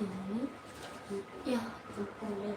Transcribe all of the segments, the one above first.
sini. Ya, ampun.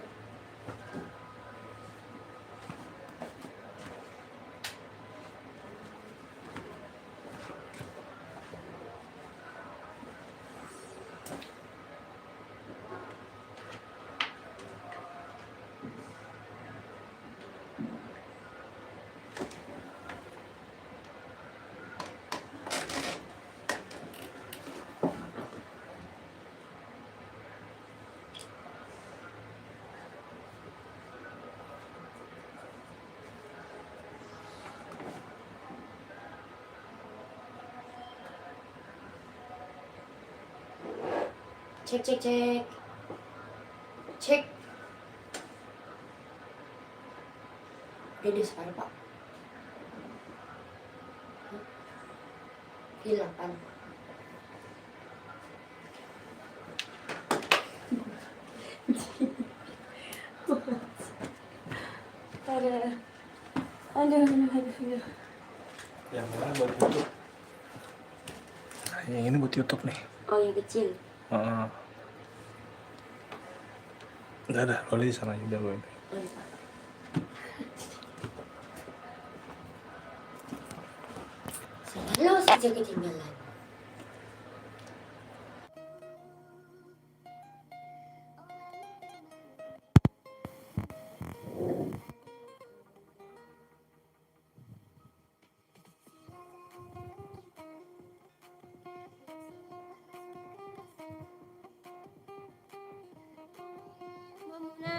Cek, cek, cek. Cek. Udah deh sekarang, Pak. Hilang kan? Aduh. Yang mana buat YouTube? Nah, yang ini buat YouTube nih. Oh, yang kecil. Enggak ada, Loli di sana juga gue. Oh, iya. Selalu saja ketinggalan. Muna.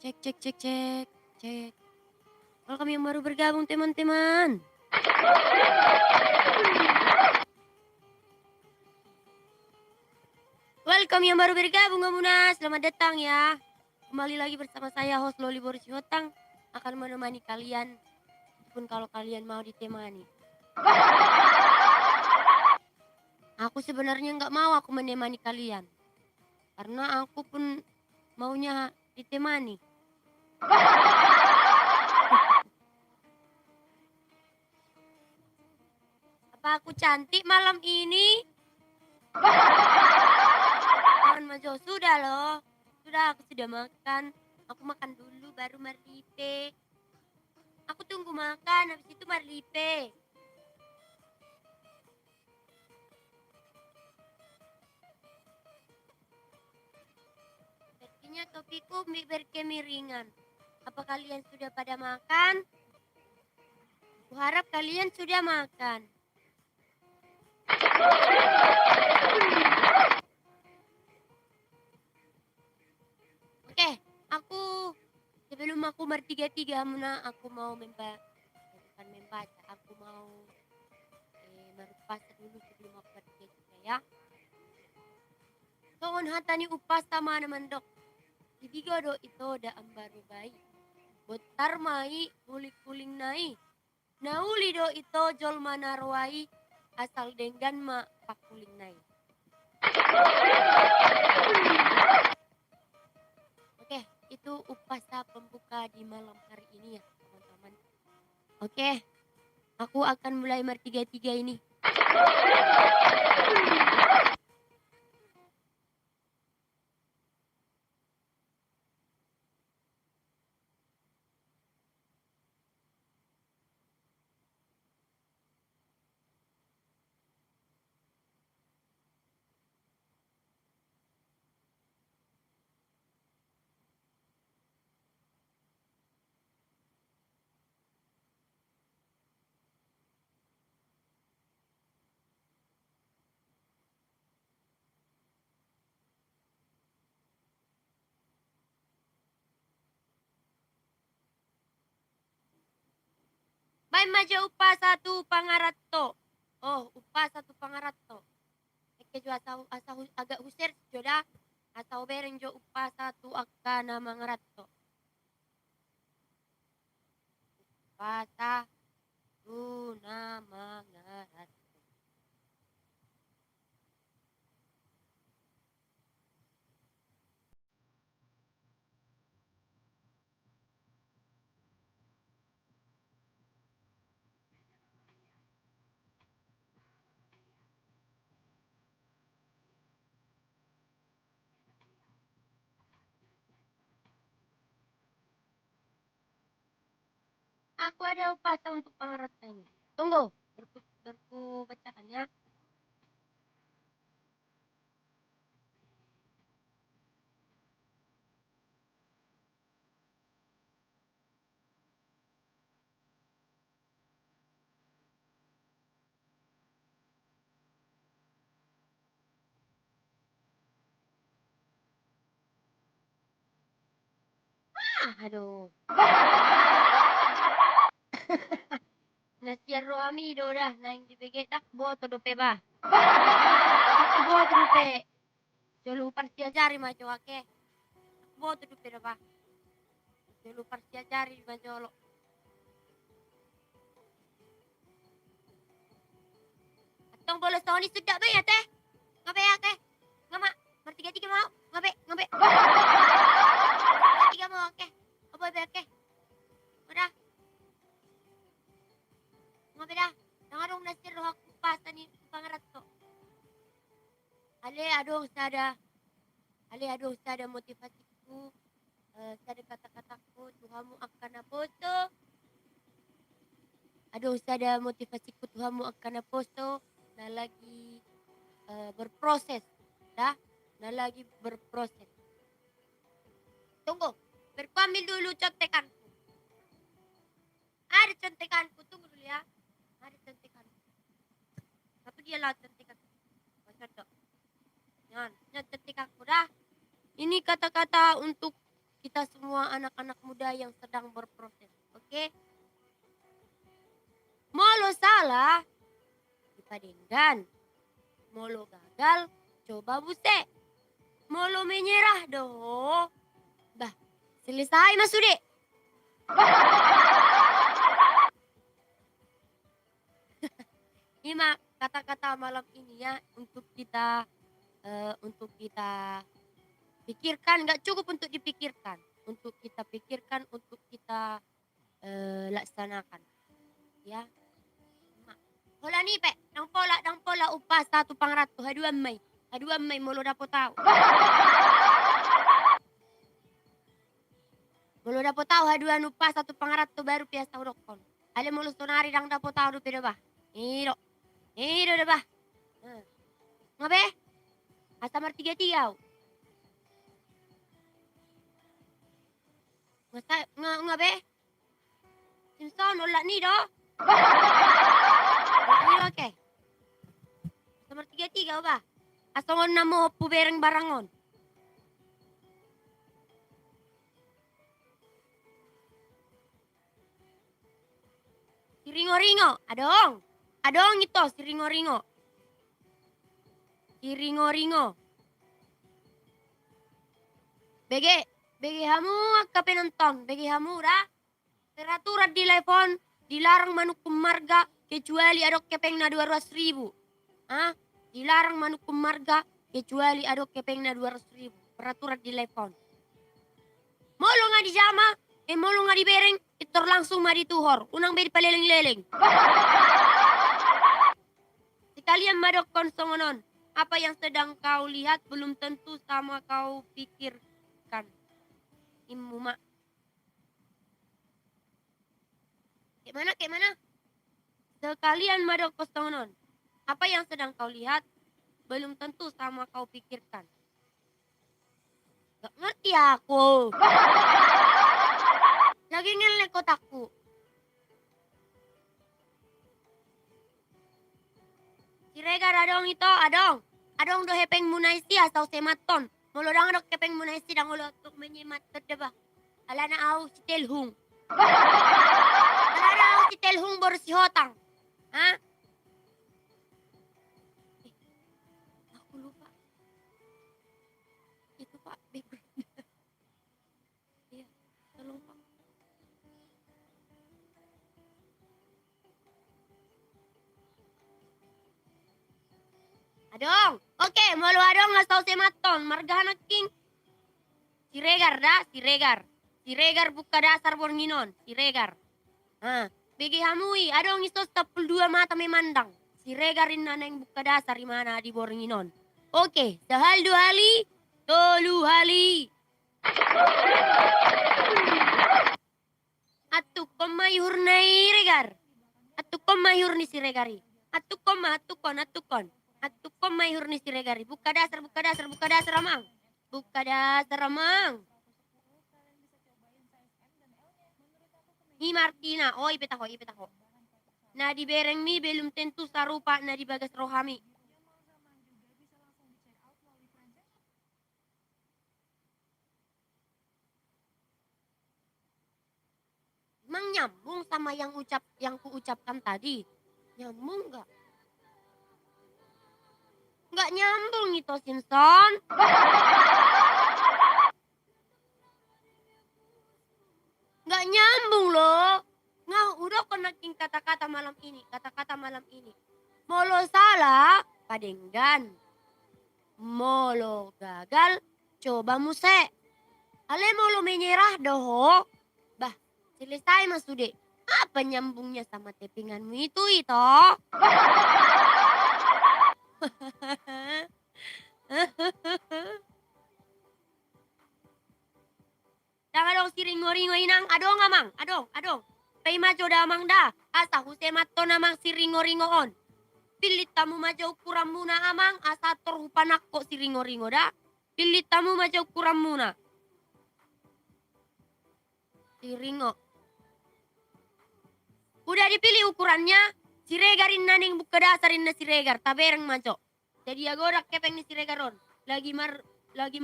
Cek, cek, cek. Cek. Cek. Welcome yang baru bergabung, teman-teman. Welcome yang baru bergabung, Muna. Selamat datang ya. Kembali lagi bersama saya, host Loli Boris Hotang, akan menemani kalian, pun kalau kalian mau ditemani. Aku sebenarnya nggak mau aku menemani kalian, karena aku pun maunya ditemani. Apa aku cantik malam ini? Jangan Majo, sudah loh. Sudah, aku sudah makan. Aku makan dulu baru Marlipe. Aku tunggu makan, habis itu Marlipe. Sepertinya topiku berkemiringan. Apa kalian sudah pada makan? Kuharap kalian sudah makan. Oke, sebelum aku bertiga-tiga, Muna, aku mau membaca. Aku mau merupas dulu sebelum aku bertiga-tiga ya. Soon hatani upas sama mandok. Ibigo do ito da ambaru bayi. Botar mai kuling nai. Nauli do ito jol manarwai asal denggan ma pakuling nai. Oke, itu upasa pembuka di malam hari ini ya, teman-teman. Oke, aku akan mulai bertiga-tiga ini. Bay maja upah satu pangaratto. Oh, upah satu pangaratto. Eke jo agak husir joda. Asau bereng jo upah satu akkana mangaratto. Upah satu na mangaratto. Aku ada upasa untuk pengaratnya ini. Tunggu, berku bacakan ya. Aduh. Nasiar roami do dah, naing dibegit dah, boto do pe bah. Boto do pe. Jolu parsia jari maco ake. Boto do pe dah bah. Jolu parsia jari majolo. Atong bolos Sony sudah be ya teh. Ngabe ya teh? Ngama? Bertiga-tiga mau? Ngabe? Ngabe? Bertiga mau oke. Apa be oke? Udah. Ngabe dah? Nangarong nasir roh aku pasta ni pangaratto. Ale adong sada motivasiku. Sada kata-kataku Tuhanmu akan naposo. Aduh sada motivasiku Tuhanmu akan naposo. Na lagi berproses. Dah? Na lagi berproses. Tunggu. Berkuambil dulu contekanku. Ada contekanku. Tunggu dulu ya. Ada contekanku. Tapi dia lah contekanku. Macam Yan contekanku dah. Ini kata-kata untuk kita semua anak-anak muda yang sedang berproses. Oke? Molo salah, dipadenggan. Molo gagal, coba buse. Molo menyerah doh. Bah, selesai Mas Sude. Ini kata-kata malam ini ya untuk kita pikirkan, nggak cukup untuk dipikirkan, untuk kita pikirkan, untuk kita laksanakan, ya. Hola ni pe, dang pola upah satu pangaratto, haduan mai molo dapo tau. Molo dapo tau haduan upah satu pangaratto baru piasa urokon. Ale molo sonari dang dapo tau do pedo bah. Iro do bah. Ngabe? Asa mar tiga-tiga. Ngabe? Simson wala ni do. Oke. Nomor tiga ba? Asongon na mo pubereng barangon. Si Ringo-Ringo, adong ito si Ringo-Ringo. Bege hamu ka penonton, bege hamu dah. Peraturan di telepon dilarang manukum marga kecuali adok kepeng na 200.000. Dilarang manukum marga kecuali adok kepeng na 200.000. Peraturan di telepon. Molo nga di jama, molo nga di bereng, itor langsung ma dituhor. Unang bedi paleleng-leleng. Sekalian madok konsongonon. Apa yang sedang kau lihat belum tentu sama kau pikirkan. Imuma. Kayak mana? Sekalian madok kosongonon. Apa yang sedang kau lihat belum tentu sama kau pikirkan. Gak ngerti aku. Lagi ngelek kotakku. Siregar adong ito, adong do hepeng munaisi asau sematon. Molo dang adok hepeng munaisi dang ulo tuk menyemat terdeba. Alana au si telhung. Si telhung bor berhutang. Hah? Aku lupa. Itu Pak, background. Iya, tolong Pak. Adong, oke, malu adong ngasau sematon, margahanak king. Siregar dah, siregar. Siregar buka dasar bornginon, siregar. Bagi hamui, adong isos 12 mata memandang. Siregarin nana yang buka dasar di mana di bornginon. Oke, sehal 2 hali, 3 hali. Atu komayur nai regar. Atu komayur ni siregari. Atu kon. Atu komayur ni siregari. Buka dasar, buka dasar, buka dasar amang. Buka dasar amang. Ni Martina, oh ipetaho. Nah di bereng mi belum tentu sarupa na di bagas rohami. Emang nyambung sama yang kuucapkan tadi? Nyambung nggak? Nggak nyambung itu Simpson. Nggak nyambung loh. Ngau udah konaking kata-kata malam ini. Molo salah, padenggan. Molo gagal, coba muse. Ale molo menyerah doho. Bah, selesai mas sude. Apa nyambungnya sama tepinganmu itu? Jangan dong si ringo-ringo inang. Adong amang. Adong. Pay majo da amang da. Asa huse mato namang si ringo-ringo on. Pilit tamu majo ukuran muna amang. Asa torhupanak kok si ringo-ringo da. Pilit tamu majo ukuran muna. Si ringo. Udah dipilih ukurannya. Si regarin naning buka dasarin na si regar. Tabereng majo. Jadi agorak kepeng ni si regaron. Lagi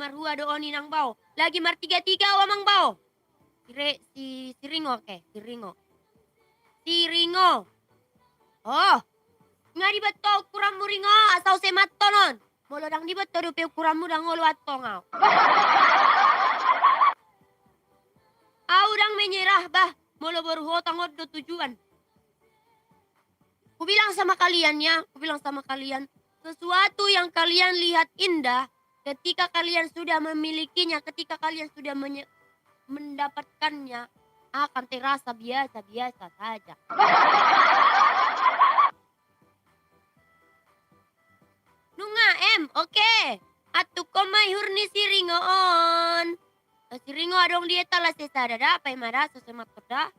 marhua doon inang bau. Lagi mar 3-3 amang bau. Si Ringo, oke. Si Ringo. Oh. Nga di bato ukuranmu Ringo. Asau semato non. Molo dang di bato dupe ukuranmu dang ngolo ato ngau. Au dang menyerah bah. Molo baru hotang do tujuan. Kubilang sama kalian. Sesuatu yang kalian lihat indah. Ketika kalian sudah memilikinya. Ketika kalian sudah mendapatkannya. Akan terasa biasa-biasa saja. Nunga oke. Atu komayhur ni si Ringo on. Si Ringo adong dia talas sesada da. Pai mada sesemat kerda.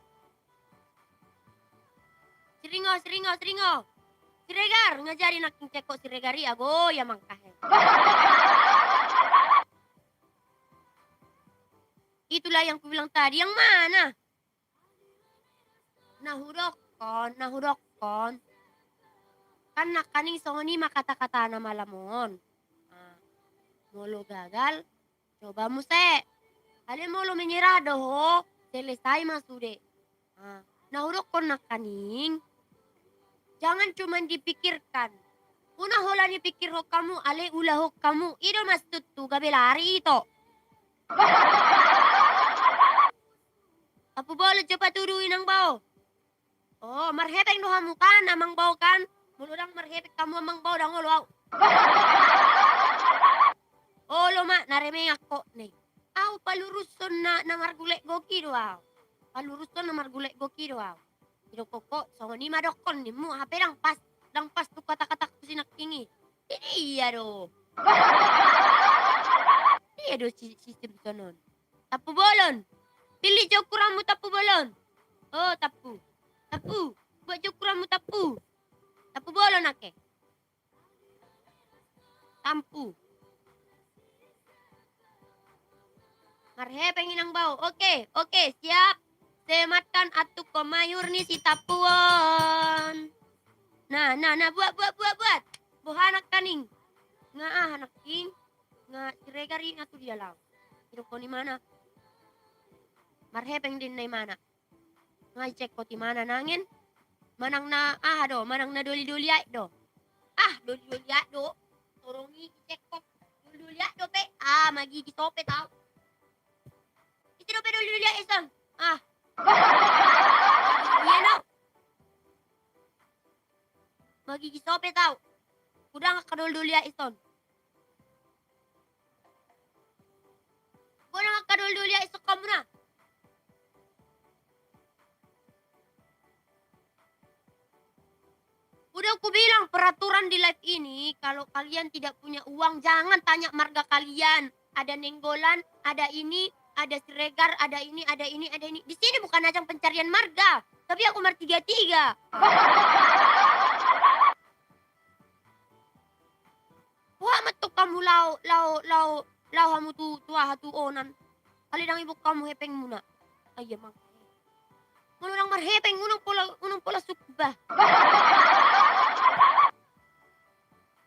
Si Ringo. Si Regar ngajarin aking cekok si Regari ago ya mangkahe. Itulah yang kubilang tadi. Yang mana? Nahudokon. Kan nakaning songoni makata-kata na malamon. Molo gagal, coba muse. Ale molo menyerah doho, selesai masude. Nahudokon nakaning. Jangan cuma dipikirkan. Una hola dipikir ho kamu, ale ulah ho kamu. Ido mas tutu gabelari ito. Apu bolo coba tuduin ang bau. Oh, marhepeng dohamu kan, amang bau kan. Muludang marhepek kamu amang bau dang olo. Olo mak naremeng ako nih. Au paluruson na margulek goki doaw. Ido koko songoni madokon ni mu hape dang pas tu kata-kata kusinak kingi. Ini iya do. Iya do sistem sonon. Tapu bolon. Pilih jokuramu tapu bolon. Oh tapu. Buat jokuramu tapu. Tapu bolon ake. Tampu. Marhe pengen ang bau. Oke, siap. Sematkan atu komayur ni si tapuan. Nah, buat. Buhanak kaning. Nga anak king. Nga siregari nga tu dia law. Hidup ko ni mana. Marhe pengen din na mana. Nga cek ko ti mana nangin. manang na manang na doli-doli ay do. Doli-doli ay do. Turungi cek kok. Doli-doli ay do pe. Magigi sope tau. Iti do pe doli-doli ay isang. Iya na. Magigi sope tau. Kuda nga kadol-doli ay ison. Kuda nga kadol-doli ay isok kamu na. Udah aku bilang peraturan di live ini, kalau kalian tidak punya uang jangan tanya marga kalian. Ada nenggolan, ada ini, ada siregar, ada ini, ada ini, ada ini. Di sini bukan ajang pencarian marga, tapi aku mar 33. Wah, matuk kamu lau kamu tua hatu onan. Kali dang ibu kamu hepeng muna. Ay, mang. Mau orang marhepeng unang pola sukba.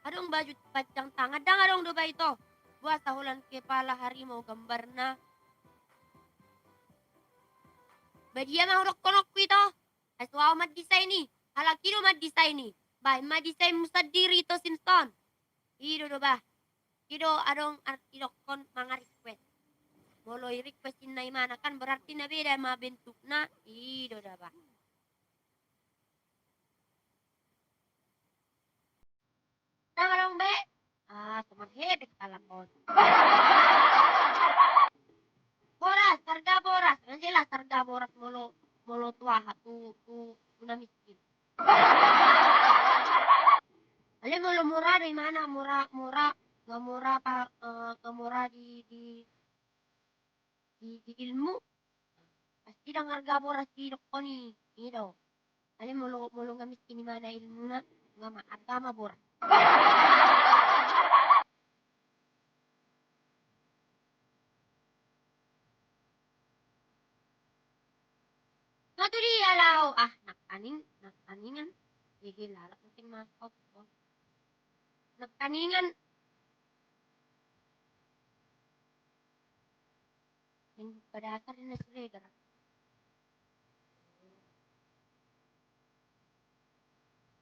Adong baju pacang tangan dang adong do ba ito. Buat sahulan kepala harimau gambar na. Badia mahurok konok ko ito. Aswa mad design ni. Halaki do mad design ni. Bay mad design mo sa diri ito Simpson. Ido do ba? Ido adong ido kon mga request. Moloy request in na imana kan berarti na beda mabentuk na. Ido da ba? Nangarong be. Sumaghedik talakon. Boras, harga boras. Yang jelas harga boras molo tua tu una miskin. Ale molo murah dari mana? Murah nggak murah nggak murah di ilmu. Pasti dang harga boras di dokoni. Ito. Ale molo nggak miskin di mana ilmu na nggak harga mah boras. Nga to di alaw. Nakaningan. Gigil lalak nating masok. Nakaningan. Yung padasar na sila.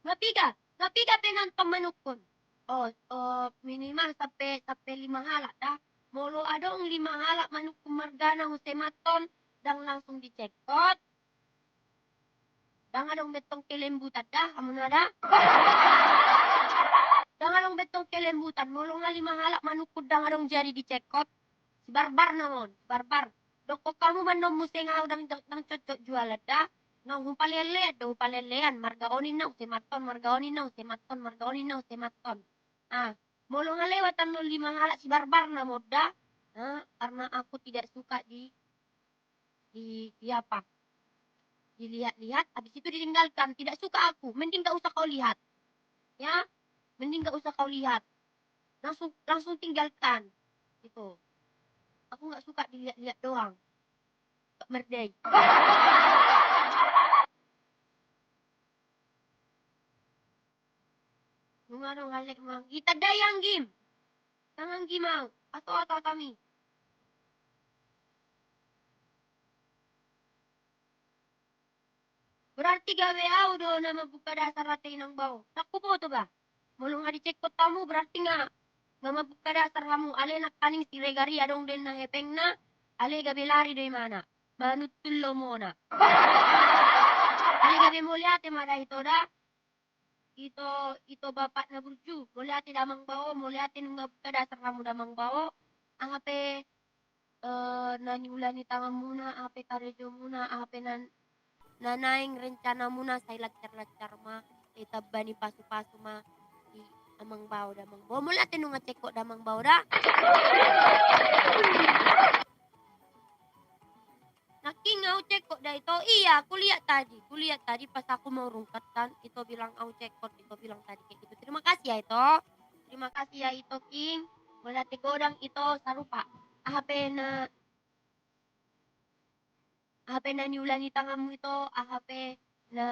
Ngapiga penantong manukon. Minimal sampai 5 halak dah. Molo adong 5 halak manukon margana Jose Maton dang langsung dicekot. Dang adong betong kelembutan dah, kamu nada. Dang adong betong kelembutan, molo nga 5 halak manukon dang adong jari dicekot. Si barbar namon, barbar. Doko kamu manom musengau dang cocok jualan dah. Nang upalelean, marga onin na usematon, marga onin na usematon, marga onin na usematon. Molo nga lewatan lo 5 halak si barbar na moda, karena aku tidak suka di apa? Dilihat-lihat, habis itu ditinggalkan. Tidak suka aku, mending gak usah kau lihat. Ya, mending gak usah kau lihat. Langsung tinggalkan. Gitu. Aku gak suka dilihat-lihat doang. Gak merdei. Nung galek mang kita dayang game. Tangan gimau. Atau kami. Berarti gawe do na mabuka dasar ratay ng bau. Naku po to ba? Mulu nga di-check ko tamu berarti nga mabuka dasar kamu. Ale nakaning si Regari adong din na hepeng na. Ale gabi lari do mana. Manutulo mo na. Ale gabi mulyate mada ito da. Ito bapak na burju. Mulyate damang bao. Mulyate nung mabuka dasar kamu damang bao. Ang ape naniulan ni tangan muna. Ape karejo muna. Ape nanaing rencana muna sa lacar-lacar ma itabani pasu-pasu ma di amang bau damang bau mula tinong ngecek kok damang bau da naking au cek kok da itu iya kulihat tadi pas aku mau rungkatkan itu bilang au cek kok itu bilang tadi kayak gitu terima kasih ya itu king mula godang itu sarupa HP na niulan tanganmu itu HP na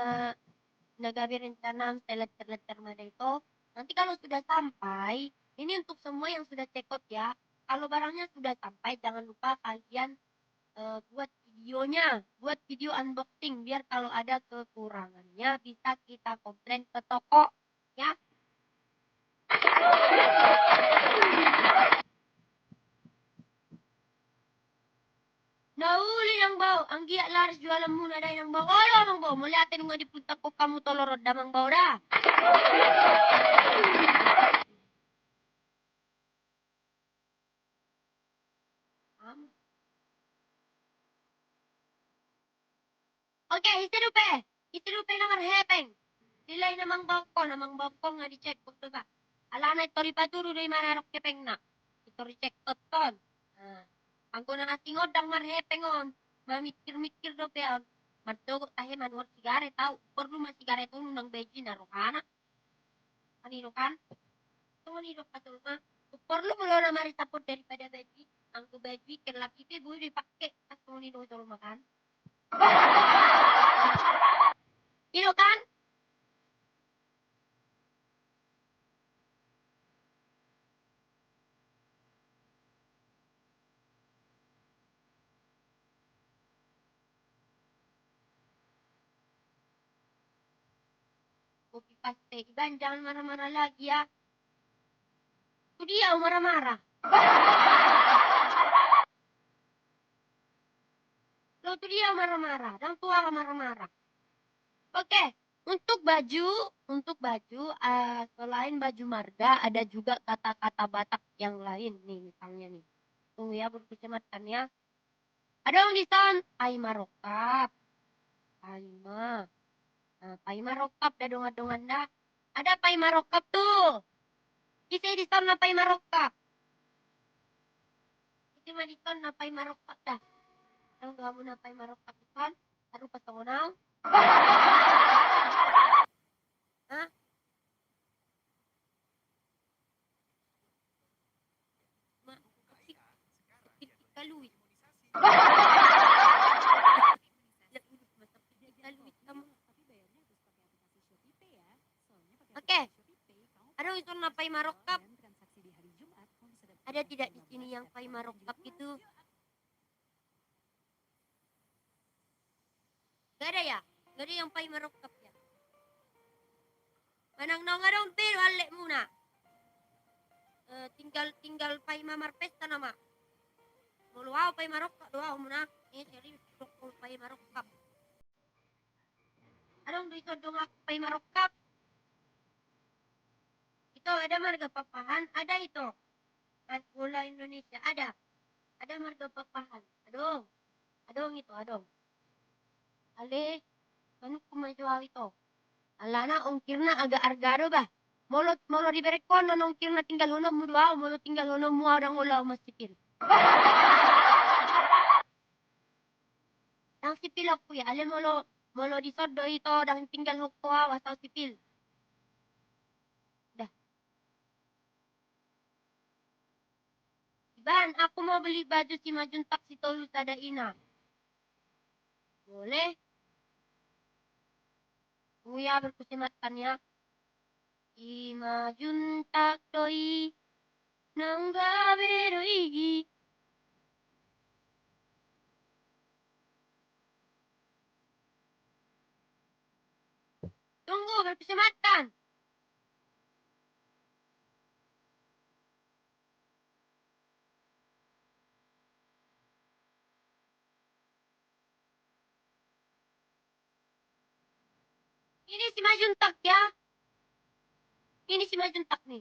nagabi rencana sa letter mada itu. Nanti kalau sudah sampai, ini untuk semua yang sudah cekot ya. Kalau barangnya sudah sampai, jangan lupa kalian buat videonya, buat video unboxing biar kalau ada kekurangannya bisa kita komplain ke toko, ya. Nauli ng bau, ang giya laris jualan muna dahil ng bau. Olo mang bau, muli atin nga dipunta ko kamu tolorod damang bau da. Oke, isirupe naman hepeng. Sila'y namang bau ko nga di-check ko ba. Ala na ito ripaduro do'y manarok kepeng na. Ito ri-check ton. Ang ko na nasingod ang marhepeng on, mamikir-mikir do peon. Magtugo tayo manuot sigaret tau. Perlu mas sigaret unong ng beji na rokana. Kanino kan? Ito kanino ka tulma. Perlu mo na maritapod daripada beji. Ang ko beji, laki pe buhay dipakai. At kanino tulma kan? Sino kan? Kopi paste. Iban, jangan marah-marah lagi ya. Itu dia marah-marah. Lo tuh dia marah-marah. Dan tua marah-marah. Oke, untuk baju, selain baju marga, ada juga kata-kata Batak yang lain nih, misalnya nih. Tunggu ya, berkecamatan ya. Ada yang lisan Paima Rokap, Paima. Nah, Paima Rokap, dah dongan-dongan dah. Ada Paima Rokap tuh. Kita di sana Paima Rokap. Kita mah di sana Paima Rokap dah. Tahu kamu na Paima Rokap kan? Aduh pas tahu. Hah? Ma, kapit kaluit. Oke. Ada unsur na Paima Rokap. Ada tidak di sini yang Paima Rokap itu? Gak ada ya? Gak ada yang Paima Rokap ya? Manang nong adong pero alek muna. Tinggal Paima Marpesta nama. Muluaw Paima Rokap doa muna. Serius dokol Paima Rokap. Adong dito dong ako Paima Rokap. Ito ada marga papahan, ada itu. Kan bola Indonesia ada. Ada marga papahan. Adong itu, adong. Ale, ano kumajual ito? Alana, ongkir na agak argado ba? Molo di berekon na ongkir na tinggal hono mo duaw, molo tinggal hono mo orang ulaw masipil. Dang sipil ako ya, ale molo di sodo ito, dang tinggal hukwa, wasaw sipil. Dah. Iban, aku mau beli baju si Majuntak si Tolu Sada Ina. Boleh? Kuya berkusimatan ya. Imajuntak doi nanggabe doi. Tunggu berkusimatan. Ini si Majuntak ya. Ini si Majuntak nih.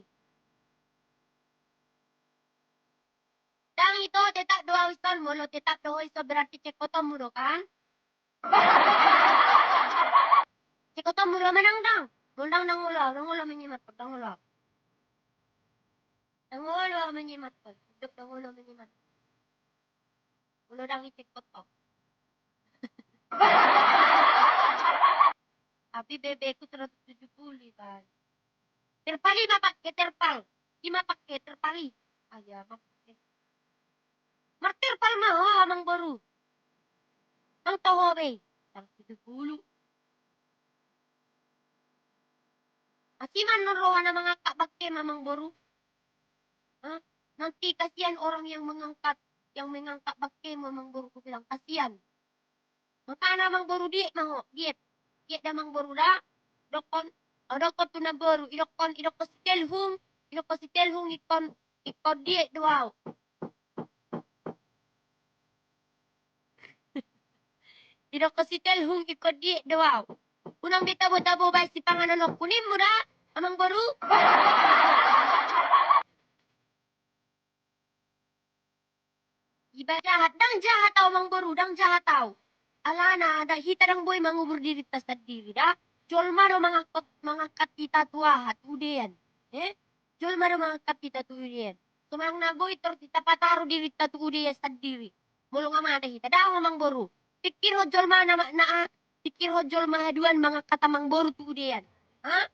Dang itu tetak doa ison mulu tetak doa iso berarti cekotom mulu kan? Cekotom mulu menang dang. Mulang nang ulo menyimat ko, dang ulo. Dang ulo menyimat ko. Duk dang ulo menyimat. Ulo dang icekotop. Tapi bebeku 170 kan. Terpali mapakai terpal. Di mapakai terpali. Aja mapakai. Terpal mah amang baru. Ang tahu be. 170. Asiman noroan na mga kabake mamang baru. Hah? Nanti kasihan orang yang mengangkat bake mamang baru ko bilang kasihan. Makana mang boru diet mau diet. Diet da mang boru da. Dokon dokon tu na boru idokon idokon si telhung ikon diet doau. Idokon si telhung ikon diet doau. Unang ditabo-tabo bay si panganonok kunin mo da amang boru. Iba jahat tau mang boru, dang jahat tau. Alana ada hita dang boy mangubur diri tas diri da. Jol maro mangangkat kita tua udean. Jol maro mangangkat kita tu udean. Sumang naboy tor kita pataru diri ta tu udean sendiri. Mulung amana hita da mang boru. Pikir ho jol mana pikir ho jol mahaduan mangangkat mang boru tu udean. Ha?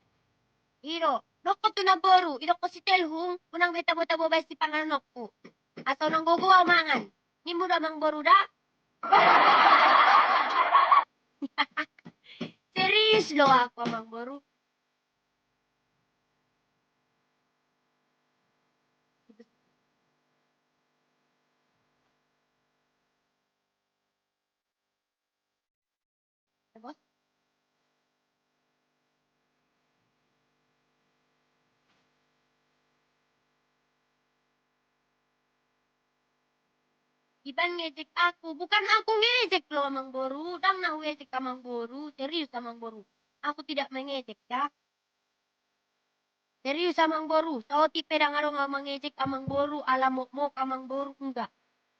Iro, loko tu na boru, iro ko si telhung, unang betabo-tabo bay si panganokku. Atau nang gogo mangan. Ni muda mang boru da. Serius loh aku amang boru. Bos. Iban ngejek aku, bukan aku ngejek loh amang boru. Dang na ngejek amang boru, serius amang boru. Aku tidak mengejek ya. Serius amang boru. So tipe dang arong amang ngejek amang boru, ala mok amang boru enggak.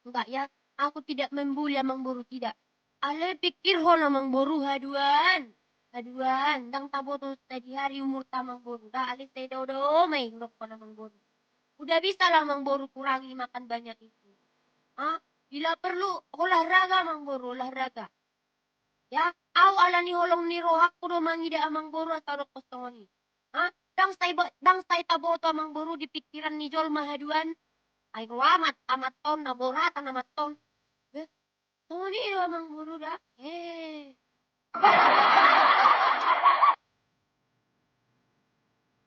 Enggak ya. Aku tidak membuli amang boru tidak. Ale pikir ho amang boru haduan. Haduan, dang tabo tuh tadi hari umur tamang boru. Dah ale teh dodo main rokok amang boru. Udah bisa lah mang boru kurangi makan banyak itu. Ah, bila perlu olahraga mang boru olahraga. Ya, au alani holong ni rohak kudo mangida amang boru atau do kosongoni. Ah, dang sai tabo to amang boru di pikiran ni jol mahaduan. Ay amat ton naboratan amat ton. Eh, tongoni do amang boru dah.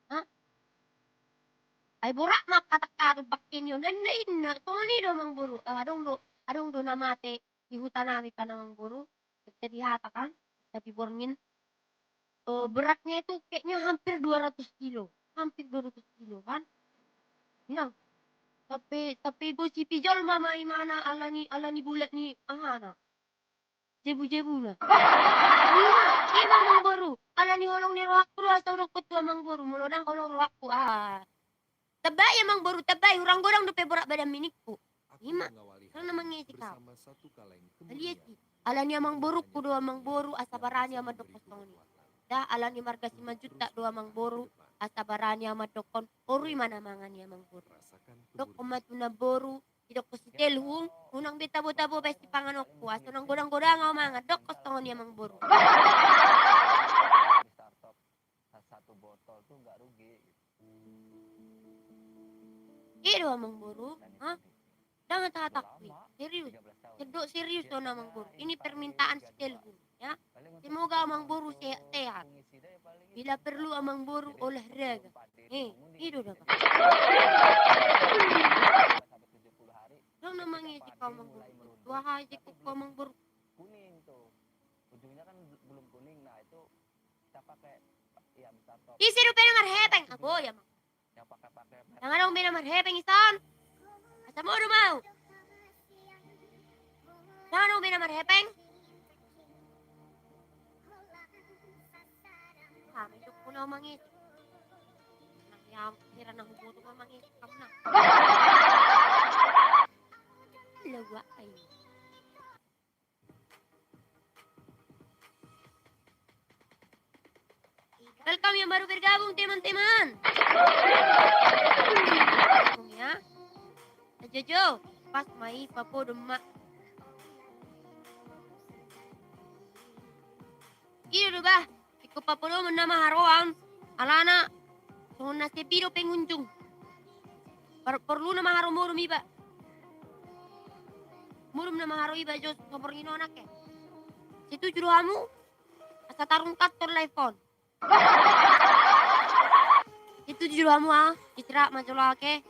Ah, ay borak mak katak bakin yun. Na tongoni do amang boru. Adong do namate di hutan namin ka namang boru. Jadi hata kan, tapi borngin. Beratnya itu kayaknya hampir 200 kilo. Hampir 200 kilo kan. Yang tapi gue si pijol mama imana alani bulat ni ahana. Jebu-jebu na. Ima mang boru. Alani holong ni rohakku asal rokot tua mang boru. Mulodang holong rohakku. Tabay ya mang boru tabay. Hurang gorang dope borak badan minikku. Ima. Kan namang ngisi kau. Lihat sih. Alani amang boru kudo amang boru asabarani ama dokosong ni. Da alani marga 5 juta do amang boru asabarani ama dokon. Orui mana mangani amang boru. Dok kumatuna boru. Idok ko si telhung. Unang bitabo-tabo bay si panganokku. Aso nang godang-godang ako mga dok kosong ni amang boru. Startup satu botol tuh nggak rugi. Iro amang boru. Hah? Jangan tatakwi. Serius. Sedok serius do namang boru. Ini permintaan si telhung. Ya. Semoga amang boru sehat. Bila perlu amang boru olahraga. Itu dah. Dong namang ngisi kau amang boru. 2 hari kau amang boru. Kuning tuh. Ujungnya kan belum kuning. Nah itu kita pakai ya besar top. Isi rupiah dengar hepeng. Aku ya mang. Yang pakai. Jangan dong bina marhepeng isan. Asa mo mau. Jangan dong bina marhepeng. Medyo ko na mangit. Hira na hubuto ko mangit. Kamu na. Lawa ay. Welcome yang baru bergabung teman-teman. Ya. Jojo, pas mai papo demak. Iyo ba? Iko papo do nama haroan. Alana. So nasipiro pengunjung. Perlu nama haro murum iba. Murum nama haro iba jos nomor ino anak ya. Situ juru hamu. Asa tarung kator iPhone. Itu juru hamu Citra majola ke.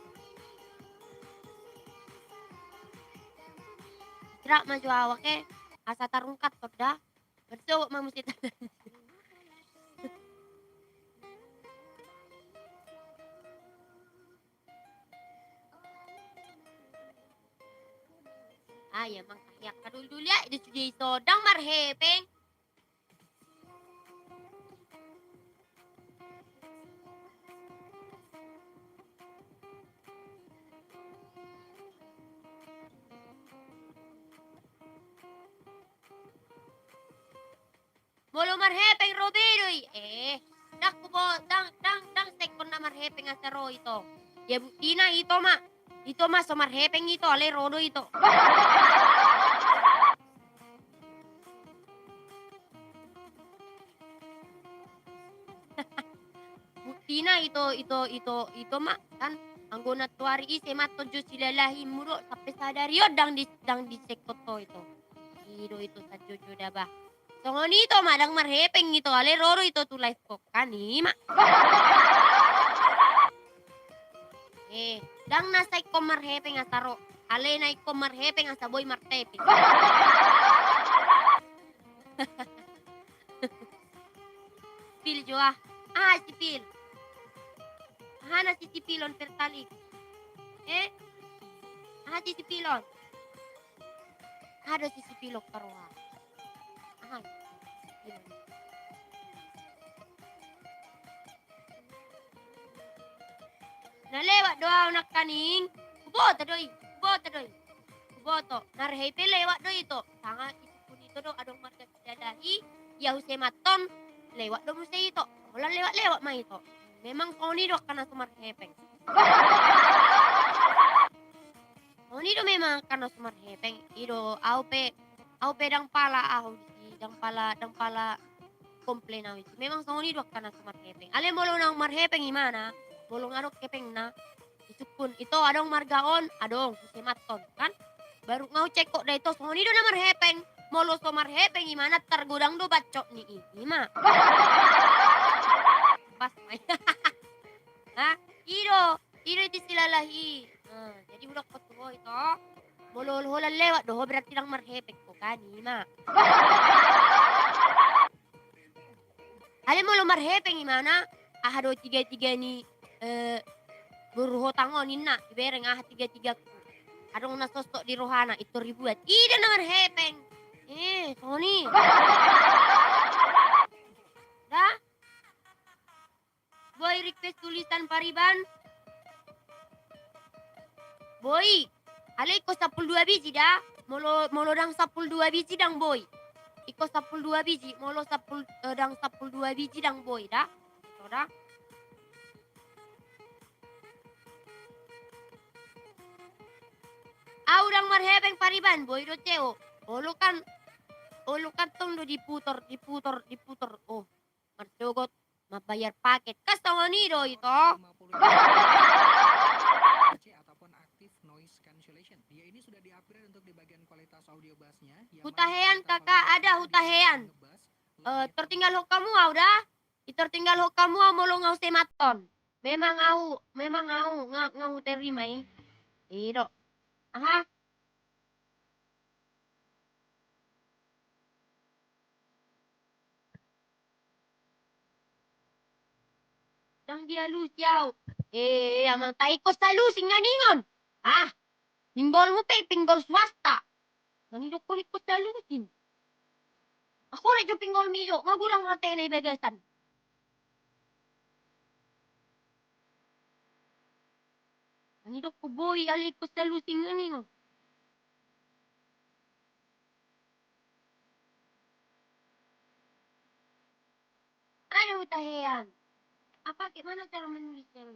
Citra majola ke. asa tarungkat to dah. Berso mamusit. Ya mang kahyak kadul dulu ya itu sudah sodang marhepeng. Molo marhepeng robedoy. Dak kubo dang sekon na marhepeng asaro ito. Ya butina ito ma. Ito ma so marhepeng ito ale rodo ito. Butina ito ma kan anggona tuari ise matojo silalahi muro sampai sadario dang di sekot to ito. Itu sajojo dabah. Songon ito madang marhepeng ito ale roro ito tulay kok kani ma. Dang nasay ko marhepeng asaro. Ale na ko marhepeng asaboy martepeng. Pil jo si Pil. Hana si Pilon pertalik. Si Pilon. Ada si Pilok karuha. Nalewat doa nak kaning. Kuboto doy. Kuboto. Narhepe lewat doy ito. Sangat isipun ito do adong marga dadahi. Yahuse maton. Lewat do musa ito. Wala lewat mah ito. Memang koni do kana sumarhepeng. Koni do memang kana sumarhepeng. Ido aupe dang pala dang pala komplain awit. Memang songoni do kana sumarhepeng. Ale molo nang marhepeng imana? Bolong adok kepeng na. Isukun ito adong margaon, adong sematon kan? Baru ngau cek kok da ito songoni do na marhepeng. Molo so marhepeng imana tergodang do bacok ni ima. Pas may. Ido iti silalahi. Jadi udah petuho ito. Molol-holan lewat doh berarti lang marhepek ko kanima. Ale molo marhepeng imana? Do tiga ni buruho tangonin na ibereng tiga ku. Adong nasosok di rohana itu ribuat. Ida na marhepeng. Soni. Dah? Boy request tulisan pariban. Boy, ale iko 12 biji dah. Molo dang 12 biji dang boy. Iko 12 biji, molo dang 12 biji dang boy dah. Ito dah. Dang marhepeng pariban boy do ceo. Olo kan tong do diputor. Oh, marjogot mabayar paket. Kasawanido ito. Ataupun aktif noise cancellation. Dia ini sudah di-upgrade untuk di bagian kualitas audio bassnya. Hutahean kakak ada hutahean. Tertinggal ho kamu udah. Tertinggal ho kamu molo ngau sematon. Memang ngau terima Ido. Dang dia lusiaw. Amang taikos sa lusing na ningon. Pinggol mo pinggol swasta. Nangidok ko likos sa lusin. Ako rin yung pinggol miyo. Magulang na tayo na ibagasan. Nangidok ko boy. Alikos sa lusing na ningon. Ano utahean? Gimana cara menulisnya?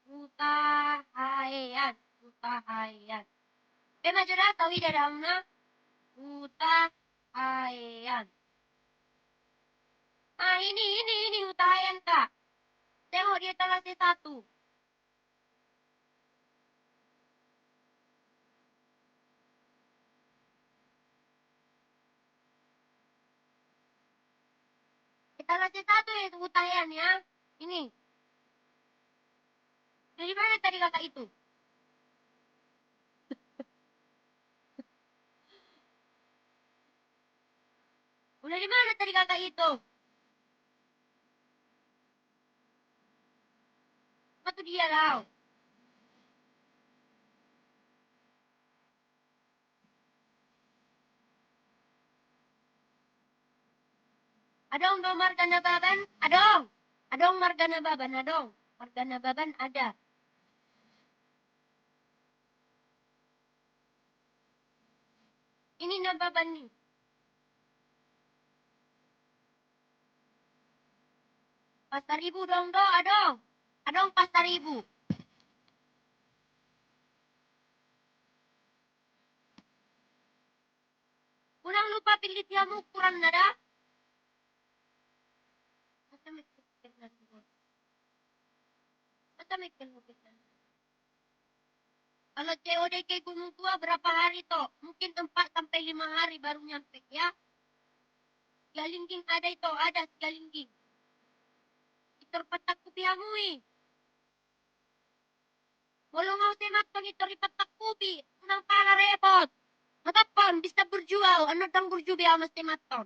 Hutahayan. Pema jodoh tahu di dalamnya. Hutahayan. Ini hutahayan kak. Tengok dia talasnya 1. Talasnya 1 itu hutahayan ya. Ini. Dari mana tadi kakak itu? Udah di mana tadi kakak itu? Apa tuh dia lau? Adong do margana baban? Adong. Adong margana baban, adong. Margana baban ada. Ini na baban nih. Pasar Ibu dong do, adong. Adong Pasar Ibu. Kurang lupa pilih tiamu kurang nada. Masa mikir nanti bos. Masa mikir nanti. Kalau COD ke Gunung Tua berapa hari toh? Mungkin 4 sampai 5 hari baru nyampe ya. Galingging ada itu, ada galingging. Itor patak kupi amui. Walau mau semat pang itor patak kupi. Unang pala repot. Matapon bisa berjual, anak dang berjubi ama sematon.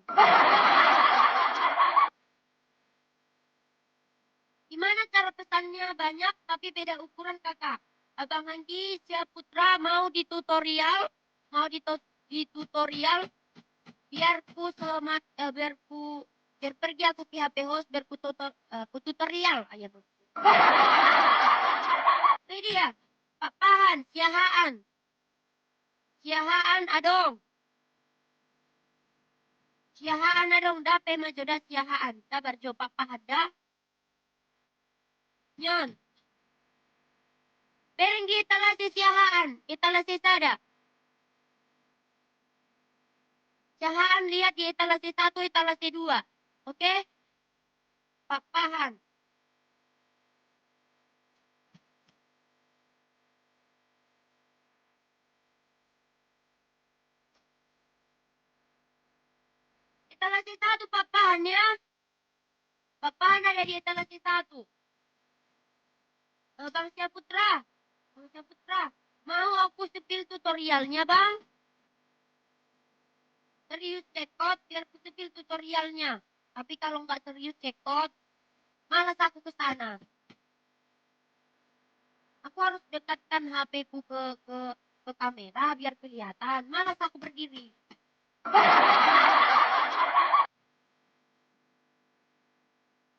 Gimana cara pesannya banyak tapi beda ukuran kakak. Abang Anggi siap putra mau di tutorial, di tutorial biar ku selamat biar pergi aku ke HP host biar ku tutorial ayah bos. Ini dia papahan siahaan adong dape majoda siahaan sabar jo papahan dah nyon berenggi italasi siahaan italasi sada siahaan lihat di italasi 1 italasi 2 oke papahan etalase 1 papahan ya. Papahan ada di etalase 1. Bang Syaputra. Bang Syaputra. Mau aku sepil tutorialnya bang? Serius cekot biar aku sepil tutorialnya. Tapi kalau nggak serius cekot, malas aku ke sana. Aku harus dekatkan HP ku ke kamera biar kelihatan. Malas aku berdiri.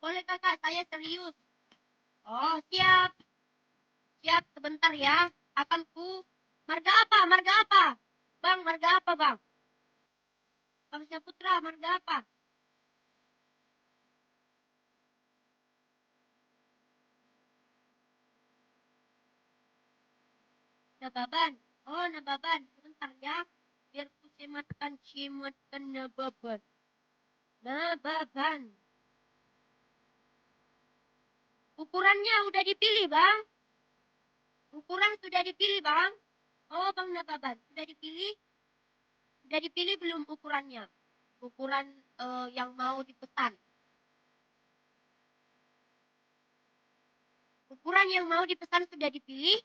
Boleh kakak, saya serius. Oh, siap. Siap, sebentar ya. Akan ku... Marga apa? Marga apa? Bang, marga apa, bang? Bang Syaputra, marga apa? Nababan. Oh, nababan. Sebentar ya. Biar ku sematkan nababan. Nababan. Ukurannya udah dipilih, bang. Ukuran sudah dipilih, bang. Oh, bang nababan. Sudah dipilih? Sudah dipilih belum ukurannya? Ukuran yang mau dipesan. Ukuran yang mau dipesan sudah dipilih?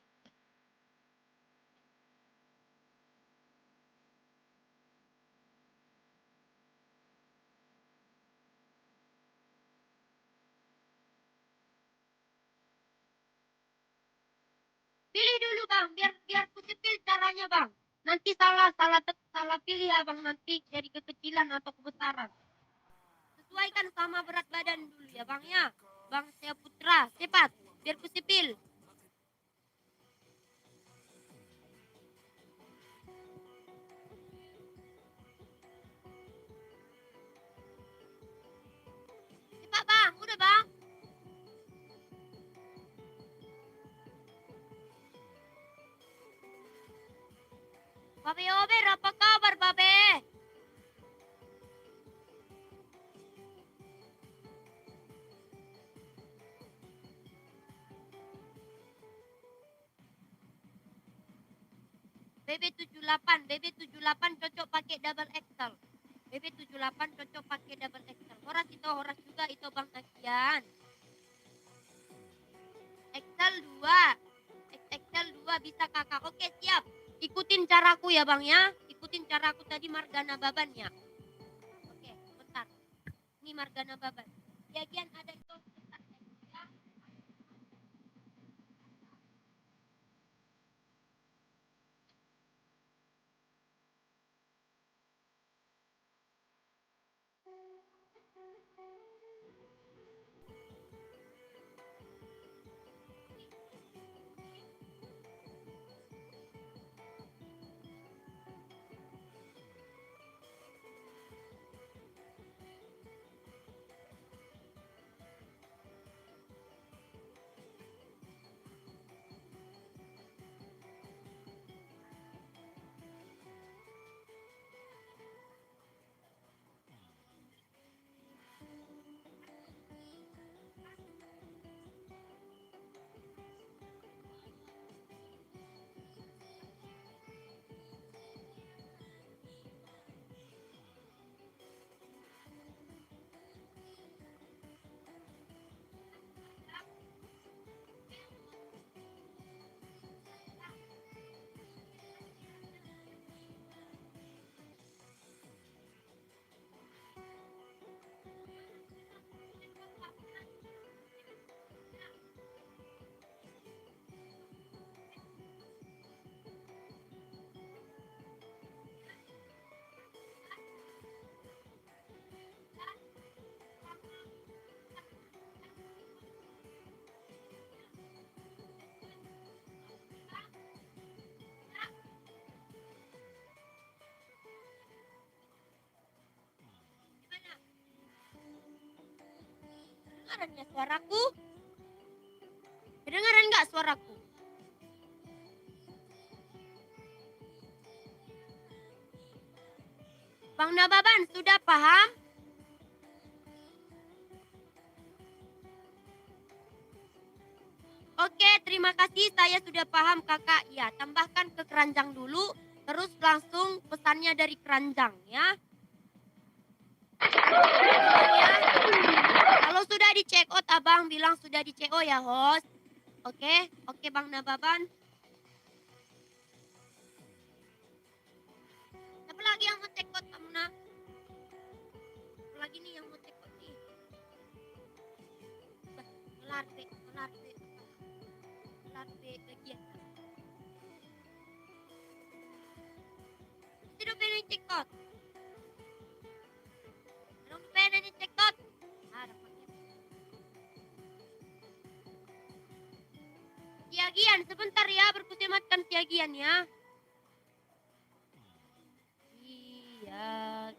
Pilih dulu bang, biar ku cepil caranya bang. Nanti salah pilih abang nanti jadi kekecilan atau kebesaran. Sesuaikan sama berat badan dulu ya bang ya. Bang saya putra, cepat biar ku sipil. Cepat bang, udah bang. Babe Ober, apa kabar babe? BB78 cocok pakai double XL. BB78 cocok pakai double XL. Horas juga itu Bang Akian. XL 2. XL 2 bisa kakak. Oke siap. Ikutin caraku ya Bang ya. Ikutin caraku tadi margana babannya. Oke, bentar. marga Nababan. Bagian ada itu. Ya. Kedengaran ya suaraku? Kedengaran nggak suaraku? Bang Nababan sudah paham? Oke, terima kasih. Saya sudah paham, Kakak. Ya, tambahkan ke keranjang dulu, terus langsung pesannya dari keranjang ya. Ya. Kalau sudah di check out, Abang bilang sudah di CO ya, host. Oke, oke Bang Nababan. Siapa lagi yang mau check out, Kamu Nah? Siapa lagi nih yang mau check out nih? Kelar deh, kelar deh. Kelar deh bagian. Sudah pengen check out. Belum pengen check out. Ah, dapatnya. Siagian, sebentar ya, berkusematkan siagian ya. Iya.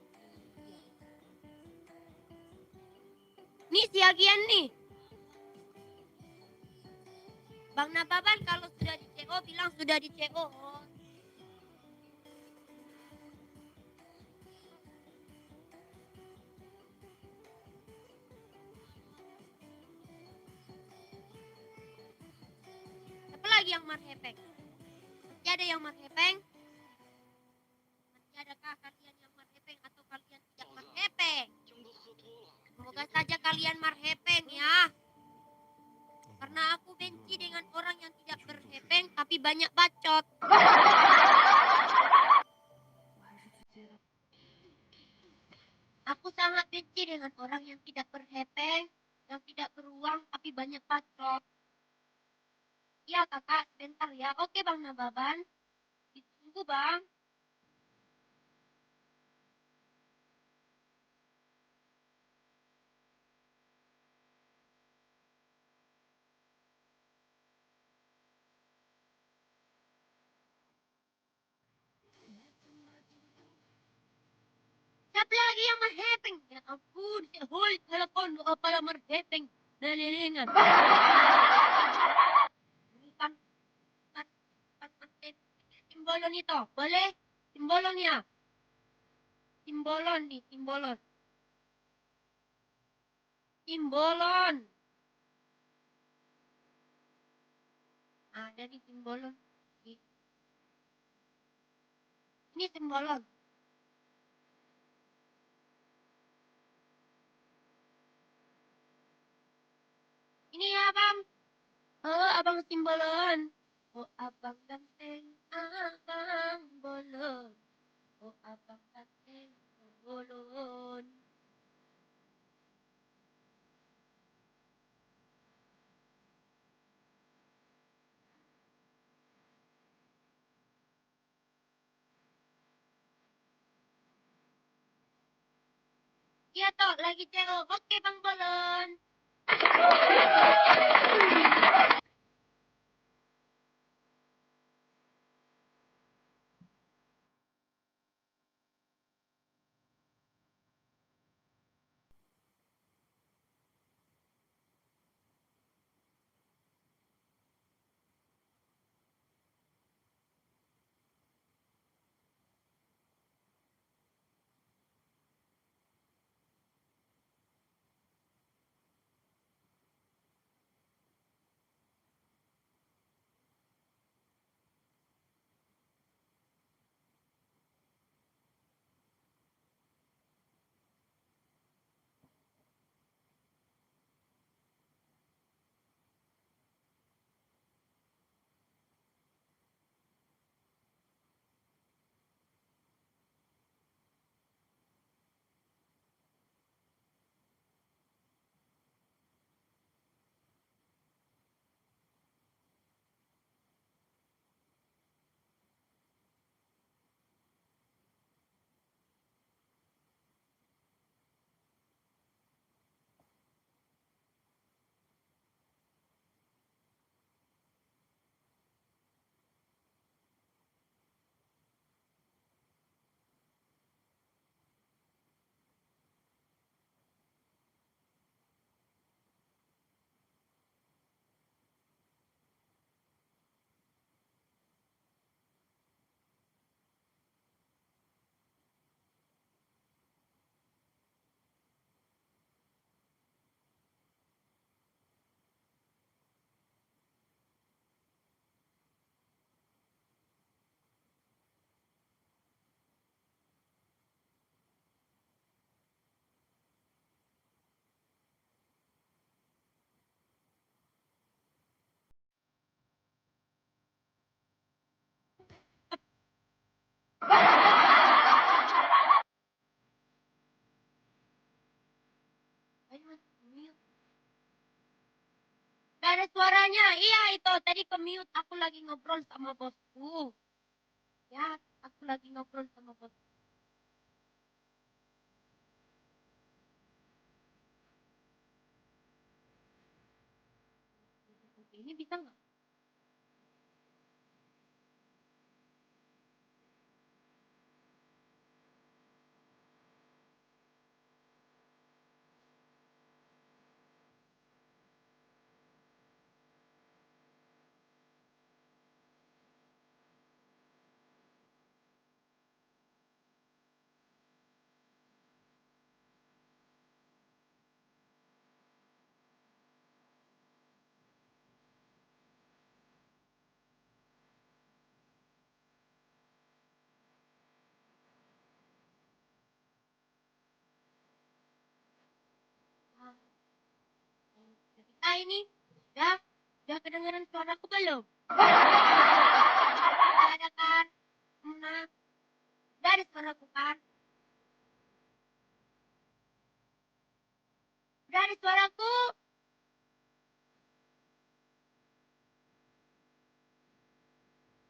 Nih siagian nih. Bang Nababan kalau sudah di CO bilang sudah di CO. Siapa lagi yang marhepeng? Masih ada yang marhepeng? Masih adakah kalian yang marhepeng atau kalian tidak marhepeng? Semoga saja kalian marhepeng ya. Karena aku benci dengan orang yang tidak berhepeng tapi banyak bacot. Aku sangat benci dengan orang yang tidak berhepeng, yang tidak beruang tapi banyak bacot. Iya kakak, sebentar ya. Oke Bang Nababan. Ditunggu Bang. Siapa lagi yang marhepeng? Ya ampun, hold telepon doa para marhepeng. Nalilingan. Bukan, simbolon itu, boleh? Simbolon ya? Simbolon nih, simbolon. Simbolon. Ada di simbolon. Ini simbolon. Ini ya bang. Oh abang simbolon. Oh abang ganteng, abang bolon. Oh abang ganteng, bolon. Iya toh, lagi cewek. Oke Bang Bolon. Ayo, Mas, mute. Gak ada suaranya. Iya itu tadi ke mute. Aku lagi ngobrol sama bosku. Ya, aku lagi ngobrol sama bosku. Ini bisa nggak? Ah, bisa ini. Udah, udah kedengeran suaraku belum? Udah ada kan? Nah, udah ada suaraku kan? Udah ada suaraku.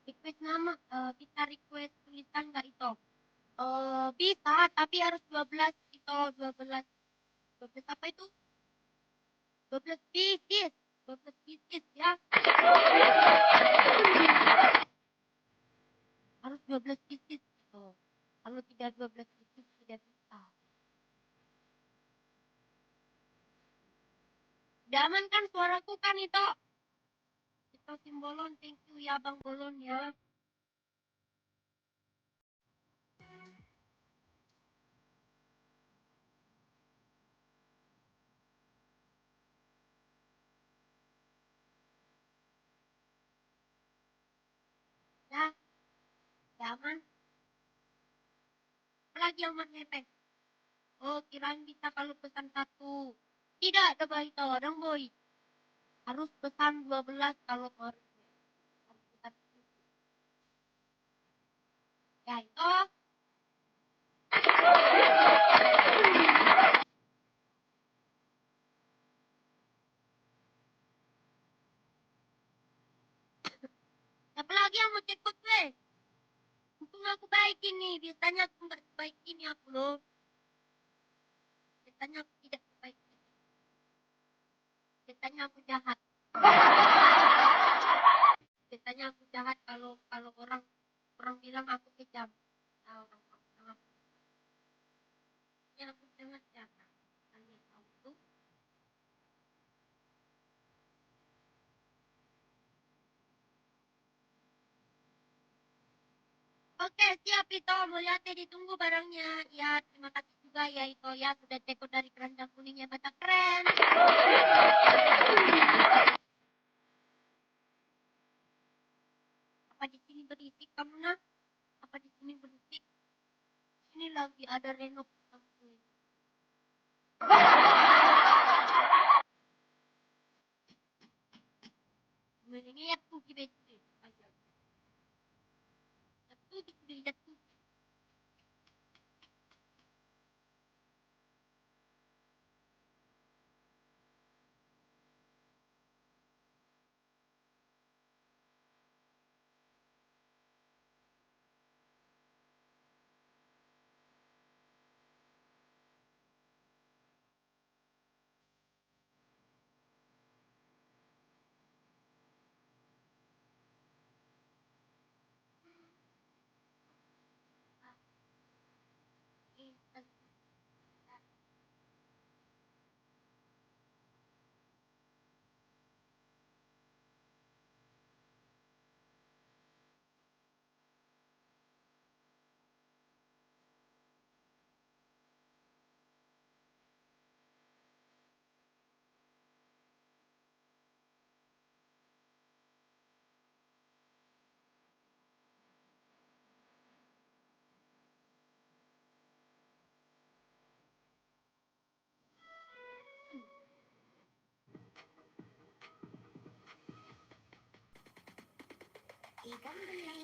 Request nama, bisa request tulisan nggak itu? Bisa, tapi harus 12 itu 12. 12 apa itu? 12 pieces. 12 pieces ya. Harus 12 pieces gitu. Kalau tidak 12 pieces tidak bisa. Udah aman kan suaraku kan itu? Itu Simbolon, thank you ya Bang Bolon ya. Ya, udah aman. Apalagi yang Mas Nepeng? Oh, kirain bisa kalau pesan satu. Tidak ada bayi orang boy. Harus pesan 12 kalau mau. Harus pesan. Ya itu. Siapa lagi yang mau cekut gue? Untung aku baik ini. Biasanya aku nggak sebaik ini aku loh. Katanya aku tidak baik. Katanya aku jahat. Katanya aku jahat kalau kalau orang bilang aku kejam. Tahu orang bilang aku. Ya aku sangat jahat. Kalian tahu tuh. Oke, siap itu. Mulyati ditunggu barangnya. Ya, terima kasih juga ya itu ya sudah teko dari keranjang kuningnya mata keren. Apa di sini berisik kamu nak? Apa di sini berisik? Ini lagi ada renov kampung. Ini ya tuh di betul. Jatuh di jatuh. Ikan benyang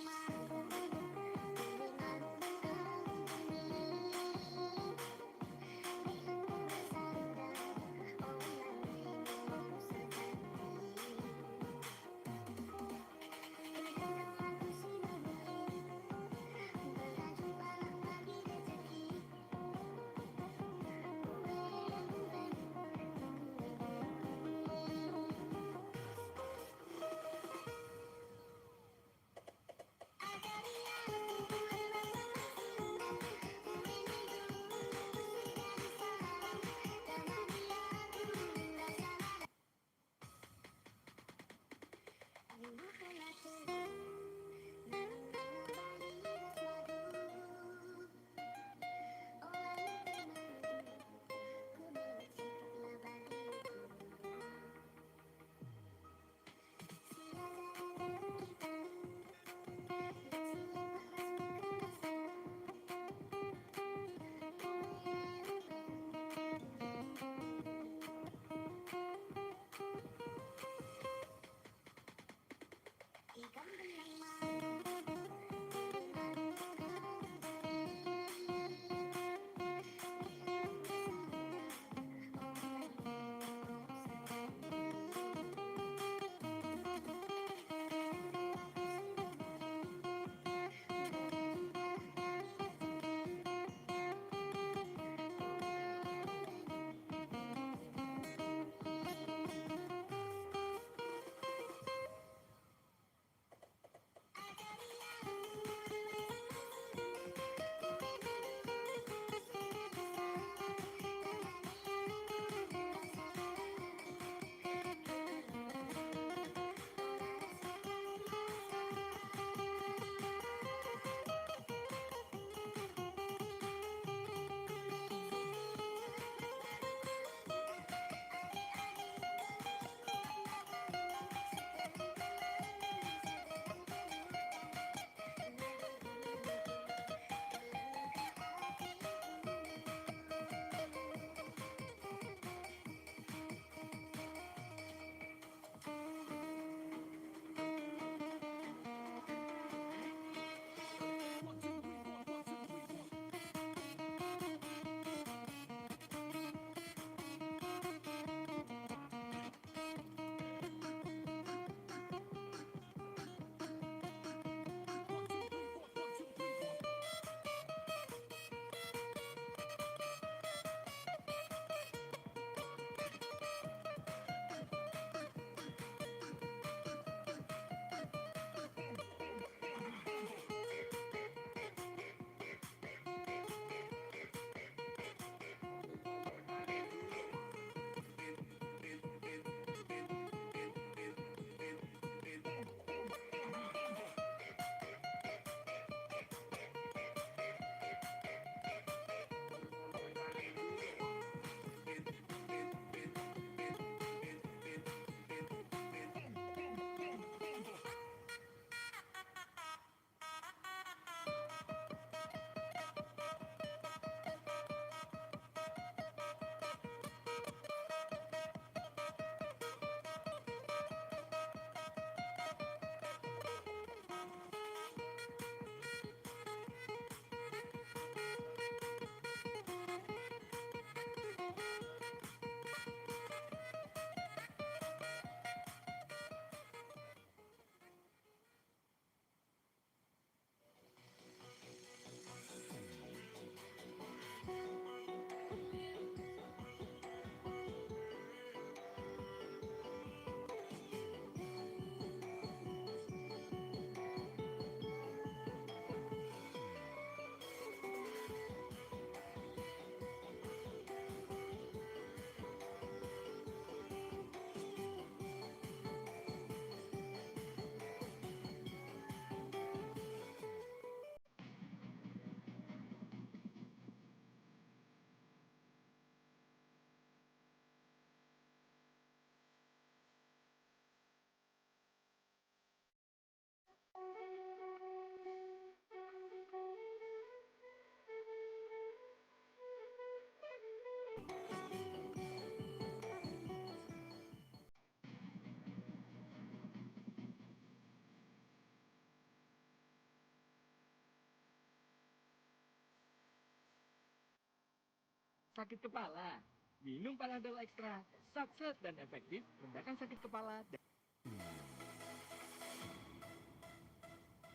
Sakit kepala? Minum Panadol Extra. Satset dan efektif meredakan sakit kepala.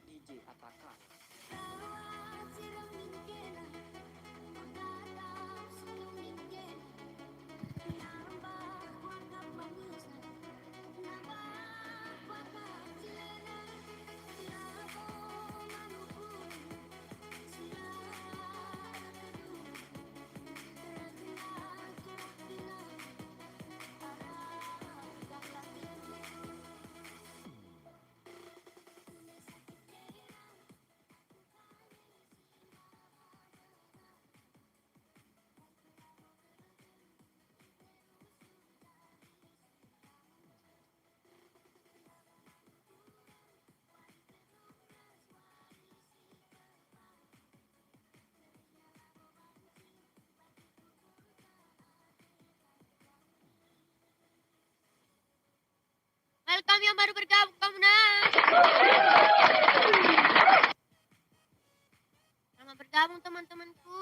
DJ Ataka. Welcome yang baru bergabung kamu nah. Selamat bergabung teman-temanku.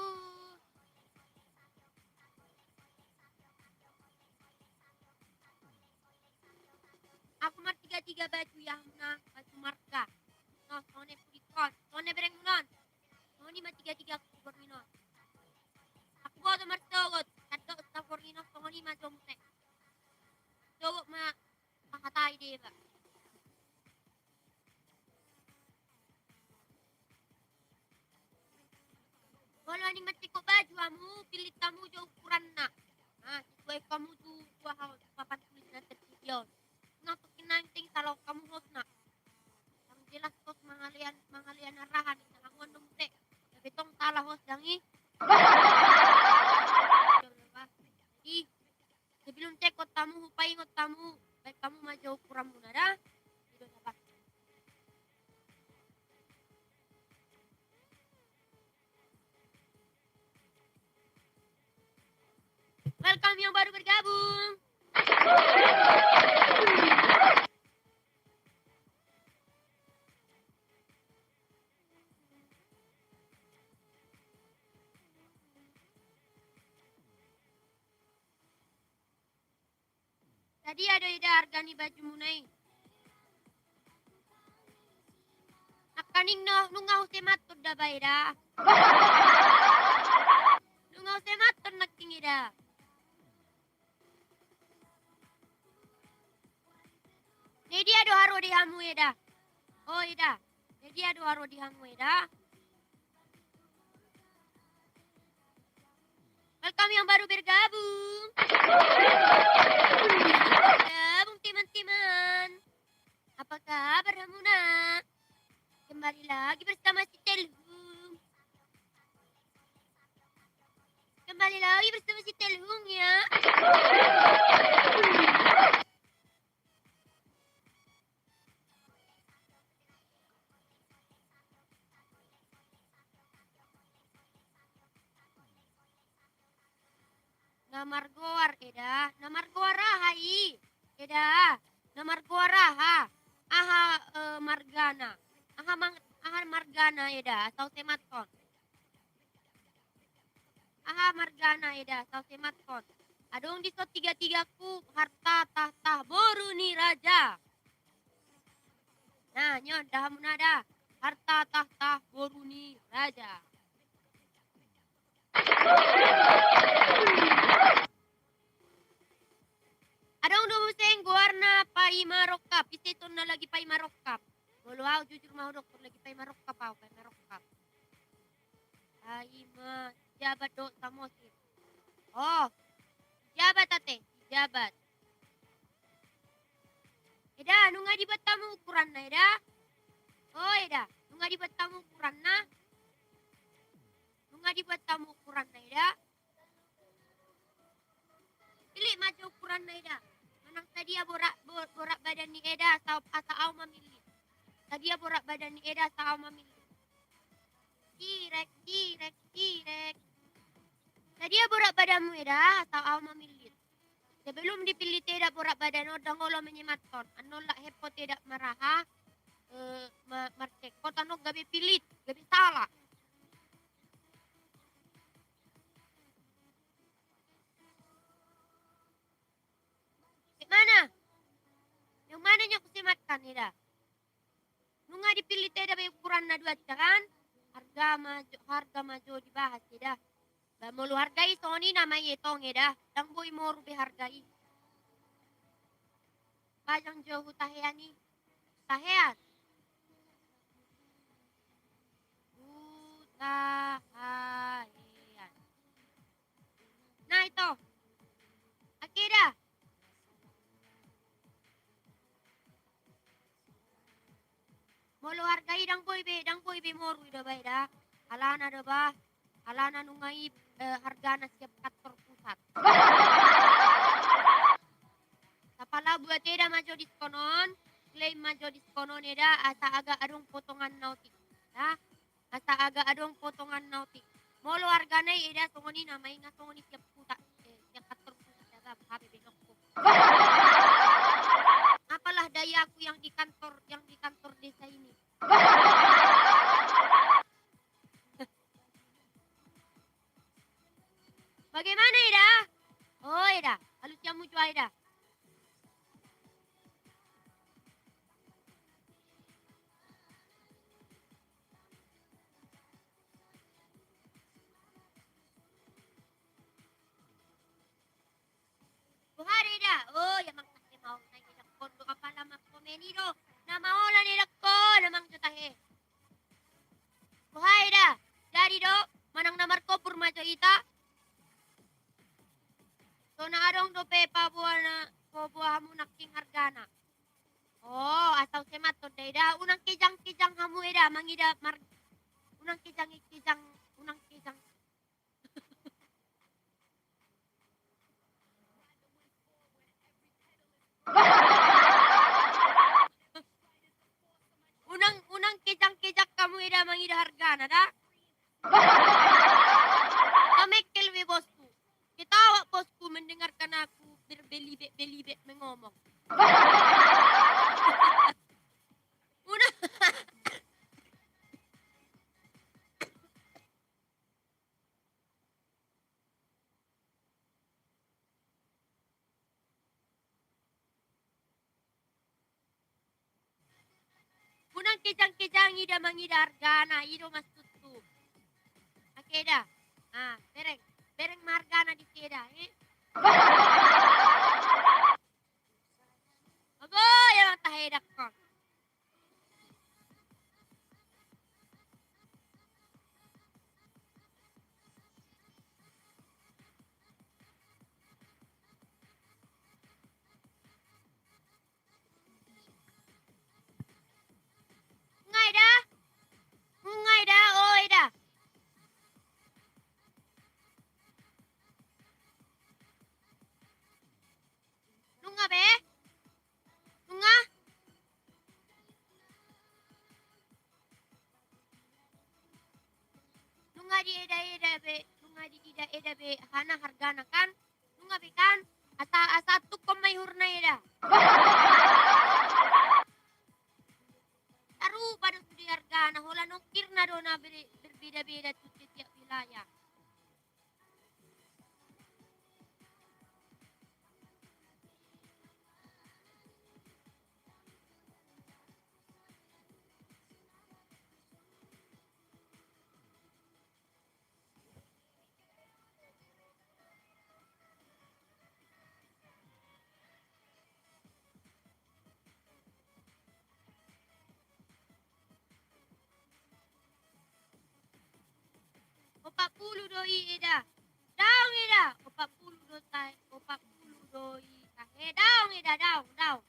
Aku mar 33 baju ya nah, baju marga. No, sone pudikon, sone bereng non. Sone ma 33 aku berminon. Aku bodo mar togot, kadto sa forino sone ma jomte. Togot ma makatai deh, Pak. Kalau aning matiko baju kamu, pilih kamu jauh ukuran nak. Nah, sesuai kamu tuh papan tulis na tertulis. Untuk kinanting kalau kamu hot nak. Yang jelas kos mangalian arahan na ang wandong te. Betong tala hos dangi. Jadi sebelum cekot tamu, hupaingot tamu, baik kamu maju ukuran muna dah. Itu apa? Welcome yang baru bergabung. Tadi ada harga nih baju munai. Nakaning no nungaw si matud da bayda. Nungaw si matud nagtingida. Jadi ado haro di hamu eda. Oh eda. Jadi ado haro di hamu eda. Welcome yang baru bergabung. Bergabung teman-teman. Apa kabar Hamuna? Kembali lagi bersama si Telhung. Kembali lagi bersama si Telhung ya. Namar goar eda, namar goaraha i. Eda, namar goaraha. Aha margana. Aha margana eda, sau tematon. Aha margana eda, sau tematon. Adong di so 33 ku harta tahta boru ni raja. Nah, nyon dah munada. Harta tahta boru ni raja. pay marokap. Ito na lagi pay marokap. Walau aku jujur mau dokter lagi pay marokap aku pay marokap. Ay jabat do samosir. Oh, jabat ate, jabat. Eda, nu nga di ba't tamu ukuran na eda? Oh, eda, nu nga di ba't tamu ukuran na? Nu nga di ba't tamu ukuran na eda? Pilih maju ukuran na eda. Manang tadi borak badan ni eda asa au mamili. Tadi borak badan ni eda asa au mamili. Direk. Tadi borak badanmu eda asa au mamili. Sebelum dipilih tidak borak badan odang olo menyematkan. Anolak hepo tidak maraha. Marcek. Kota no gabi pilit. Gabi salah. Mana? Yang mananya aku sematkan ida? Nunga dipilih tidak bayi ukuran na dua kan? Harga maju dibahas ida. Bamulu hargai soni nama yetong ida. Dang boy mo rubi hargai. Pajang jauh taheani. Tahean. Tahean. Nah itu. Akhirnya. Molo hargai dang boy be moru ida ba ida. Alana nungai hargana siap kantor pusat. Tapala buat eda maju diskonon, klaim maju diskonon eda asa agak adung potongan nautik. Ya, asa agak adung potongan nautik. Molo hargana eda songoni namai ngasongoni siap pusat, siap kantor pusat ya HP benokku. Apalah daya aku yang di kantor desa ini. Bagaimana Ida? Oh Ida, halus yang muncul Ida. Buhari Ida. Oh ya mang tahe mau naik Ida kondo apa lama komenido. Nama olan Ida ko namang jutahe. Buhari Ida. Dari do manang namar ko purmajo ita. So na adong do pe pabuah hamu naking hargana. Oh, asal semat to ida unang kijang hamu ida mangida unang kijang. unang kijang kamu ida mangida hargana da. Kamekel we bosku. Ketawa bosku mendengarkan aku berbelibet mengomong. Unang kijang ida mangida hargana ido mas tutu. Akeda. Ah, bereng margana di keda, Ogo, yang tahedak kon. Ngungai dah, oi dah. Nunga be? Nunga? Nunga di eda be, nunga di eda be hana hargana kan? Nunga be kan? Asa tu komai hurna eda. Taru pada studi hargana, hola nongkir na do na berbeda-beda tu setiap wilayah. puluh doi eda. Daung eda. 40 doi tahe. 40 doi tahe. Daung eda. Daung.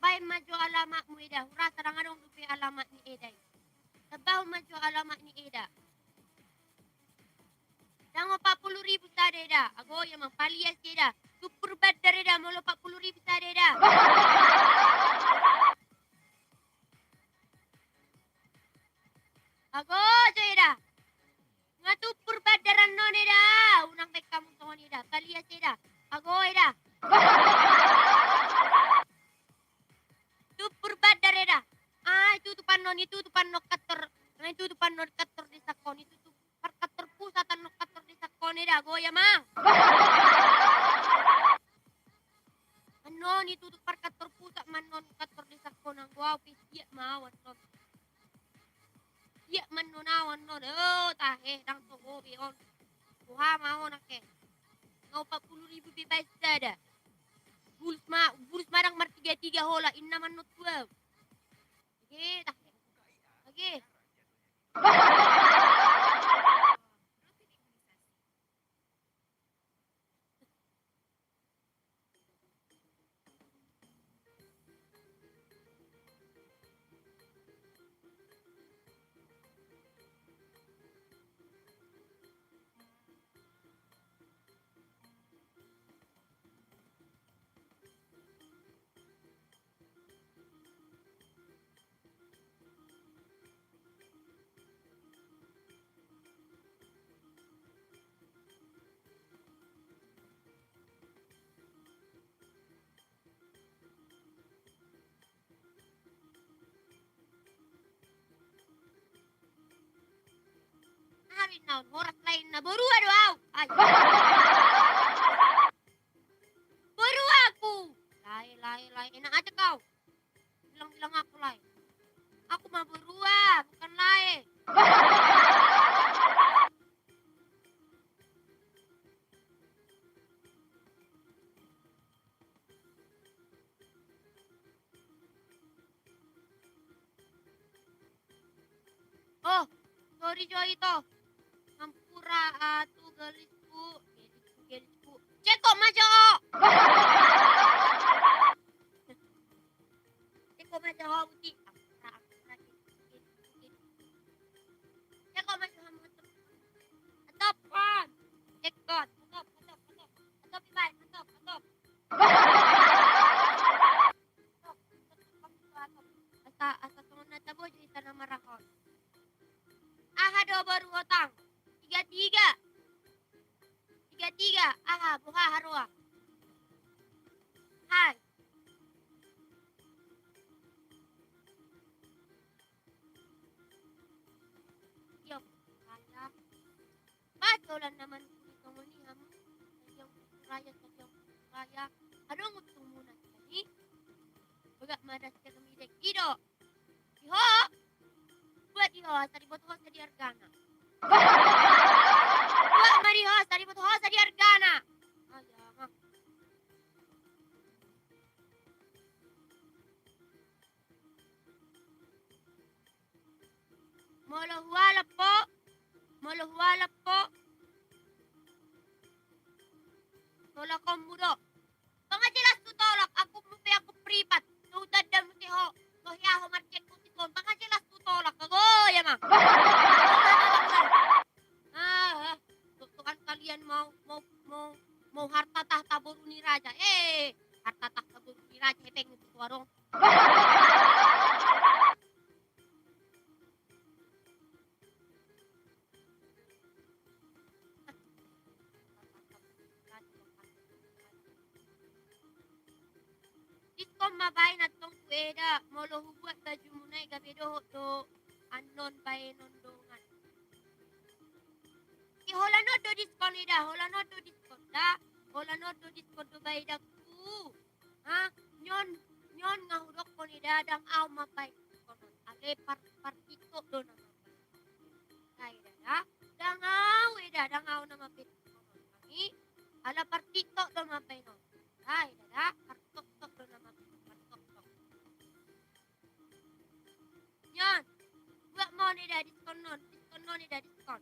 Bay maju alamatmu eda. Hura sarang adong dupi alamat ni eda. Tabau maju alamat ni eda. Dango 40.000 sada eda. Ago yang palias eda. Super badar eda. Molo 40.000 sada eda. Ago jo eda. Ngatupur badaran non eda. Unang mek kamu tongon eda. Palias eda. Ago eda. Tupur badar eda. Itu tupan non kator. Itu tupan non kator di sakon. Itu tuh kator pusatan non kator di sakon eda. Ago ya mang. Manon itu tuh kator pusat manon kator di sakon. Ang wow pisiak mawan non. Iya manonawan non. Oh tahe dang togo bion. Kuha mau nake. Ngau 40.000 bebas ada. Bulus marang mar 3 hola inna manot 12. Oke tahe. Oke. Hari naon horas lain na baru aduh. Ay. Baru aku. Lai. Enak aja kau. Bilang aku lai. Aku mah berua, bukan lai. Oh, sorry Joy itu. Hampura atu gelisku. Ceko majo. Ceko majo uti. Ceko majo hamu. Atop. Ceko. Atop. Atop ibai. Atop. Asa tungon na tabo jadi tanah marakon. Aha do baru hotang. 33. Aha buha harua. Hai. Yo. Kaya. Batolan naman ito mo ni ham. Sadyang raya. Anong utong muna tani? Bagak madas ka namidek. Ido. Iho. Buat iho. Tadi buat ho sa di argana. Buat mariho. Tadi buat ho sa di argana. Ayah. Molo huwala po. Tolak ko mudo. Mga jelas tutolak. Aku mupi aku privat. Tutad dan muti ho. Nohiya ho marcek muti ko. Mga jelas tutolak. Ako ya mang. Tuhan kalian mau harta tahta boruni raja. Harta tahta boruni raja. Hepeng itu warung. Diskom mabay na tong tueda. Molo hubuat baju munay gabi do anon bay nondongan. Hola no do diskon ida. Hola no do diskon do bay da ku. Ha? Nyon ngahudok ko ida dang aw mapay diskon. Ale partito do na mapay. Kay da. Dang aw na mapay diskon. Kami ala partito do mapay no. Kay da. Partok do na mapay. Partok. Nyon. Buat mo ida diskon non ida diskon.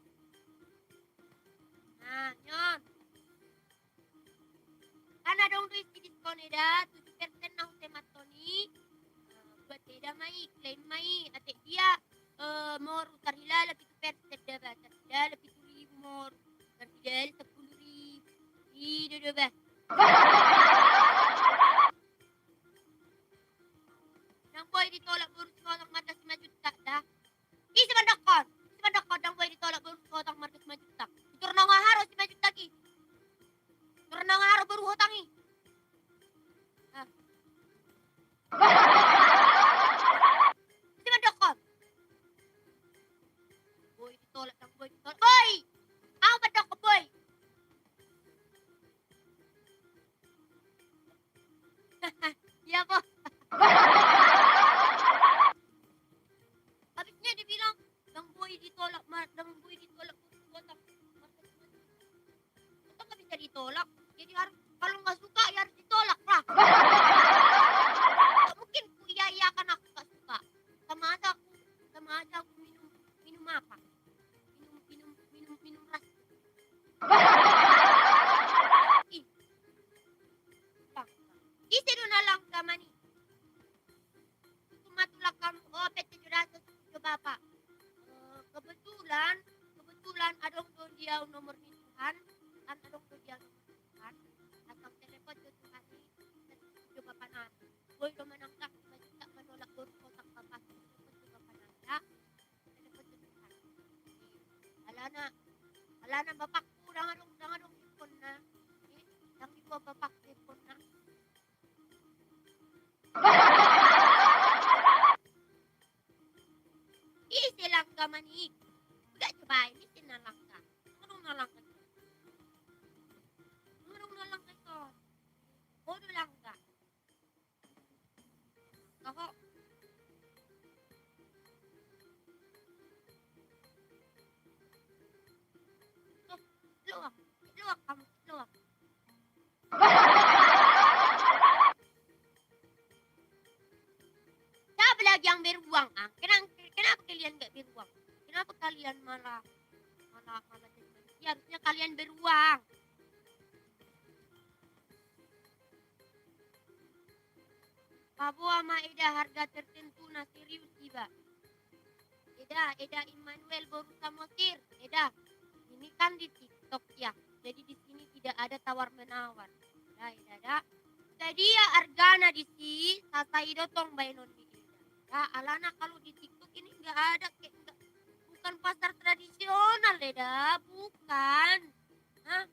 dong do isi diskon eda 7% na temat Tony. Buat eda mai klaim mai atik dia mor utar hilal lebih 7% dah bah. Dah lebih 2,000 mor. Terpidal 10,000. Ida dah bah. Nang boy ditolak baru sekotak mata 5 juta dah. Isi bandakon. Isi bandakon nang boy ditolak baru sekotak mata 5 juta. Itu renang harus 5 juta ki. Itu renang harus baru hutangi. Isi bandakon. Boy ditolak nang boy ditolak. Boy! Ang bandakon boy. Ya bos. Habisnya dia bilang, Bang Boy ditolak, Bang Boy ditolak kotak. Kotak nggak bisa ditolak, jadi harus kalau nggak suka ya harus ditolak lah. Nggak mungkin ku iya-iyakan aku nggak suka. Sama aja aku minum apa? Minum ras. Ih, bang. Isi na lang kamani. Kumatulak kamu, oh PT Jurasa ke Bapak. Kebetulan adong do dia nomor ni Tuhan, kan adong do dia nomor Tuhan. Atang telepon do Tuhan ni, ke Bapak nanti. Boy do manangkak, tak menolak baru kotak Bapak. Telepon ke Bapak nanda, telepon ke Tuhan. Alana Bapakku, jangan dong telepon na. Yang dibawa Bapak telepon na. Isi langka manik. Udah coba ini isi na langka. Ngurung na langka ito. Bodo langka. Ako. Luwak kamu. Siapa lagi yang beruang? Kenapa kalian gak beruang? Kenapa kalian malah jadi manusia? Harusnya kalian beruang. Pabo sama Eda harga tertentu nah serius tiba. Eda Immanuel baru samosir. Eda, ini kan di TikTok ya. Jadi di sini tidak ada tawar menawar. Eda. Jadi ya argana di sini sasai dotong bainon di Eda. Ya alana kalau di TikTok ini nggak ada bukan pasar tradisional Eda, bukan. Hah?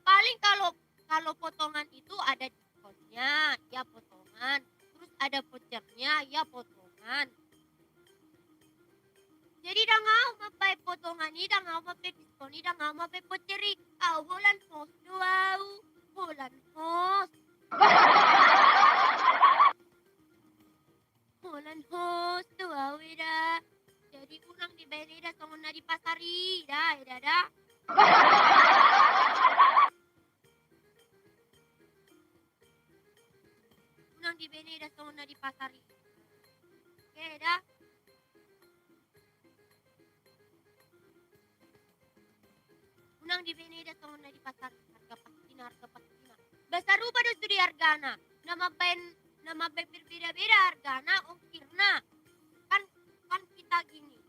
Paling kalau potongan itu ada diskonnya, ya potongan. Terus ada vouchernya, ya potongan. Jadi dah ngau mapai potongan ni, dah ngau mapai diskon ni, dah ngau mapai voucheri. Bulan host doau, bulan host. Bulan host doau ida. Jadi unang di bayar ida songon na di pasari, dah. Unang di bene dah songon na di pasari. Oke, dah. Unang di bene dah songon na di pasari. Harga pastina. Basta rupa do studi hargana. Nama berbeda-beda hargana, ongkirna. Kan kita gini.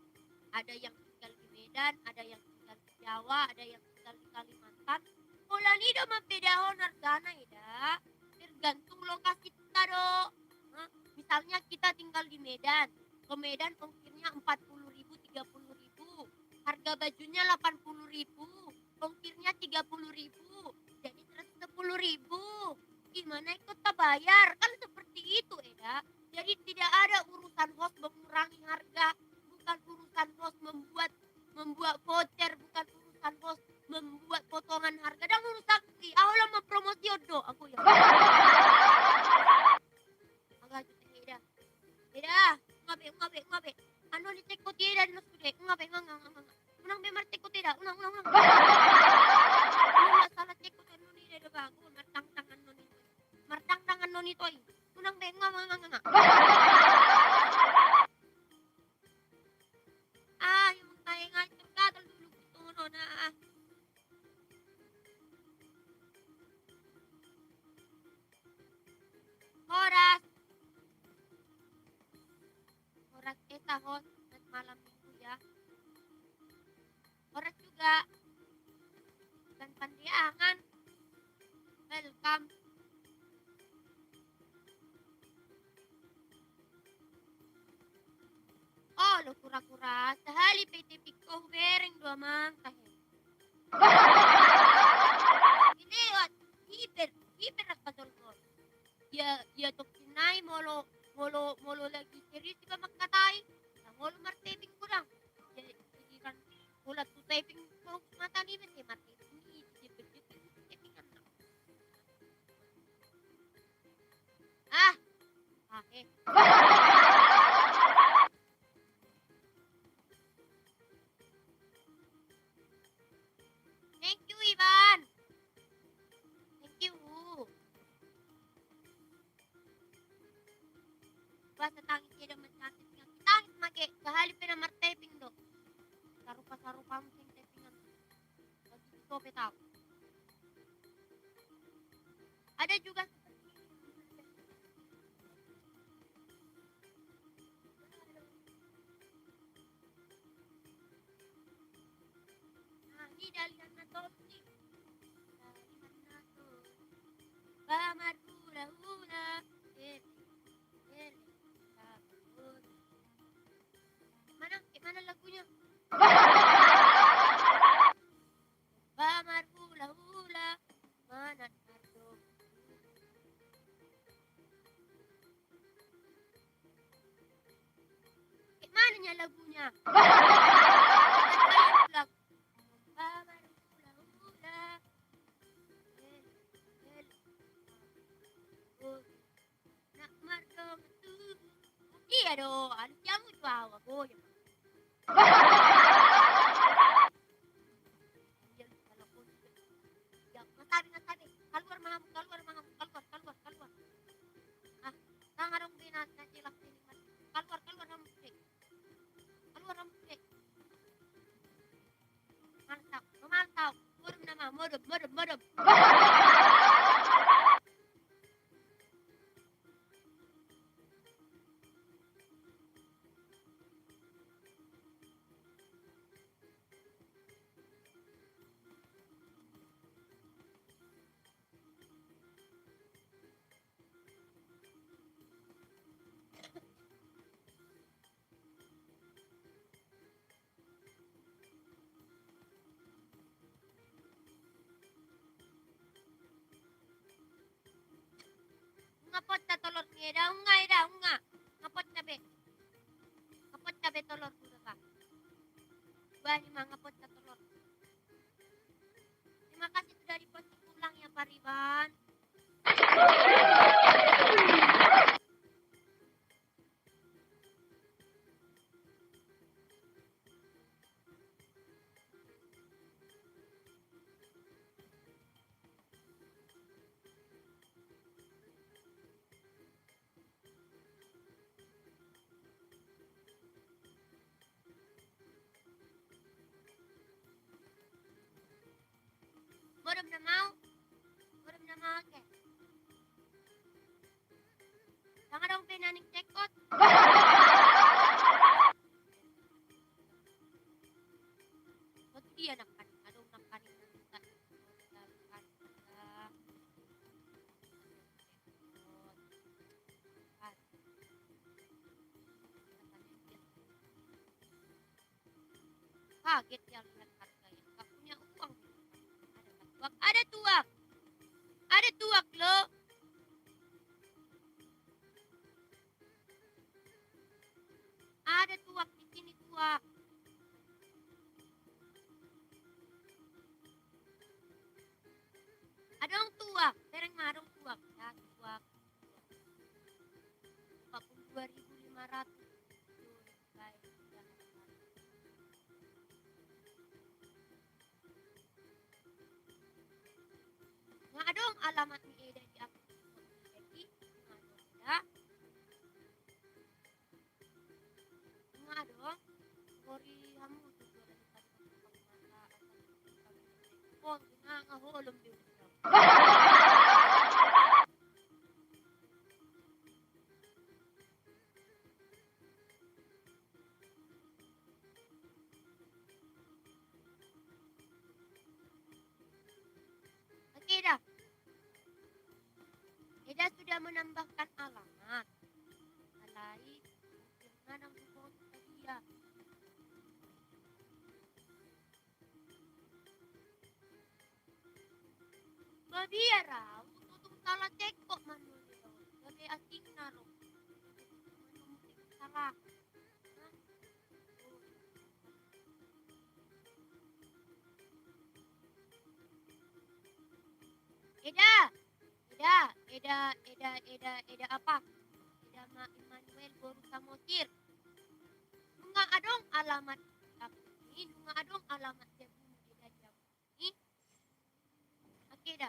Ada yang tinggal di Medan, ada yang tinggal di Jawa, ada yang tinggal di Kalimantan. Pola ni do mabedahon hargana ida. Tergantung lokasi kita do. Misalnya kita tinggal di Medan. Ke Medan ongkirnya 40.000, 30.000. Harga bajunya 80.000. Ongkirnya 30.000. Jadi 110.000. Gimana ikut kita bayar? Kan seperti itu Eda. Jadi tidak ada urusan host mengurangi harga. Bukan urusan host membuat voucher. Bukan urusan host membuat potongan harga. Dan urusan aku lah mempromosi odo aku ya. Agak jutek Eda. Eda, ngabe. Ano ni cekot Eda no sude. Ngabe. Unang memar cekot Eda. Unang. Ano masalah cekot ano ni Eda bago. Martang tangan noni toy. Unang be nga. Yung tayo nga ito ka dulu gusto na. Cekot dan malam minggu ya. Ores juga dan Pandiangan. Welcome. Oh, lo kura-kura. Sehali PT Piko bereng dua mangkah. Lewat hiper nakadolgol. Ya tok sinay molo lagi serius di makatay. Nah, molo marteping ko lang. Jadi kan mula tu taping ko mata ni men marteping ni taping kan. Eh. Thank you, Ivan. Thank you. Basta tangis dia mencantik yang tangis make kahali pena marteping do. Sarupa sing tapingan. Bagi tope tau. Ada juga seperti nah, ini dalian natoti. Dalian natoti. Bamar hula. Mana lagunya? Bamar hula. Mana nardo? Mananya lagunya? Bamar hula. Nak mardong tu. Iya dong, alis jamu tuawa boy. Nasabi. Keluar maham. Ah, tangarong binas na silak siniman. Keluar rambut. Keluar rambut. Memantau. Murum nama, murum. Ngapot na tolor niya daw nga. Ngapot na be tolor ko ka. Bani mga ngapot na tolor. Terima kasih sudah diposting ulang ya Pak Riban. Murum na mau ke. Jangan dong penaning cekot. Waktu dia nakanin na kita. Kaget ya lihat harganya. Gak punya uang. Ada tuak lo. Ada tuak di sini tuak. Ada orang tuak, bereng marung tuak. Ya, tuak. 42.500. Nga dong alamat ni Eda di akun jadi nga dong kori hamu tu dari tadi masa pon nga holom di menambahkan alamat. Alai, ngadang support dia. Babia raw, tutung salah cekok manul dito. Gabi asing naro. Manumutik salah. Hah? Eda, Eda apa? Eda Ma Immanuel Boru Samosir. Nunga adong alamat aku ini, nunga adong alamat dia bunuh Eda dia ini. Oke dah.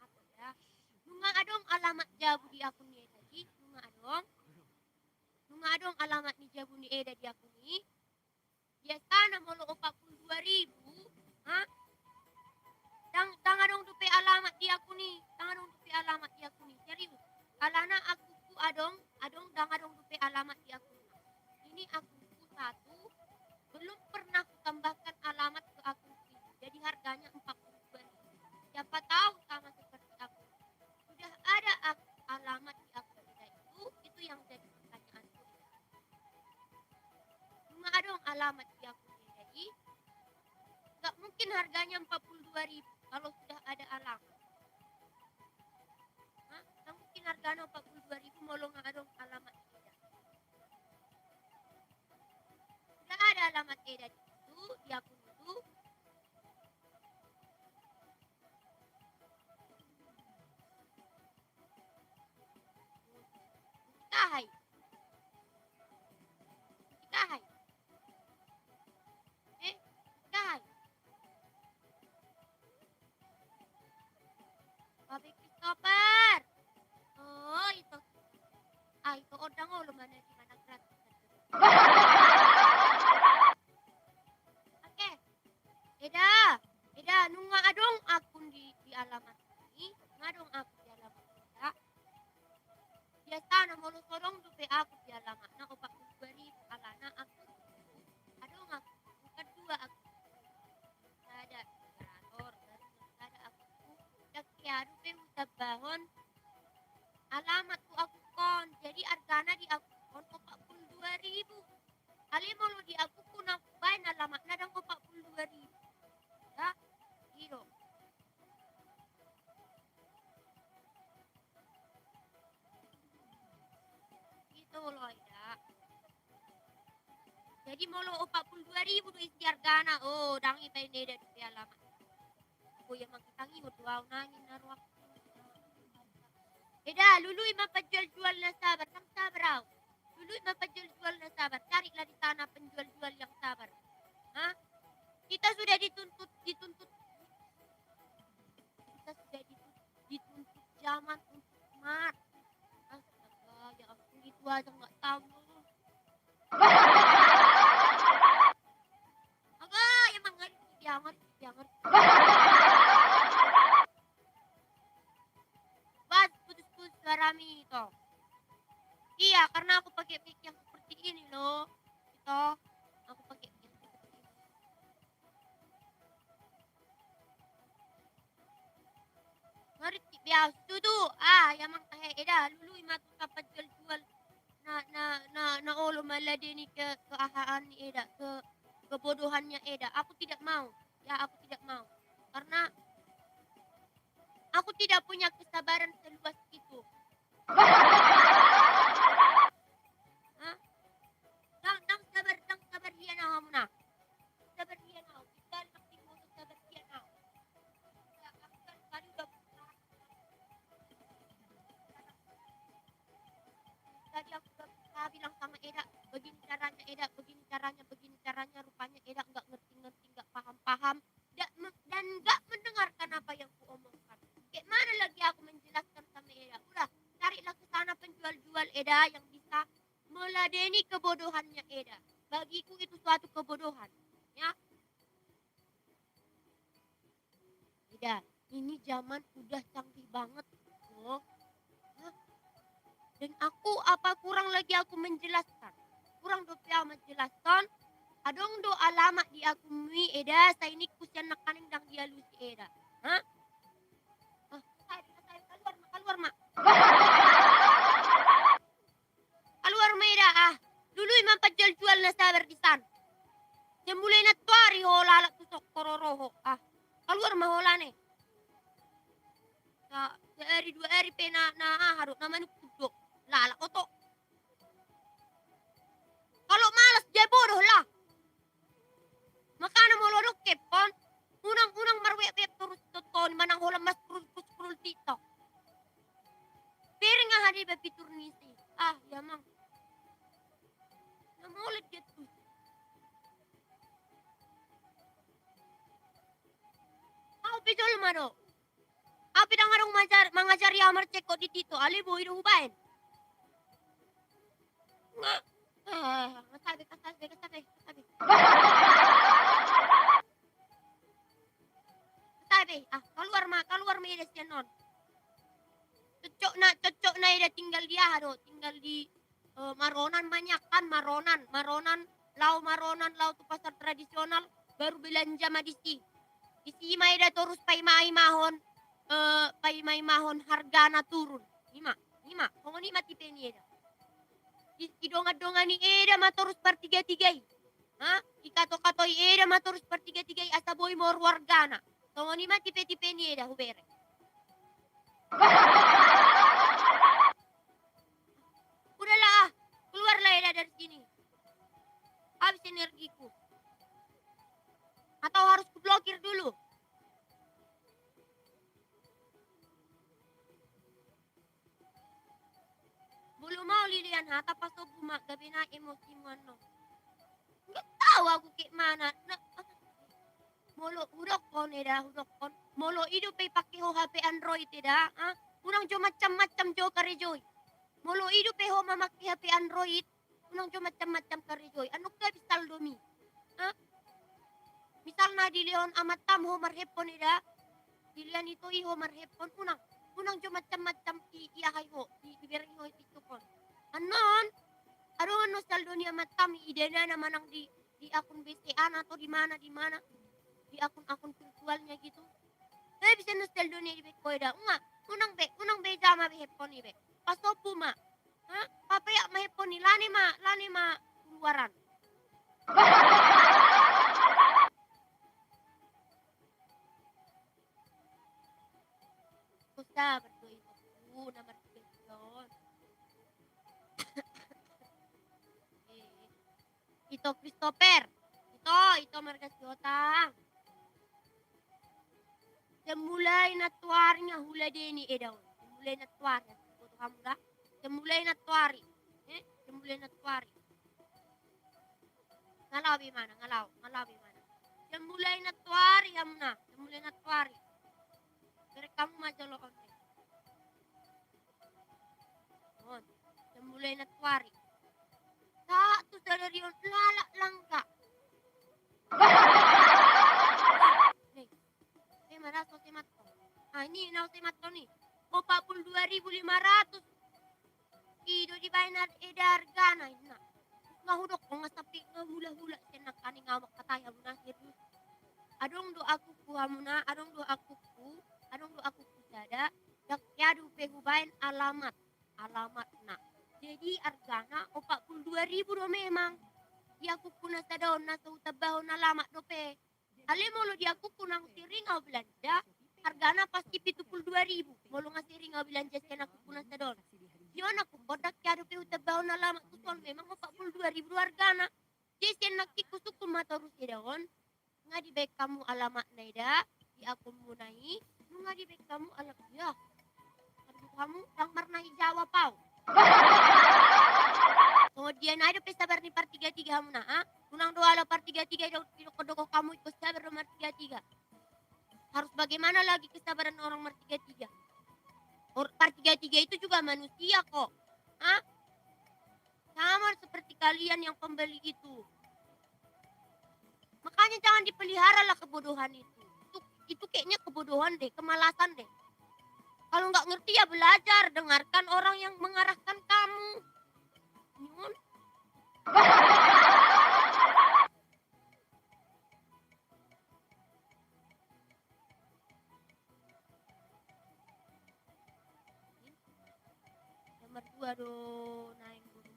Apa ya? Nunga adong alamat jabu di akun ni Eda di, nunga adong alamat ni jabu ni Eda di akun ni. Biasa na molo 42.000. Hah? Tang adong tupe alamat di aku ni. Tang adong tupe alamat di aku ni. Serius. Alana aku ku adong dang adong tupe alamat di aku ni. Ini aku satu. Belum pernah ku tambahkan alamat ke akun ini. Jadi harganya 42.000. Siapa tahu sama seperti aku. Sudah ada alamat di akun itu yang jadi pertanyaan. Cuma adong alamat di akun ini. Jadi gak mungkin harganya 42.000 kalau sudah ada alamat. Hah? Gak mungkin harganya 42.000 mau nggak ada alamat Eda. Sudah ada alamat Eda di akun itu. Kahai. Kahai. Kahai. Babi Christopher. Oh, itu. Itu odang mana di mana gratis. Oke. Eda, nunga adong akun di alamat ini. Ngadong aku di alamat Eda. Biasa na molo sorong dupe aku di alamat na opak bari alana aku. Adong aku. Kedua aku. Ada operator baru ada aku. Dakyado pe utabahon alamatku aku kon. Jadi argana di aku kon 42.000. Ali mau di aku kun aku bain alamat nadang 42.000. Ya, hero. Gitu loh ya. Jadi mau 42.000 tuh isi argana. Oh, dangi bain ada di alamat. Oh, yang mangitangi wow nangin naruak. Eda, lului mapajual-jual na sabar. Kang sabar. Lului mapajual-jual na sabar. Carilah di sana penjual-jual yang sabar. Hah? Kita sudah dituntut. Kita sudah dituntut zaman untuk mat. Astaga, ya ampun gitu aja nggak tahu. Agak, emang ngerti. Dia ngerti. Bas, putus-putus suarami itu. Iya, karena aku pakai mic yang seperti ini loh. Itu, aku pakai mic yang seperti ini. Ngerti biasa tuh. Yang mang tahe eda lulu matu dapat jual-jual na olo maladeni ke keahaan ni eda ke kebodohannya eda. Aku tidak mau. Ya, aku tidak mau. Karena aku tidak punya kesabaran seluas itu. Hah? Dang sabar hian aku na. Sabar hian aku. Kita nak mau sabar hian aku. Ya, aku kan tadi udah tadi aku udah bilang sama Eda, begini caranya, rupanya Eda nggak ngerti, nggak paham, dan nggak mendengarkan apa yang ku omongkan. Kayak mana lagi aku menjelaskan sama Eda? Udah, carilah ke sana penjual-jual Eda yang bisa meladeni kebodohannya Eda. Bagiku itu suatu kebodohan, ya. Eda, ini zaman udah canggih banget, loh. Dan aku apa kurang lagi aku menjelaskan. Kurang dopia menjelaskan. Adong do alamat di aku mi Eda. Saya ini kusian nakaning dang dia lusi Eda. Hah? Saya mahola nih. Sehari 2 hari pena harus namanya kudok. Lala oto. Kalau malas dia bodoh lah. Makanya mau lodok kepon. Unang marwek-wek terus toton manang hola mas scroll TikTok. Piring nga hadi bapitur nisi. Ya mang. Na maulit dia tuh. Kau pijol mado. Api dang arong mangajari amar ceko di tito. Ali boy do hubain. Nga. Kasabi. Kasabi. Keluar medes yan non. Cocok na ida tinggal dia tinggal di Maronan banyak kan Maronan lau tu pasar tradisional baru belanja madisi. Isi maida terus pai mai mahon hargana turun. Lima. Kongo ni mati peni eda. Idonga ni eda ma terus per 3-3. Ikato-katoi eda ma terus per 3-3 asa boy mor wargana. Kongo ni mati peni eda hubere. Udahlah, keluarlah Eda dari sini. Habis energiku. Atau harus kublokir dulu. Belum mau Lilian hata paso bumak gabi na emosi ano. Enggak tahu aku kayak mana. Molo hudok Eda. Molo hidup pakai HP Android Eda. Unang jo macam-macam jo karejoy. Molo hidup ho mamaki HP Android. Unang jo macam-macam karejoy. Ano ka bisal domi? Misal na dilion amat tam ho marhepon Eda. Dilian itu ho marhepon unang jo macam-macam iyahay ho. Ibering ho itu kon. Anon? Ano saldo ni amat tam idena naman ang di akun BCA atau di mana di akun virtualnya gitu. Bisa saldo ni ibek ko Eda. Unang be jama be hepon ibe. Pasopu ma. Apa ya mahepon ni lani ma keluaran. Kusa berdoa itu nomor 3 Ito Christopher. Ito Margasiotang. Semulai na tuwari nga hula deni edaw. Semulai na tuwari. Buto kamu ga? Semulai na tuwari. Semulai na tuwari. Ngalaw bimana. Semulai na tuwari kamu na. Semulai na tuwari. Pero kamu majaloon eh. Semulai na tuwari. Satu sadarion lala lang ka. Mana sosimato? Ini sosimato nih. 42.500. Ido di bayar edar gana ina. Ngahudok ko nga sapi ngahula-hula siya kani ngawak kataya mo na serius. Adong do aku ku hamuna, adong do aku ku dada. Yakyadu pehubain alamat na. Jadi argana 42.000 do memang. Dia aku kuna sa daon na sa utabaho na lamat do pe. Alim mo lo di aku kunang siring au belanja, hargana pasti 72.000. Molo nga siring au belanja siya aku kunang sa doon. Yun aku kodak kaya pe utabaw na lama kusuan memang 42.000 hargana. Jadi siya nakikusuk kumatorus daon. Nga di baik kamu alamat na ida, di aku munai, nga di baik kamu alamat ya. Kamu yang marnai Jawa pau. Kemudian ada sabar ni part 3 kamu na Unang doa par 3 kodoko kamu ikut sabar nomor 3. Harus bagaimana lagi kesabaran orang nomor 3. Part 3 itu juga manusia kok. Sama seperti kalian yang pembeli itu. Makanya jangan dipelihara lah kebodohan itu. Itu kayaknya kebodohan deh, kemalasan deh. Kalau nggak ngerti ya belajar, dengarkan orang yang mengarahkan kamu. Nyun. Nomor 2 do naik nomor 2.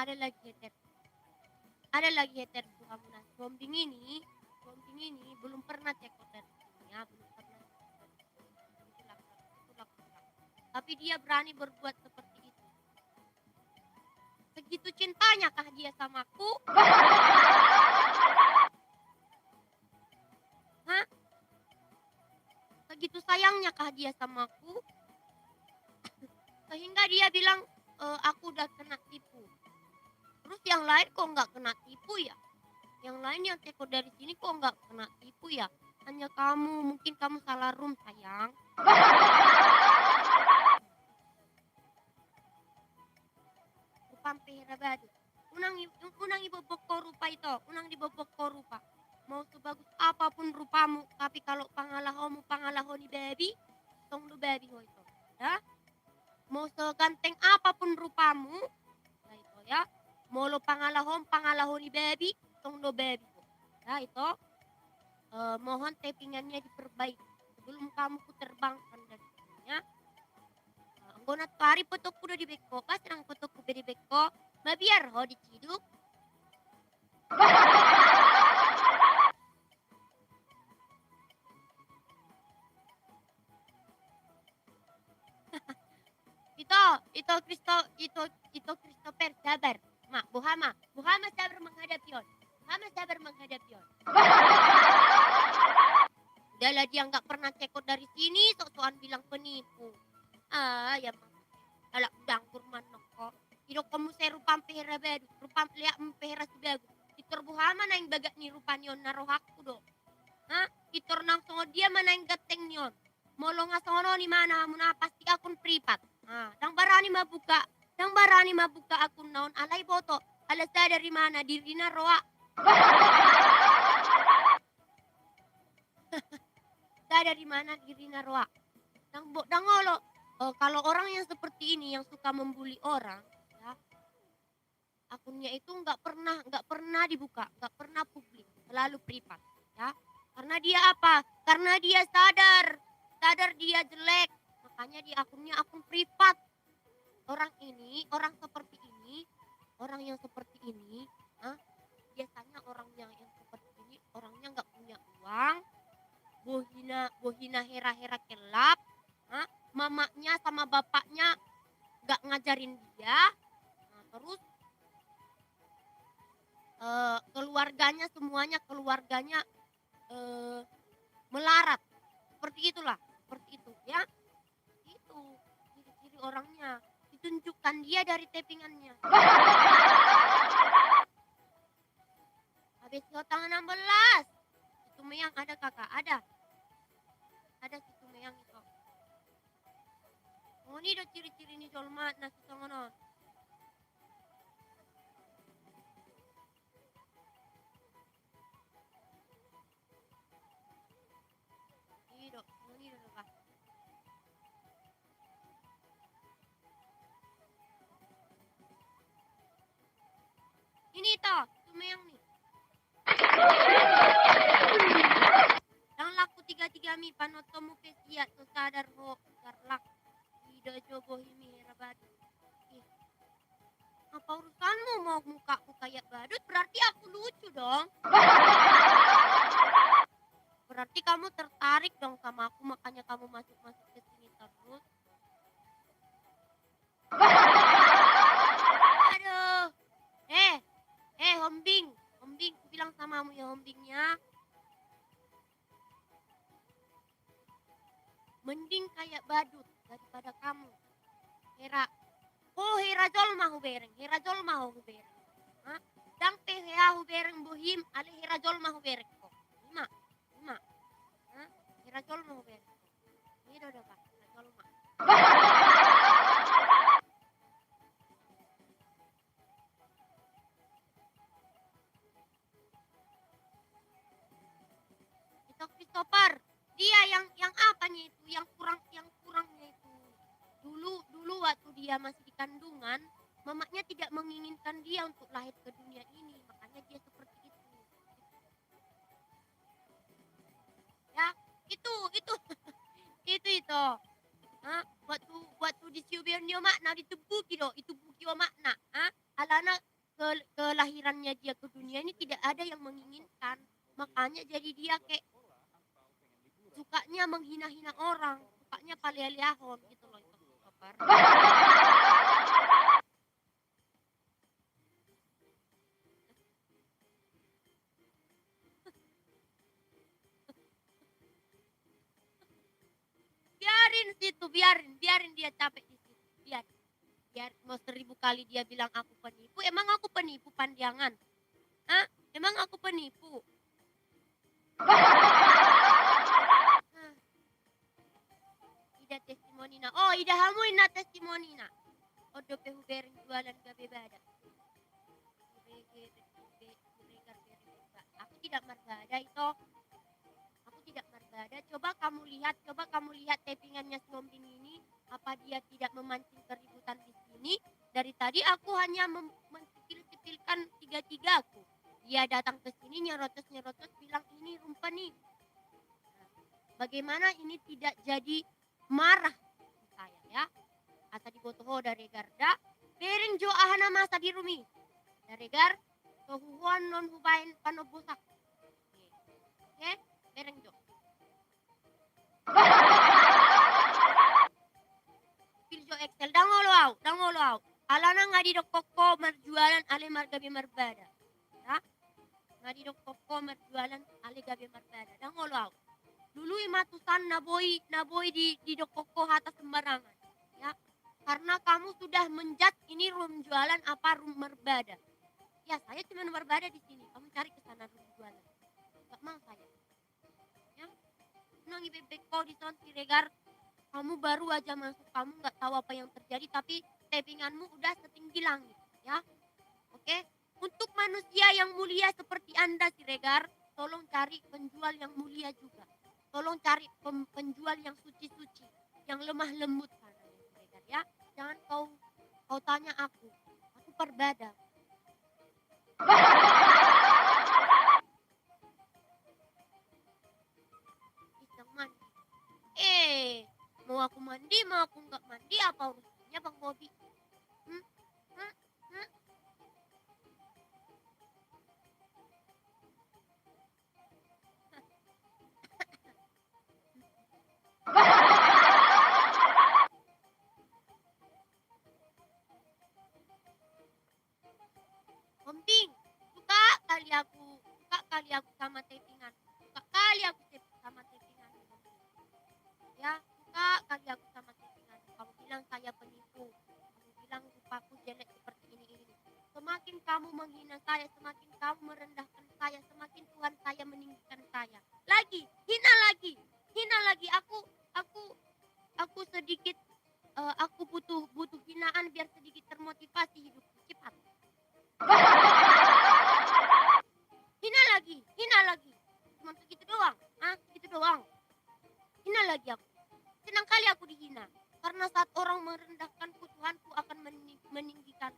ada lagi heter. Ada lagi heter tuh kamu nah. Bombing ini belum pernah cekot dari sini ya, belum pernah. Itulah, itulah. Tapi dia berani berbuat seperti itu. Segitu cintanya kah dia sama aku? Hah? Segitu sayangnya kah dia sama aku? Sehingga dia bilang aku udah kena tipu. Terus yang lain kok nggak kena tipu ya? Yang lain yang teko dari sini kok nggak kena tipu ya? Hanya kamu, mungkin kamu salah room sayang. Rupang pehera badu. Unang ibobok ko rupa itu, unang dibobok ko rupa. Mau sebagus apapun rupamu, tapi kalau pangalaho ni baby, tong lu baby ho itu. Ya? Mau seganteng apapun rupamu, ya itu ya. Mau lo pangalaho ni baby, tong lo baby ho. Ya itu. Mohon tappingannya diperbaiki sebelum kamu ku terbangkan dari sini ya. Anggona tari potok kudo di beko, pas rang potok ku di beko, mabiar ho diciduk. itu Christopher sabar. Mak, Buhama sabar menghadapi on. Buhama sabar menghadapi on. Udahlah dia nggak pernah cekot dari sini, sok-sokan bilang penipu. Ya alak dangkur manok kok. Idok kamu saya rupam pehera badu, rupam liak pehera subagu. Itor Buhama na yang bagak ni rupa niyon naroh aku do. Itor nang songo dia mana yang gateng niyon. Molo nga songo ni mana muna pasti akun pripat. Dang barani mabuka akun naon alay boto. Alasa dari mana diri na roa. Dari mana diri na roa. Dangolo. Kalau orang yang seperti ini yang suka membuli orang, ya, akunnya itu nggak pernah dibuka, nggak pernah publik, selalu privat, ya. Karena dia apa? Karena dia sadar dia jelek, makanya di akunnya akun privat. Orang yang seperti ini, biasanya orangnya yang seperti ini, orangnya nggak punya uang, bohina hera-hera kelap, mamanya sama bapaknya nggak ngajarin dia, terus keluarganya melarat, seperti itulah, seperti itu ya, itu ciri-ciri orangnya, ditunjukkan dia dari tappingannya. Habis tangan 16, itu meyang ada kakak, ada situ meyang itu. Oh ini do ciri-ciri ni jolmat nasi songonon. Ini do bah. Ini toh, tumeyang nih. Yang laku 33 mi panotomu pesia to sadar ho garlak. Tidak jogo himi rabadu. Apa urusanmu mau mukaku kayak badut? Berarti aku lucu dong. Berarti kamu tertarik dong sama aku, makanya kamu masuk ke sini terus. Aduh. Hombing, ku bilang samamu ya hombingnya. Mending kayak badut daripada kamu. Hera jol mahu bereng. Dang pe hea hu bereng bohim, ale hera jol mahu bereng ko. Lima. Hera jol mahu bereng ko. Ini do Pak, hera jol mah. Itu Christopher, dia yang apanya itu, yang kurangnya itu. Dulu waktu dia masih di kandungan, mamanya tidak menginginkan dia untuk lahir ke dunia ini, makanya dia seperti itu. Ya, itu itu. Waktu disiubir nyo makna ditubuki do, itu buki o makna. Alana kelahirannya dia ke dunia ini tidak ada yang menginginkan. Makanya jadi dia kayak sukanya menghina-hina orang, sukanya paleliahon gitu loh itu Gopar. Biarin situ, biarin dia capek di situ. Biar mau 1000 kali dia bilang aku penipu, emang aku penipu pandangan? Hah? Emang aku penipu? Hah, ida testimonina. Oh, ida hamu ina testimonina. Odo pehu bereng jualan gabe bada. Aku tidak marbada itu. Aku tidak marbada. Coba kamu lihat tappingannya si Ngombing ini. Apa dia tidak memancing keributan di sini? Dari tadi aku hanya mencipil-cipilkan tiga-tigaku. Dia datang ke sini nyerotos bilang ini rumpah nih. Bagaimana ini tidak jadi marah saya ya? Asa dibotoho dari garda, bering jo ahana masa di rumi. Dari gar, kehuhuan non hubain panobusak. Oke, bering jo. Piljo Excel, dangolo au. Alana ngadi dok koko marjualan ale margabe marbada. Ya? Ngadi dok koko marjualan ale gabe marbada. Dangolo au. Dulu imatusan naboy di dok koko hata sembarangan. Ya, karena kamu sudah menjat ini room jualan apa room merbada. Ya saya cuma merbada di sini. Kamu cari ke sana room jualan. Gak mau saya. Ya, nang bebek kau di sana Siregar. Kamu baru aja masuk, kamu nggak tahu apa yang terjadi, tapi tappinganmu udah setinggi langit. Ya, oke. Untuk manusia yang mulia seperti Anda Siregar, tolong cari penjual yang mulia juga. Tolong cari penjual yang suci-suci, yang lemah lembut sana Siregar ya. Jangan kau tanya aku perbada. Iseng mandi. Mau aku mandi, mau aku nggak mandi, apa urusannya Bang Bobi? Hmm? Hmm? Hmm? Omping, suka kali aku sama tappingan. Suka kali aku sama tappingan. Ya, suka kali aku sama tappingan. Kamu bilang saya penipu. Kamu bilang rupaku jelek seperti ini. Semakin kamu menghina saya, semakin kamu merendahkan saya, semakin Tuhan saya meninggikan saya. Lagi, hina lagi. Aku sedikit aku butuh hinaan biar sedikit termotivasi hidupku. Cepat. Hina lagi. Cuma segitu doang. Segitu doang. Hina lagi aku. Senang kali aku dihina. Karena saat orang merendahkanku, Tuhanku akan meninggikan.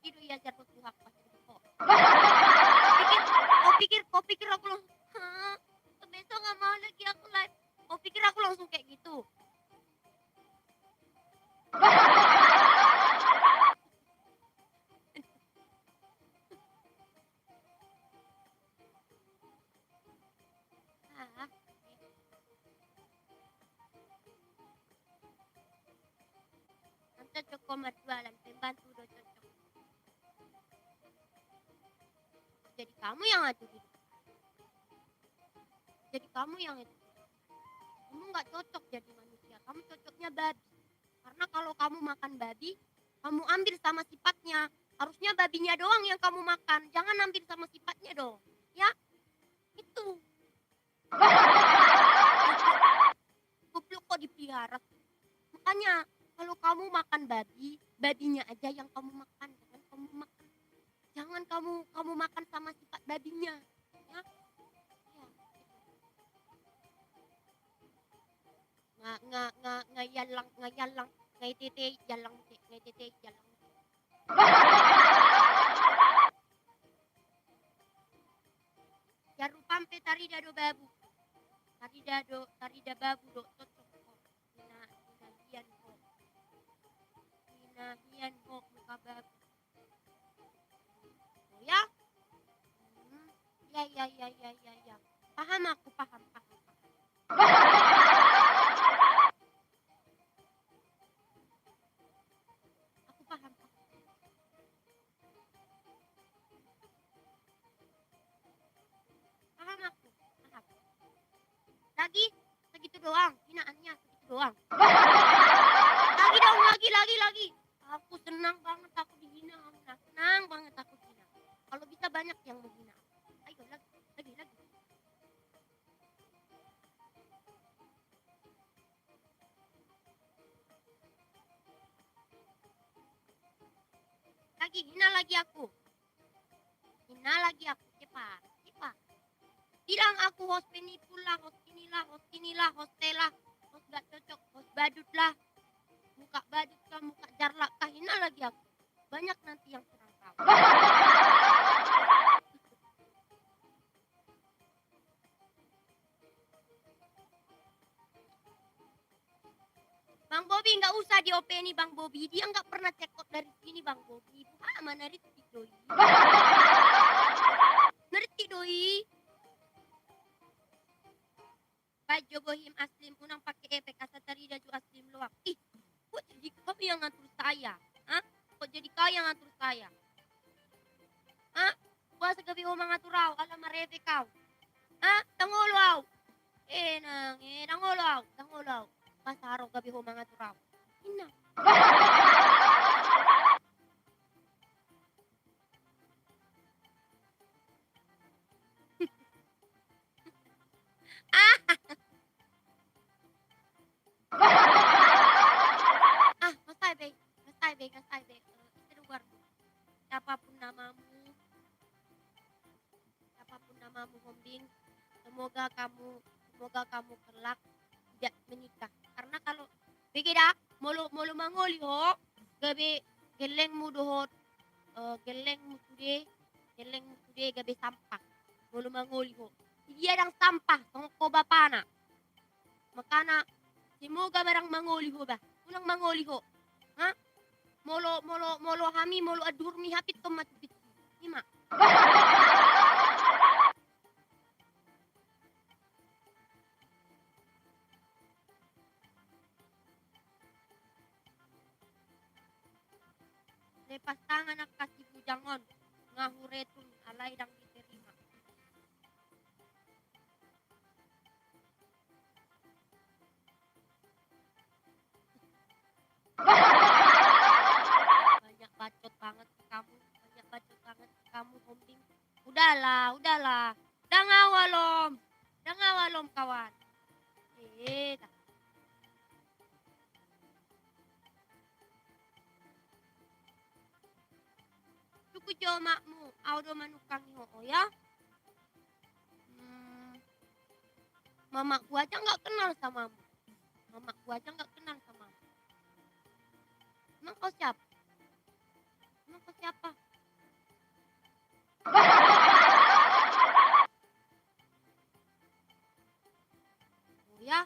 Itu ya jatuh Tuhan pasti kok. Kau pikir aku langsung, besok gak mau lagi aku live. Kau pikir aku langsung kayak gitu? Cocok komat jualan, pembantu udah cocok. Jadi kamu yang ngatur hidup. Jadi kamu yang itu. Kamu nggak cocok jadi manusia. Kamu cocoknya babi. Karena kalau kamu makan babi, kamu ambil sama sifatnya. Harusnya babinya doang yang kamu makan. Jangan ambil sama sifatnya dong. Ya, itu. Goblok kok dipelihara. Makanya kalau kamu makan babi, babinya aja yang kamu makan. Jangan kamu makan sama sifat babinya. Ya. Ngayalang ngai tete jalang. Jarupampe tarida do babu. Tarida babu do cocok kok. Hina hian kok muka babu. ya. Paham aku, paham. Aku paham. Paham aku, paham. Lagi, segitu doang, hinaannya segitu doang. Lagi dong, lagi. Aku senang banget aku dihina, senang banget aku dihina. Kalau bisa banyak yang menghina. Ayo lagi. Lagi, hina lagi aku, cepat. Bilang aku host penipul lah, host inilah, host telah, host gak cocok, host badut lah. Muka badut kah, muka jarlak kah, hina lagi aku. Banyak nanti yang serang kau. Bang Bobi nggak usah diopeni Bang Bobi, dia nggak pernah check out dari sini Bang Bobi. Mana Rizky doi. Ngerti doi. Baju bohim aslim unang pakai efek asatari daju aslim luak. Ih, kok jadi kau yang ngatur saya? Hah? Kok jadi kau yang ngatur saya? Hah? Kuasa gabi omang ngatur rau, alam mareve kau. Hah? Tangolo. Tangolo. Pasaro gabi omang ngatur rau. Ina. Ngasai be. Itu luar. Siapapun namamu Hombing, semoga kamu kelak tidak menikah. Karena kalau begida molo mangoli ho, gabe gelengmu dohot, gelengmu sude gabe sampah. Molo mangoli ho. Dia yang sampah, tongko bapana. Makana semoga barang mangoli ho ba. Ulang mangoli ho. Ha? Molo hami molo adurmi hapit to matipit. Ima. Lepas tangan nak kasih bujangon. Ngahuretun alay dang diterima. Banyak bacot banget kamu. Hombing. Udahlah. Dah ngawalom kawan. Tak. Suku jo makmu, audo manukang ho ya. Mamaku aja nggak kenal samamu. Emang kau siapa? Oh ya?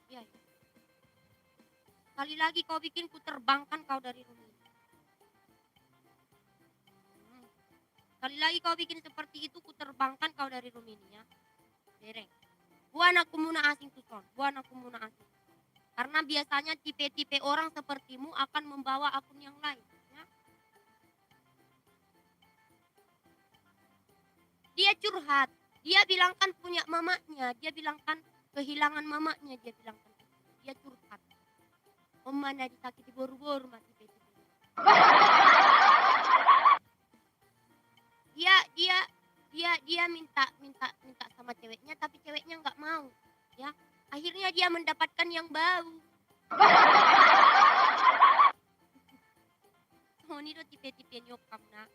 Ya. Kali lagi kau bikin ku terbangkan kau dari rumah ini. Kali lagi kau bikin seperti itu ku terbangkan kau dari rumah ini ya. Dereng. Buan aku muna asing tuson. Karena biasanya tipe-tipe orang sepertimu akan membawa akun yang lain. Ya. Dia curhat. Dia bilangkan punya mamanya. Dia bilangkan kehilangan mamanya. Dia curhat. Om mana disakiti boru-boru mati tipe-tipe. Dia minta sama ceweknya, tapi ceweknya nggak mau. Ya. Akhirnya dia mendapatkan yang baru. Ini do tipe-tipe nyokap na.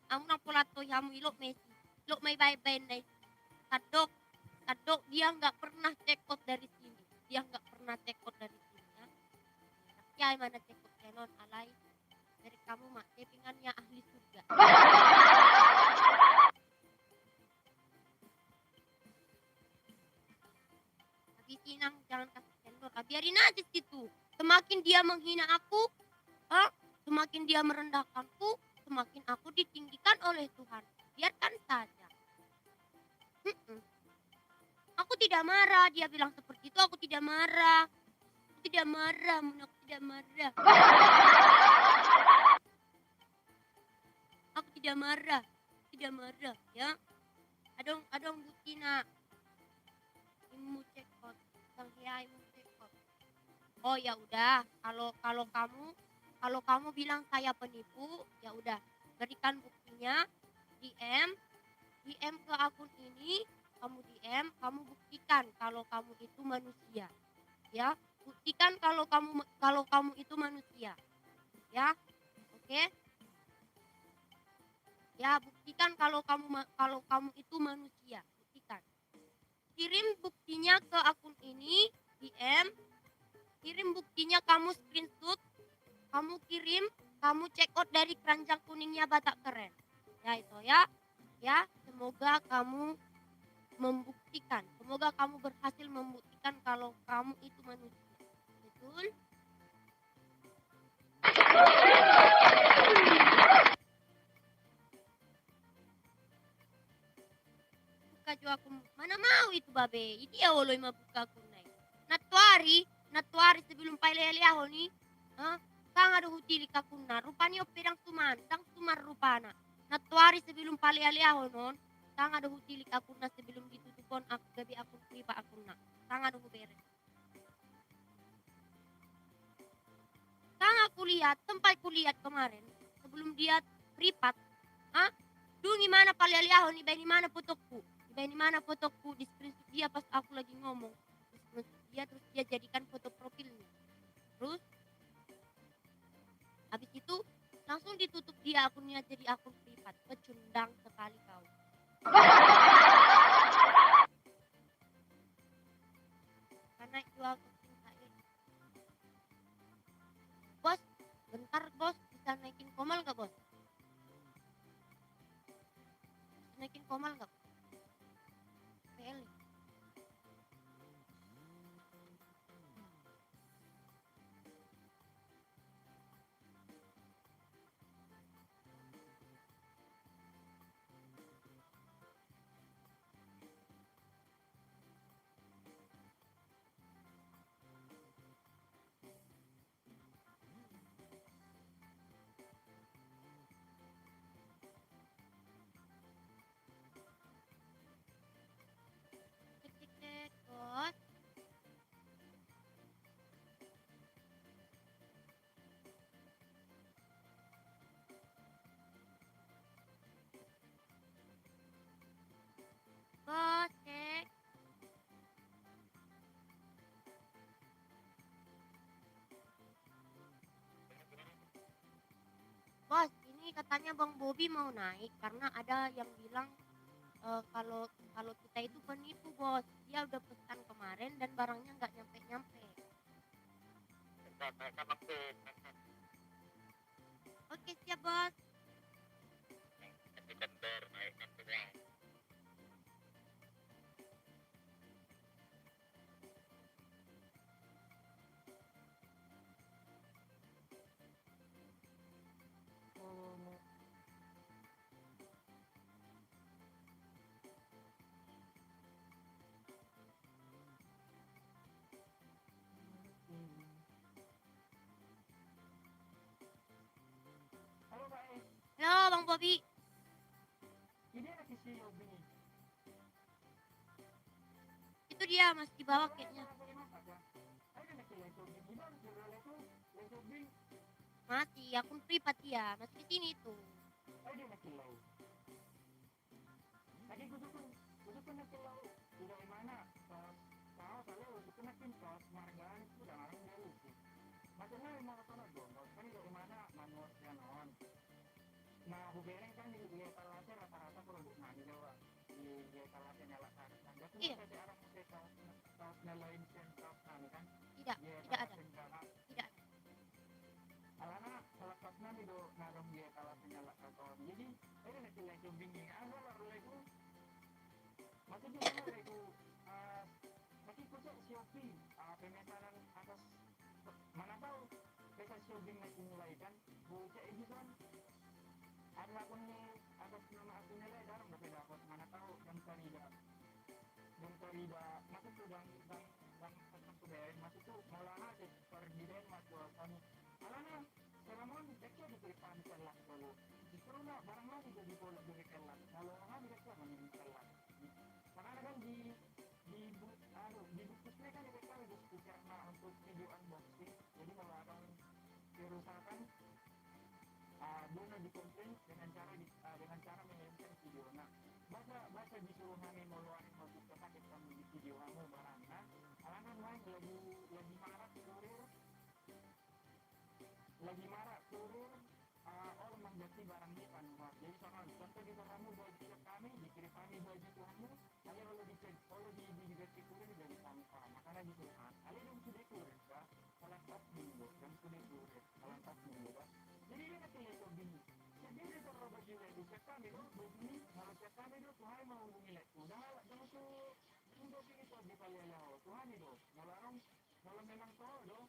Amo na pula to hamu ilok Messi. Ilok may bye-bye na. Kadok dia nggak pernah check out dari sini. Ya. Tapi mana check out kenon alay. Dari kamu mak kepingannya ahli surga. Tapi Cinang jangan kasih kendor. Biarin aja situ. Semakin dia menghina aku, semakin dia merendahkanku, semakin aku ditinggikan oleh Tuhan. biarkan saja. Mm-mm. Aku tidak marah, dia bilang seperti itu, aku tidak marah. Aku tidak marah, aku tidak marah. Aku tidak marah, tidak marah, ya. Adong bukti nak. Imu cekot, sang hiai imu cekot. Oh ya udah, kalau kamu bilang saya penipu, ya udah, berikan buktinya, DM ke akun ini, kamu buktikan kalau kamu itu manusia, ya. Buktikan kalau kamu itu manusia, ya. Oke? Ya, buktikan kalau kamu itu manusia, buktikan. Kirim buktinya ke akun ini, DM, kirim buktinya, kamu screenshot, kamu kirim, kamu check out dari keranjang kuningnya Batak Keren. Ya itu ya. Ya, semoga kamu membuktikan. Semoga kamu berhasil membuktikan kalau kamu itu manusia. Betul? Buka jo aku. Mana mau itu babe. Ini ya woloi mabuka aku naik. Natuari sebelum pailele ni. Kang ada hutili kakuna. Rupanya pedang sumar rupana. Natuari sebelum pailele non. Kang ada hutili kakuna sebelum ditutupon aku gabi akun priba akuna. Kang ada hubere. Kang aku lihat, tempat kulihat kemarin sebelum dia privat. Dungi mana pailele ni, iba mana fotoku. Iba mana fotoku di screenshot dia pas aku lagi ngomong. Dia terus dia jadikan foto profilnya. Terus habis itu langsung ditutup dia akunnya jadi akun privat. Pecundang sekali kau. Karena jual kucing saya. Bos, bentar bos, bisa naikin komal gak bos? Naikin komal gak? PL. Cek bos. Bos, cek. Bos, ini katanya Bang Bobi mau naik karena ada yang bilang kalau kita itu penipu bos. Dia udah pesan kemarin dan barangnya nggak nyampe. Oke siap bos. Halo Pak E, Halo Bang Bobi. ini lagi si Yobi nih. Itu dia masih di bawah kayaknya. Masih akun privat dia, masih di sini tuh. Lagi gudukun na kilau. Tidak mana, kau kalau gudukun na kintos, margaan itu udah ngarang dulu sih. Maksudnya mau sana dong, kan dari mana manual ganon. Nah, bubereng kan di etalase rata-rata produk mandi doang. Di etalase nyala kan. Dia tuh ada arah musik kaos nyalain kaos kan. Tidak ada. Tidak ada. Alana selekatnya di narum dia kalau nyala kaos. Jadi, ini nanti lagi bingung. Lalu lagi masih juga lagi masih kusuk Shopee pemesanan atas mana tahu bisa Shopee mulai kan buka ini kan ada akun atas nama akunnya lah dari masuk tuh dan tetap kudain masuk tuh maulana deh pergiren masuk kami maulana seramon deknya diberikan kelak dulu justru nak barang lagi jadi boleh diberi kelak maulana mereka meninggalkan karena kan di bukusnya kan mereka ada speaker nah untuk video unboxing jadi kalau ada kerusakan Dona dikomplain dengan cara mengirimkan video. Nah, baca disuruh kami meluarin mobil paket kami di video kamu barangnya. Alangan lain lagi marah turun orang menjadi barangnya kan. Jadi soal contoh di kamu baju kami dikirim kami baju kamu, hanya kalau dicek kalau di versi kurir jadi tanpa. Makanya disuruh kalian yang sudah kurir ya, kalian top dulu, yang sudah kurir, kalian top dulu ya. Jadi ini nanti itu bingung. Jadi ini kalau baju itu kami itu begini, kalau kami itu Tuhan mau hubungi lekku. Jangan tuh untuk itu di kalian Tuhan itu. Kalau memang tahu dong.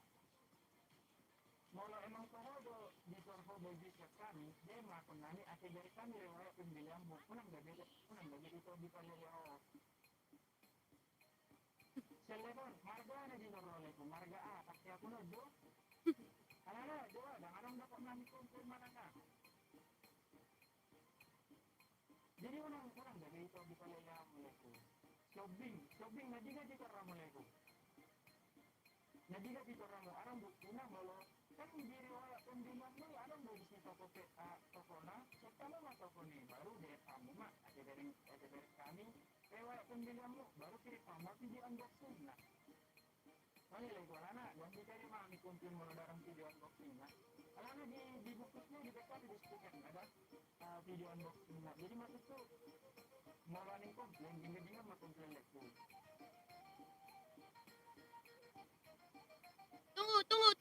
Kalau emang tahu do di torho baju kami, dia melakukan nani akhir dari kami lewat pembelian mau punang gaji itu di kalian Telepon, marga na din ang ko. Marga kasi ako na do. Alala, do, alam na ko namin kung mana na. Jadi unang gabi ito di palaya mulai ko. Shopping, nadiga di karra mulai ko. Nadiga di karra mo, arang bukuna malo. Kan diri wala pembimbang mo, arang mo di toko na. So kamo ma toko ni, baru deh kamu ma, ada dari kami. Wala pembimbang mo, baru kiri kamu video unboxing na. Kali lagi alana, yang dicari mami kumpul mo dalam video unboxing na. Alana di bukusnya di backup di stiker ada video unboxing na. Jadi maksud tuh mau running komplain, dengar mau komplain lagi.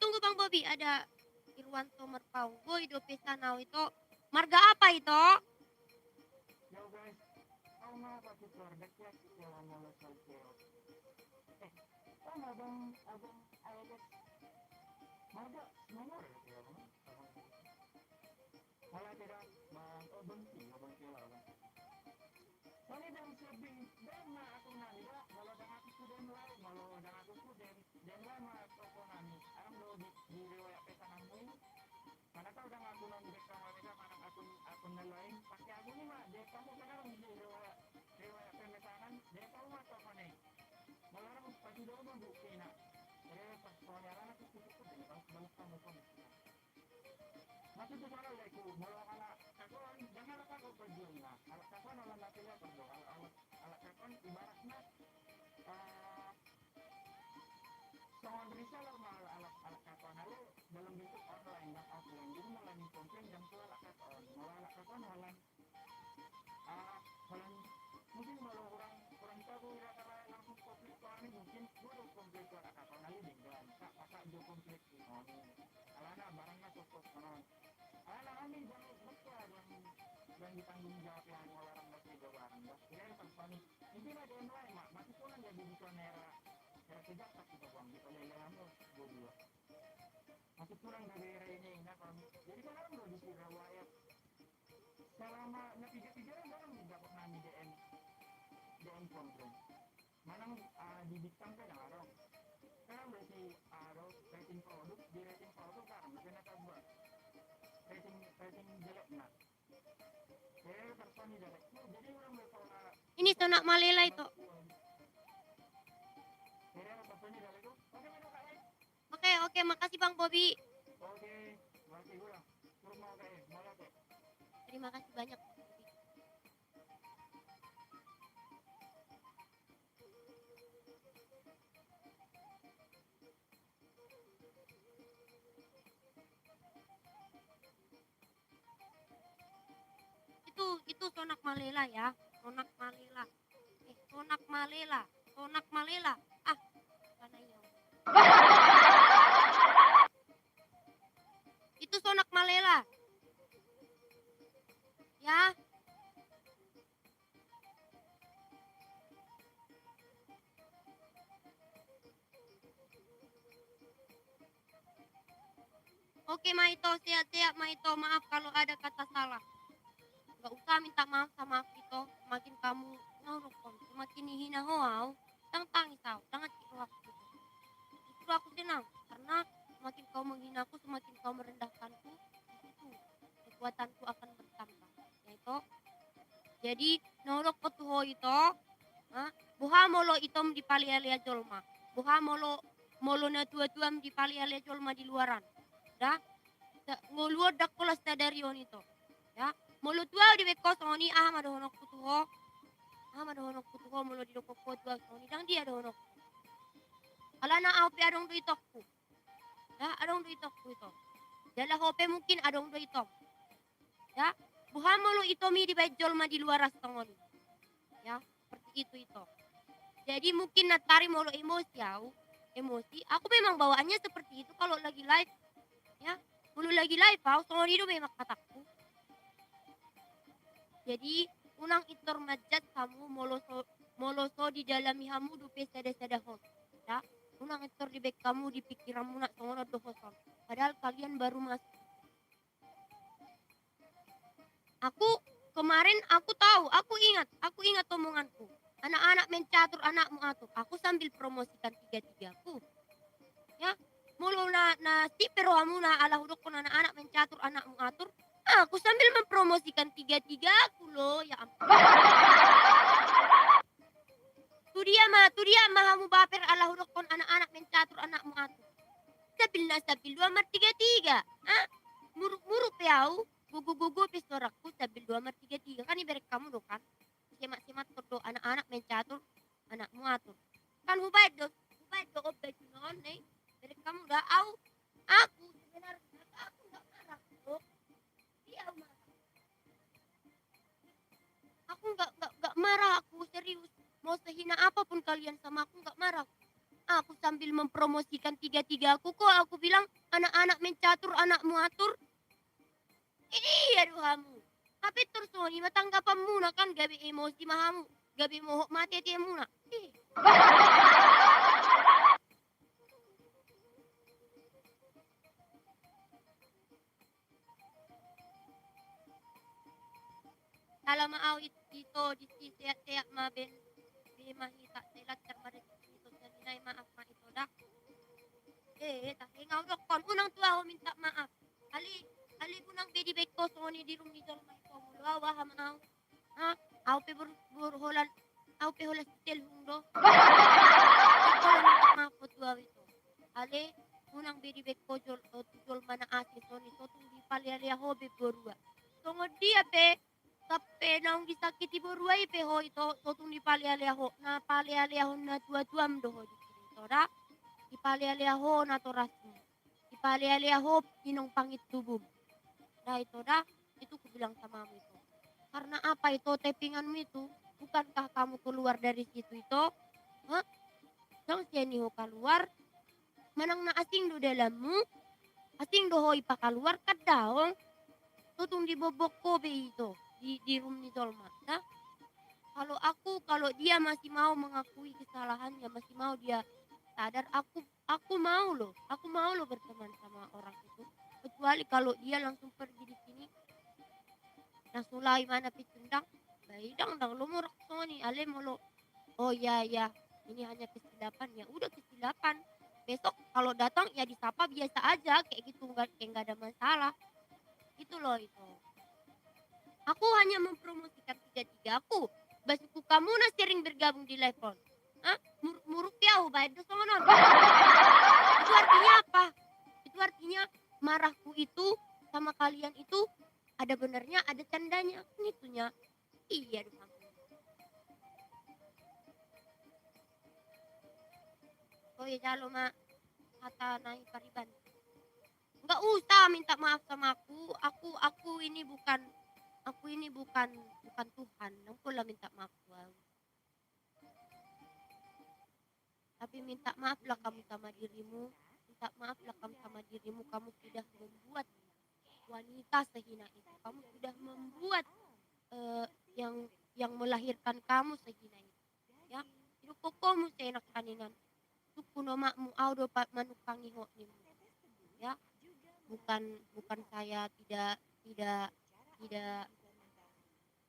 Tunggu Bang Bobi, ada Irwanto Merpau. Boy do Pesanau itu marga apa itu? Yo guys, kau mau pakai produk ya kita mau selfie. Abang Alex marga nomor ya bang. Malah tidak bang benci abang kira bang. Kali dan shopping dan aku nani dah kalau dah aku sudah mulai kalau dah aku sudah dan lama toko nani alam do di riwayat pesanan pun mana tahu dah aku nani dekat mereka mana aku nelayan pakai aku ni mah dia kamu sekarang di riwayat pemesanan dia tahu mah toko ni malah pasti dulu bukti nak pas pengajaran aku cukup deh kalau sebalik kamu masih tu kalau aku malah anak kakon jangan aku pergi lah anak kakon orang laki lah pergi anak kakon ibaratnya soal risalah malah anak kakon lalu dalam bentuk online dan offline jadi malah komplain dan tu anak kakon malah mungkin kalau orang tahu kira-kira langsung konflik soalnya mungkin gue konflik ke anak kakon lalu dengan kakak dia konflik alana barangnya cukup konon alana kami jangan betul yang ditanggung jawab yang melarang masih barang dah kira yang mungkin ada yang lain mak masih pun jadi di kamera sejak tak kita bang di kalelamu gue dua masih kurang dari ini nah jadi kan orang udah disuruh riwayat selama tiga orang dapat nami DM komplain mana dibitkan kan arong kan berarti rating produk di rating produk kan mungkin apa buat rating jelek nak personi jelek jadi orang bersoal Ini Sonak Malela itu. personi jelek itu Oke, makasih Bang Bobi. oke masih gue mau kayak Terima kasih banyak. Itu Sonak Malela ya. Sonak Malela. Ah, mana ya? Itu Sonak Malela. Ya. Oke Maito, sehat-sehat Maito. Maaf kalau ada kata salah. Gak usah minta maaf sama Vito. Makin kamu Naurukon semakin hina hoau, tang tangis au, tang cik aku. Justru aku senang karena semakin kau menghina aku, semakin kau merendahkanku, di situ kekuatanku akan bertambah. Yaitu jadi nolok petuho itu, buha molo itom di palialia jolma, buha molo na tua-tuam di palialia jolma di luaran. Dah, ngoluo dak kolas dari on itu. Ya, molo tua di beko soni honok putuho. Honok putuho molo di doko tua soni dang dia honok. Alana au pe adong do itokku. Ya, adong do itokku itu. Jala hope mungkin adong do itom. Ya, buha molo itomi di bejol ma di luar astongoni. Ya, seperti itu. Jadi mungkin natari molo emosi aku memang bawaannya seperti itu kalau lagi live. Ya, mulu lagi live au songoni do memang kataku. Jadi unang itor majat kamu moloso di dalami hamu dupe sada-sada hos. Ya, unang itor di bek kamu di pikiranmu nak songono do hoson. Padahal kalian baru masuk. Kemarin aku tahu, aku ingat omonganku. Anak-anak mencatur, anakmu atur. Aku sambil promosikan tiga-tigaku. Ya, mulu na si perohamuna ala hudukun anak-anak mencatur, anakmu atur. Aku sambil mempromosikan tiga-tigaku loh, ya ampun. Tu dia mahamu baper ala hudukun anak-anak mencatur, anakmu atur. Sabil 2/3. Muruk-muruk piau. Gugu pistorakku sabil 2/3. Kan ibarat kamu do kan. Semat-semat do anak-anak mencatur, anakmu atur. Kan hubaid do obat non nih. Ibarat kamu dah aku sebenarnya aku enggak marah do. Dia marah. Aku enggak marah, aku serius. Mau sehina apapun kalian sama aku enggak marah. Aku sambil mempromosikan tiga-tigaku kok aku bilang anak-anak mencatur, anakmu atur. Iya kamu. Tapi terus ni matanggapanmu na kan gabi emosi mahamu. Gabi mohok mati dia muna. Kalau mau itu di sehat-sehat ma ben mahita selat cermarit itu sanay maaf ma itu dah. Tak ngau dok kon unang tua ho minta maaf. Ali punang bedi beko soni di rumi jol mai ko mulo awa ham au. Au pe holan au pe holas tel hundo. Iko lang minta maaf po tua itu. Ali unang bedi beko jol mana asli soni so tung di palialia hobe borua. Songo dia pe kape naung disakiti borua ipe ho itu so tung di palialia ho na palialia ho na tua-tuam do ho di sini. Tora di palialia ho na torasmu. Di palialia ho inong pangit tubum. Nah itu itu aku bilang sama kamu itu. Karena apa itu tappinganmu itu? Bukankah kamu keluar dari situ itu? Dong sini ho keluar, manang na asing do dalammu, asing do hoi pa keluar kadaong, tutung di bobok kobe itu, di room ni Zolma. Nah, kalau dia masih mau mengakui kesalahannya, masih mau dia sadar, aku mau loh berteman sama orang itu. Kecuali kalau dia langsung pergi di sini, langsung lai mana picundang, baidang dang lumurok soni, ale molo. Oh ya, ini hanya kesilapan, ya udah kesilapan. Besok kalau datang ya disapa biasa aja, kayak gitu nggak ada masalah. Itu loh itu. Aku hanya mempromosikan tiga-tigaku. Basuku kamu na sering bergabung di live on. Muruk piau, baik sonon. Itu artinya apa? Itu artinya marahku itu sama kalian itu ada benernya, ada candanya. Itunya. Iya dong. Oh ya jalo ma kata naik pariban. Enggak usah minta maaf sama aku. Aku ini bukan Tuhan. Aku lah minta maaf wow. Tapi minta maaflah kamu sama dirimu. Minta maaflah kamu sama dirimu. Kamu sudah membuat wanita sehina itu. Kamu sudah membuat yang melahirkan kamu sehina itu. Ya, itu kokomu seenak kaningan. Kuno makmu au dapat manukangi ho nimu. Ya, bukan saya tidak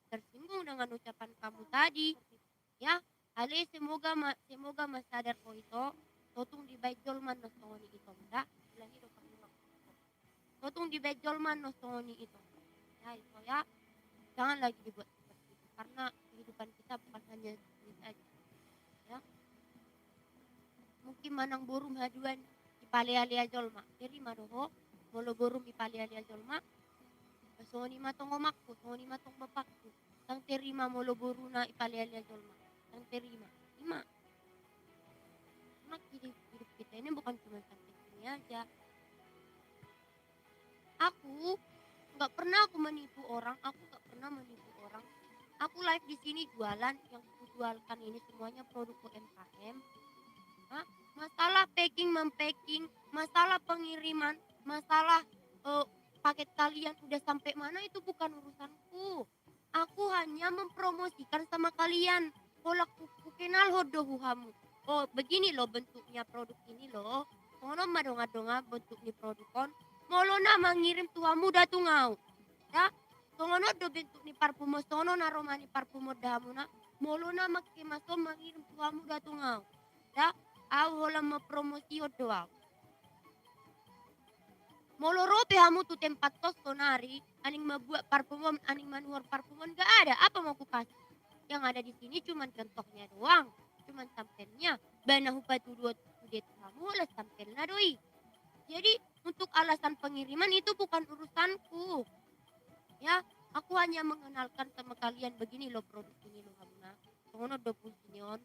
tersinggung dengan ucapan kamu tadi. Ya, ale semoga masadar ko ito. Totong di bajol man no songoni ito. Da, ilang ito kamunak. Totong di bajol man no songoni ito. Ya, itu ya. Jangan lagi dibuat seperti itu. Karena kehidupan kita bukan hanya duit aja. Ya, mungkin manang borum haduan ipale-alia jolma. Jadi madoho, molo borum ipale-alia jolma. Songoni matong omakku, songoni matong bapakku. Tang terima molo boruna ipale-alia jolma. Tang terima. Ima. Karena hidup kita ini bukan cuma sampai sini aja. Aku nggak pernah aku menipu orang, Aku live di sini jualan, yang aku jualkan ini semuanya produk UMKM. Hah? Masalah packing mempacking, masalah pengiriman, masalah paket kalian udah sampai mana itu bukan urusanku. Aku hanya mempromosikan sama kalian. Kalau aku kenal hodo huhamu. Oh, begini loh bentuknya produk ini loh. Ngono madonga-donga bentuk ni produk kon. Molo na mengirim tuamu datungau. Ya, songono do bentuk ni parfumo sono na romani parfumo damuna. Molo na makke maso mengirim tuamu datungau. Ya, au hola mempromosi doa. Molo rope hamu tu tempat tos tonari, aning membuat parfumon, aning manuar parfumon gak ada. Apa mau ku kasih? Yang ada di sini cuman contohnya doang, cuman sampelnya. Bana hupatu dua tudet kamu lah sampelnya doi. Jadi untuk alasan pengiriman itu bukan urusanku. Ya, aku hanya mengenalkan sama kalian begini loh produk ini loh hamna. Songono do pusinyon.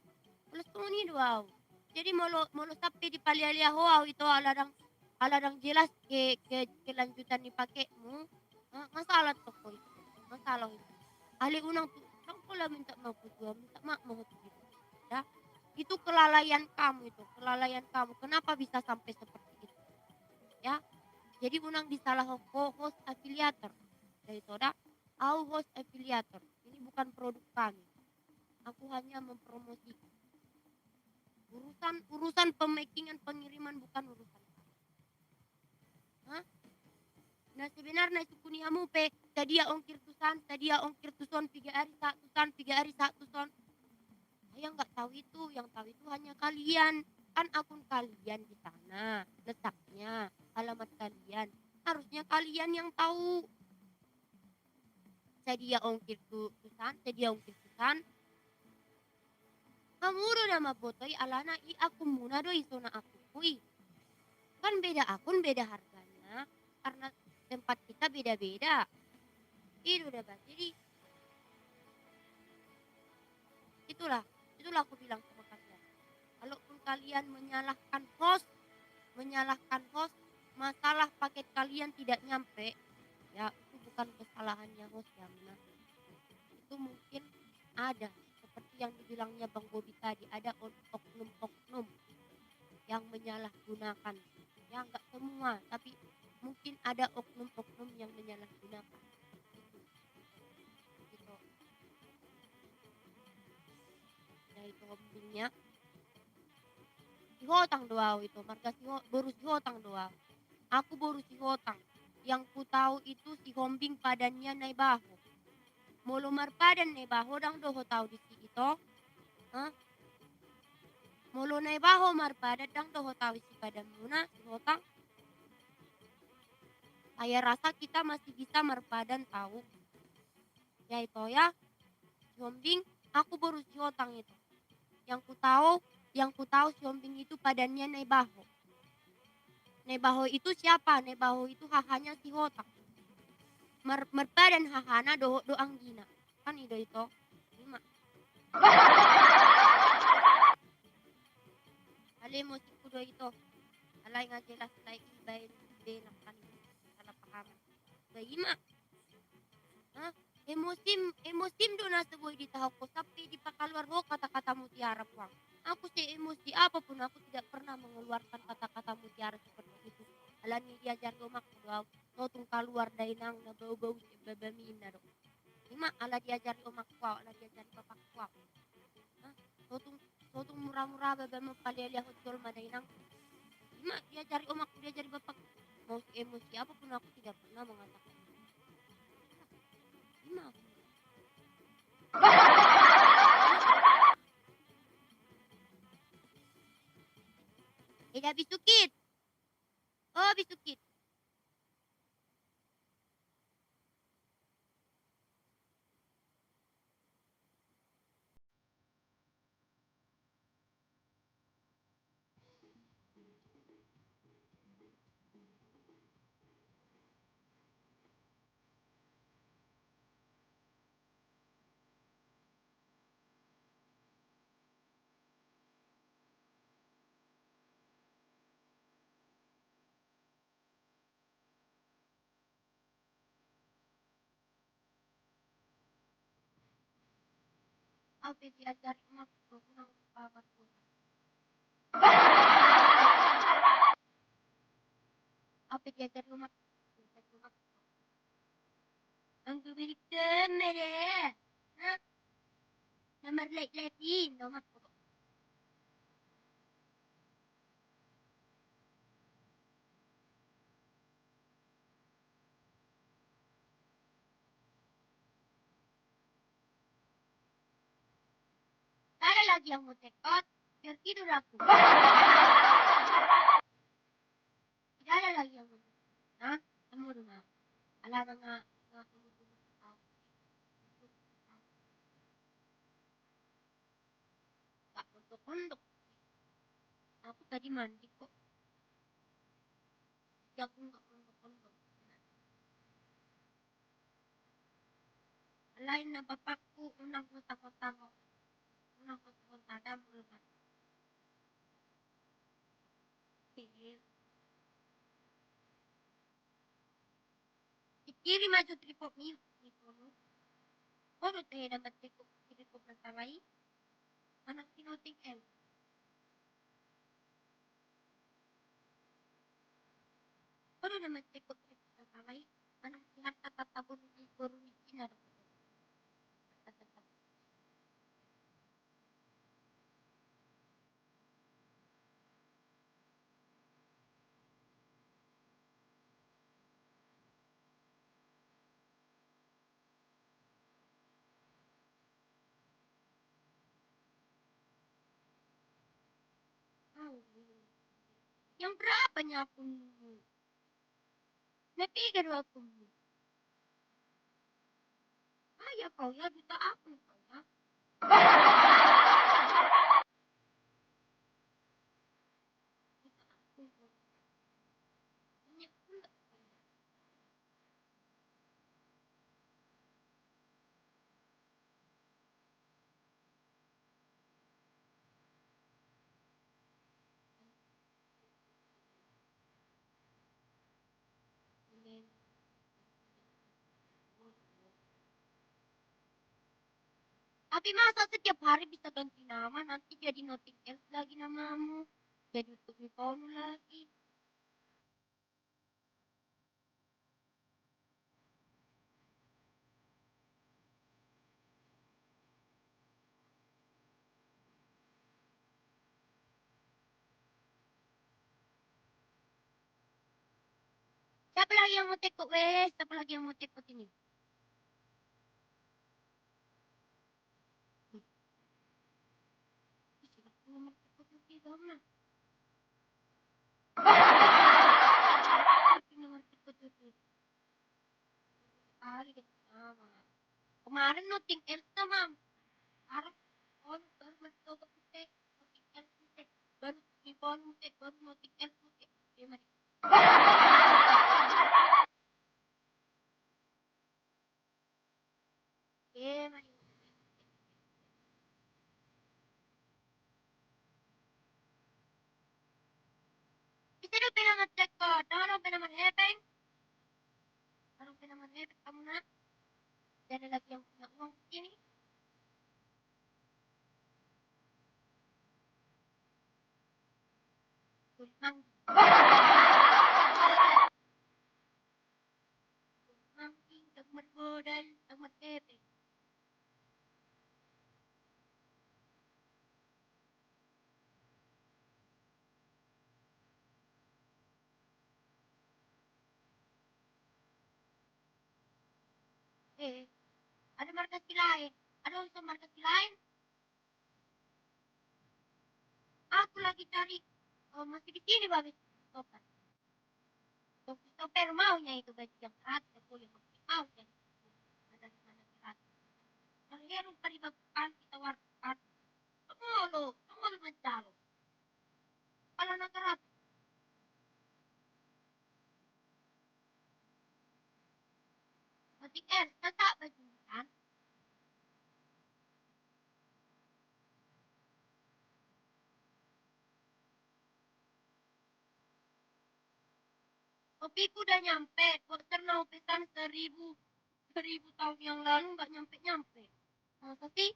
Plus ini doang. Jadi molo sampai di palialia hoa itu aladang jelas ke kelanjutan dipakaimu. Masalah toko itu. Masalah itu. Ali unang tu, pula minta maaf gua, minta maaf mau gitu. Ya. Itu kelalaian kamu itu, kelalaian kamu. Kenapa bisa sampai seperti itu? Ya. Jadi unang disalah host afiliator. Dari toda, au host afiliator. Ini bukan produk kami. Aku hanya mempromosikan. Urusan pemakingan pengiriman bukan urusan. Hah? Nah sebenarnya sukuni hamu pe tadia ongkir tuson 3 hari satu son. Saya nggak tahu itu, yang tahu itu hanya kalian. Kan akun kalian di sana letaknya, alamat kalian. Harusnya kalian yang tahu. Tadia ongkir tusan. Kamu udah nama botoi alana i aku muna do isona aku kui. Kan beda akun beda harganya karena tempat kita beda-beda. Itu udah bahas. Jadi itulah aku bilang sama kalian. Kalaupun kalian menyalahkan host, masalah paket kalian tidak nyampe, ya itu bukan kesalahannya host ya, benar. Itu mungkin ada seperti yang dibilangnya Bang Bobi tadi, ada oknum-oknum yang menyalahgunakan. Ya enggak semua, tapi mungkin ada oknum-oknum yang menyalahgunakan. Gitu. Nah itu hobinya. Sihotang doa itu, marga baru sihotang doa. Aku baru sihotang. Yang ku tahu itu si hombing padannya nai baho. Molo marpadan nai baho dang doho tahu di si itu. Hah? Molo nai baho marpadan dang doho tahu si padan muna sihotang. Saya rasa kita masih bisa merpadan tahu. Ya itu ya. Siombing, aku baru siotang itu. Yang ku tahu siombing itu padannya Nebaho. Nebaho itu siapa? Nebaho itu hahanya si Hotang. Merpadan hahana do anggina. Kan itu. Lima. Ale musik kudo itu. Alay nga jelas lay ibay benak kan. Ima. Hah? Emosim do na sa buhay di tahaw ko. Sapi di pakaluar ho kata-kata mutiara puang. Aku si emosi apapun aku tidak pernah mengeluarkan kata-kata mutiara seperti itu. Alam ni diajar umak daw. Notong kaluar dari nang na bau-bau si babamin na do. Ima ala diajar umak ko, ala diajar bapak ko. Hah? Notong murah-murah babam palilya ho tol maday nang. Ima diajar umak, diajar bapak. Mau emosi apapun aku tidak pernah mengatakan. Ima. Bisukit. Oh, Bisukit. Apa diajar emak tuh nang babat tuh. Apa diajar emak? Anggo milik temere. Hah? Nomor lagi, nomor pokok. Ada lagi yang mau tekot, biar tidur aku. Tidak ada lagi yang mau tekot. Hah? Kamu rumah. Ala nga tumutulog ako. Gak kondok-kondok. Aku tadi mandi kok. Jadi aku gak kondok-kondok. Alain na bapakku, unang kota-kota mo. Unang kota-kota na mulman. Sige. Ikiri maju tripok niyo. Nipono. Kono tayo naman tripok ng taway. Anong tinuting el. Kono naman tripok ng taway. Anong pinagtatatabon ni Guru ni Kina. Yang berapa niya akong napigil ako. Ay, kau ya duta ako. Kau ya. Tapi masa setiap hari bisa ganti nama, nanti jadi noting else lagi namamu. Jadi untuk phone lagi. Siapa lagi yang mau tekuk wes? Siapa lagi yang mau tekuk ini? Nomor tekuk itu mana? Nomor tekuk itu. Hari sama. Kemarin noting else mam. Sekarang baru mencoba kutek noting else kutek. Baru di phone kutek baru noting else kutek. Gimana? Gimana? Kita udah pernah ngecek kok. Tahu pernah hepeng? Tahu pernah hepeng kamu nak? Tidak ada lagi yang punya uang begini. Mang. Mangking, dagmat bodal, dagmat hepeng. Ada markas lain. Ada unsur markas lain. Aku lagi cari Oh, masih di sini Babe. Christopher. Dok Christopher maunya itu baju yang keras, boleh maunya. Ada di mana keras. Kalian lupa di bagusan kita warkan. Tunggu mencalo. Kalau nak keras. Masih tak baju kan? Kopiku udah nyampe. Kok ternau pesan 1000 tahun yang lalu nggak nyampe. Masa sih?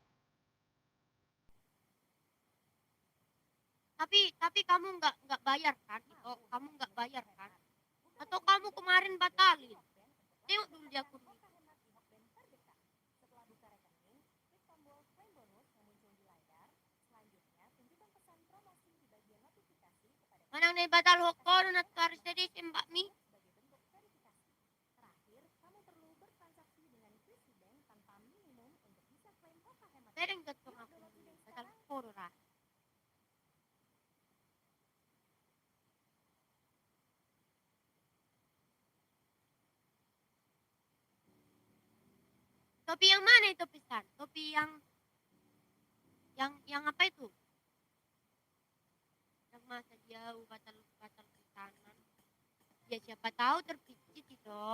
Tapi kamu nggak bayar kan? Oh, kamu nggak bayar kan? Atau kamu kemarin batalin? Tengok dulu di akun. Manang na batal hoko na karis na di Mbak Mi. Sering gatong ako batal hoko ra. Topi yang mana itu pesan? Topi yang apa itu? Yang masa jauh batal pesanan. Ya siapa tahu terpicit itu.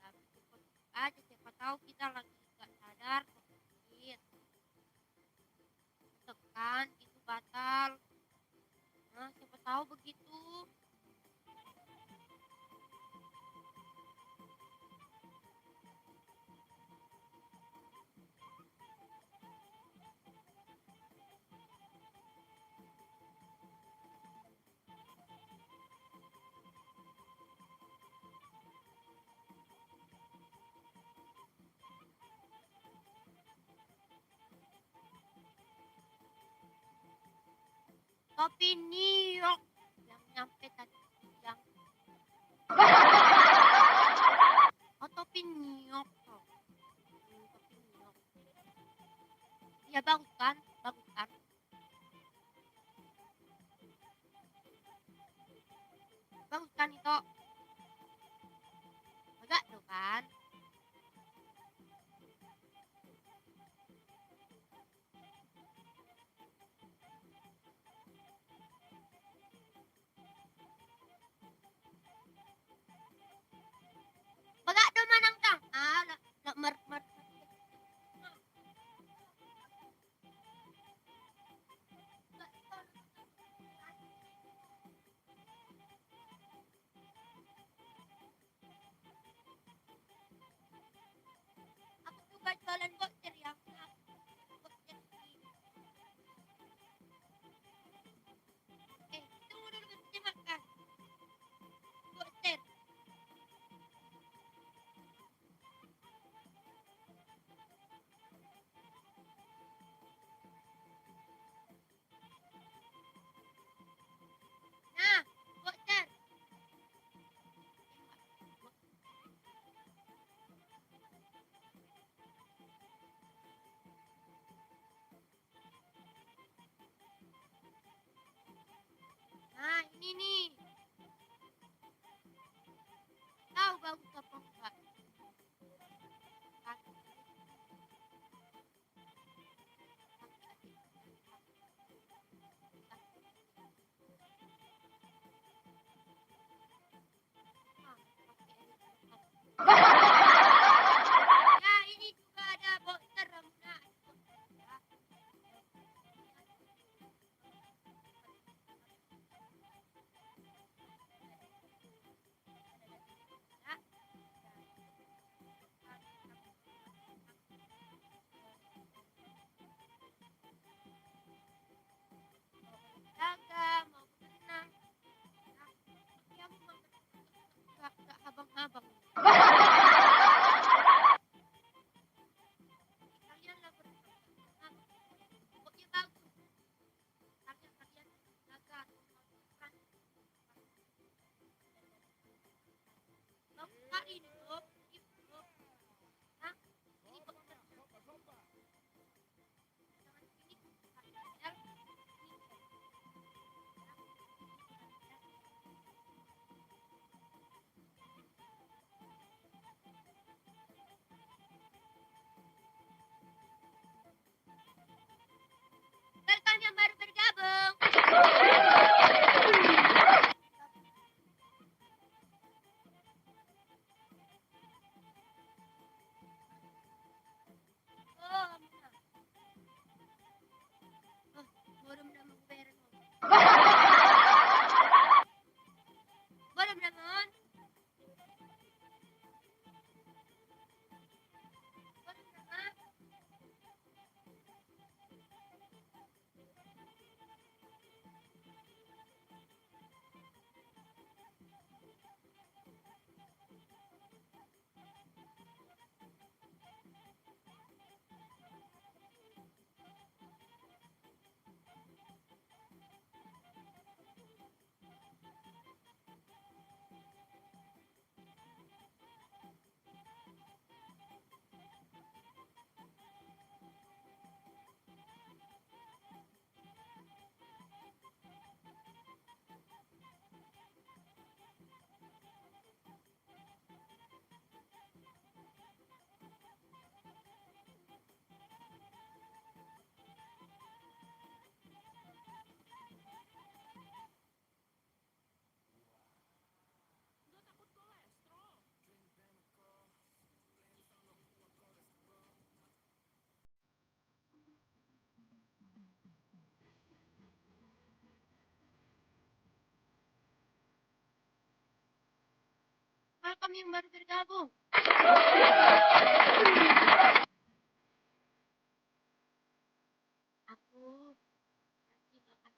Ya, cukup aja siapa tahu kita lagi nggak sadar terpicit. Tekan itu batal. Nah, siapa tahu begitu. Topi New York yang nyampe tadi yang oh topi New York oh. Topi New York ya bagus kan itu agak tuh kan. Welcome yang baru bergabung. Aku lagi makan.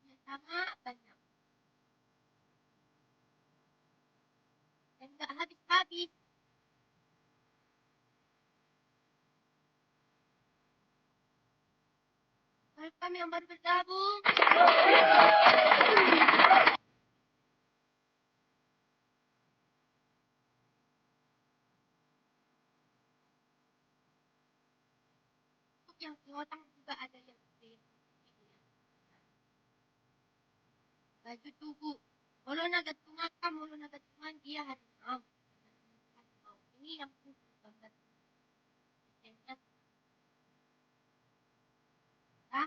Ya sama banyak. Dan gak habis-habis. Welcome yang baru bergabung. Untuk yang piotang juga ada yang gede. Baju tubuh. Molo nagat tungaka, molo nagat tungan dia harimau. Harimau. Ini yang tubuh gambar. Desainnya. Ya.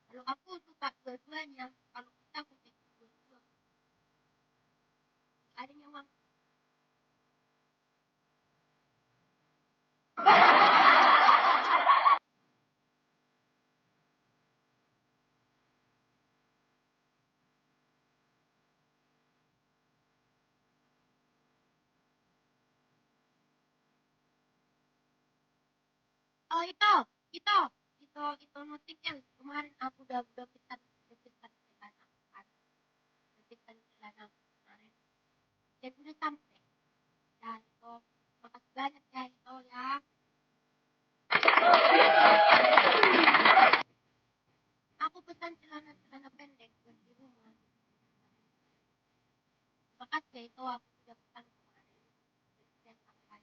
Kalau aku suka dua-duanya. Kalau kita aku suka dua-dua. Ada yang wang. Oh itu notik yang kemarin aku udah pesan celana pesan celana kemarin dan udah sampai ya itu makasih banyak ya itu ya aku pesan celana pendek buat di rumah makasih ya itu aku udah pesan kemarin dan sampai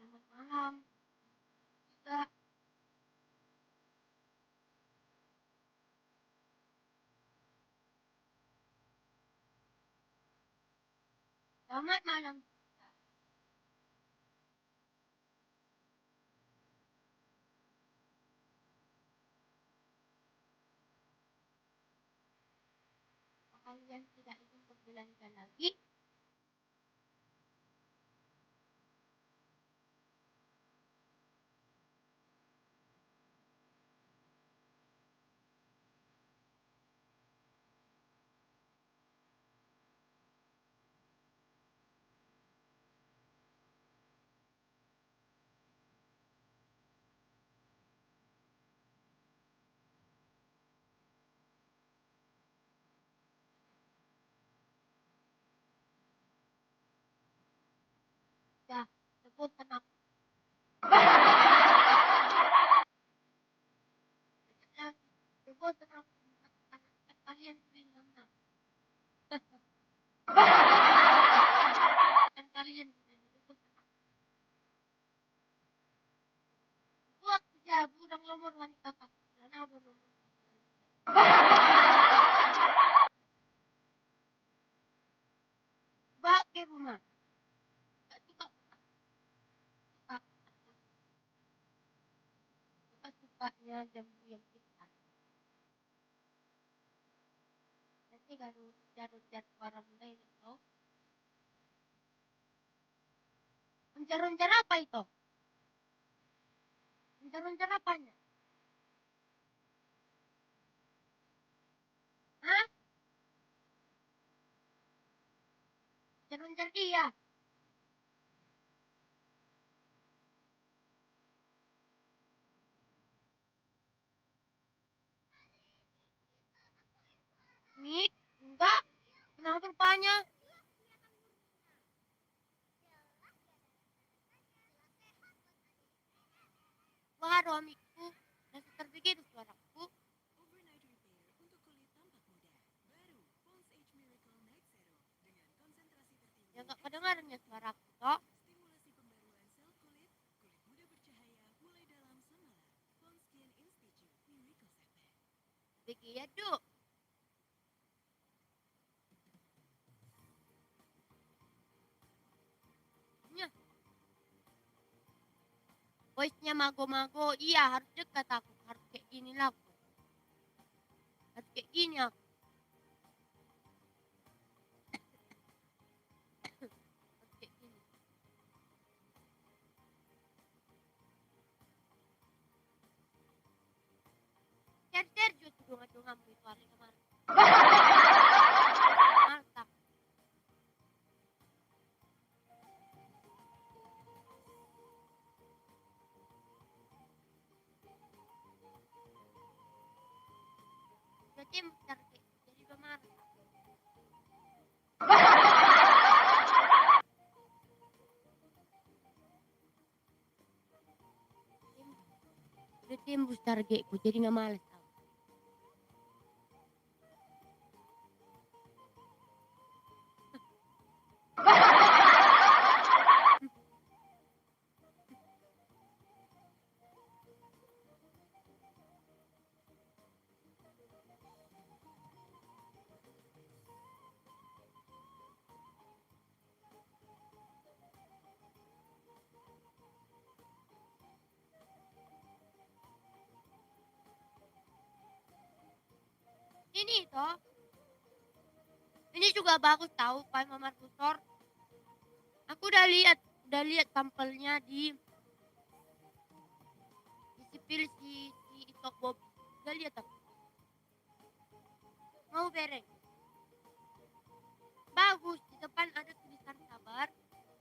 selamat malam juga selamat malam kalian tidak ingin berbelanja lagi ya bosan aku bosan aku kalian bilang dan kalian buat ya budang nomor wanita karena nomor bak ke rumah gak suka suka suka sukanya jambu yang kita nanti kalau jarut orang lain itu mencar apa itu mencar apanya hah mencar dia Mik enggak kenapa rupanya baru amikku masih terpikir suaraku ya nggak kedengarannya suaraku toh begitu ya voice-nya mago-mago. Iya, harus dekat aku. Harus kayak gini lah aku. Harus kayak gini aku. Harus kayak gini. Sergio tuh donga-dongamu itu hari kemarin. Mantap. Berarti besar kayak jadi pemarah. Udah tembus targetku jadi nggak males tau. Ini toh. Ini juga bagus tahu Pak Mamar Kusor. Aku udah lihat sampelnya di sipil si Itok Bob. Udah lihat aku. Mau bereng. Bagus, di depan ada tulisan sabar,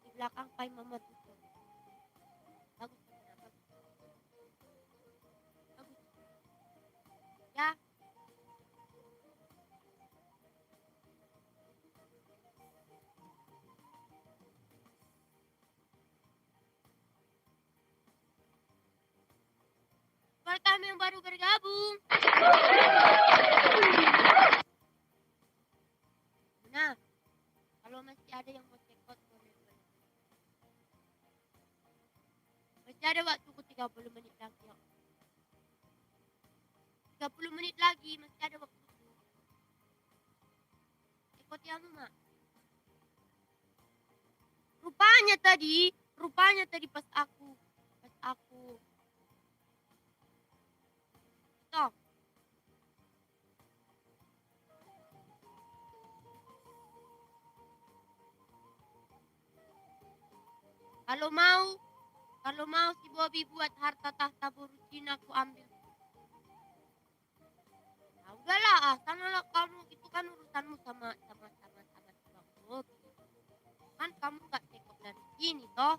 di belakang Pak Mamar Kusor. Bagus, bagus. Bagus. Ya. Buat kami yang baru bergabung. Nah, kalau masih ada yang mau cekot boleh. Masih ada waktuku 30 menit lagi. 30 menit lagi masih ada waktuku. Cekot yang mak. Rupanya tadi pas aku stop. Kalau mau si Bobby buat harta tahta Borucin aku ambil. Nah, udahlah, sanalah kamu, itu kan urusanmu sama Bang Bobby. Kan kamu nggak cekok dari sini toh.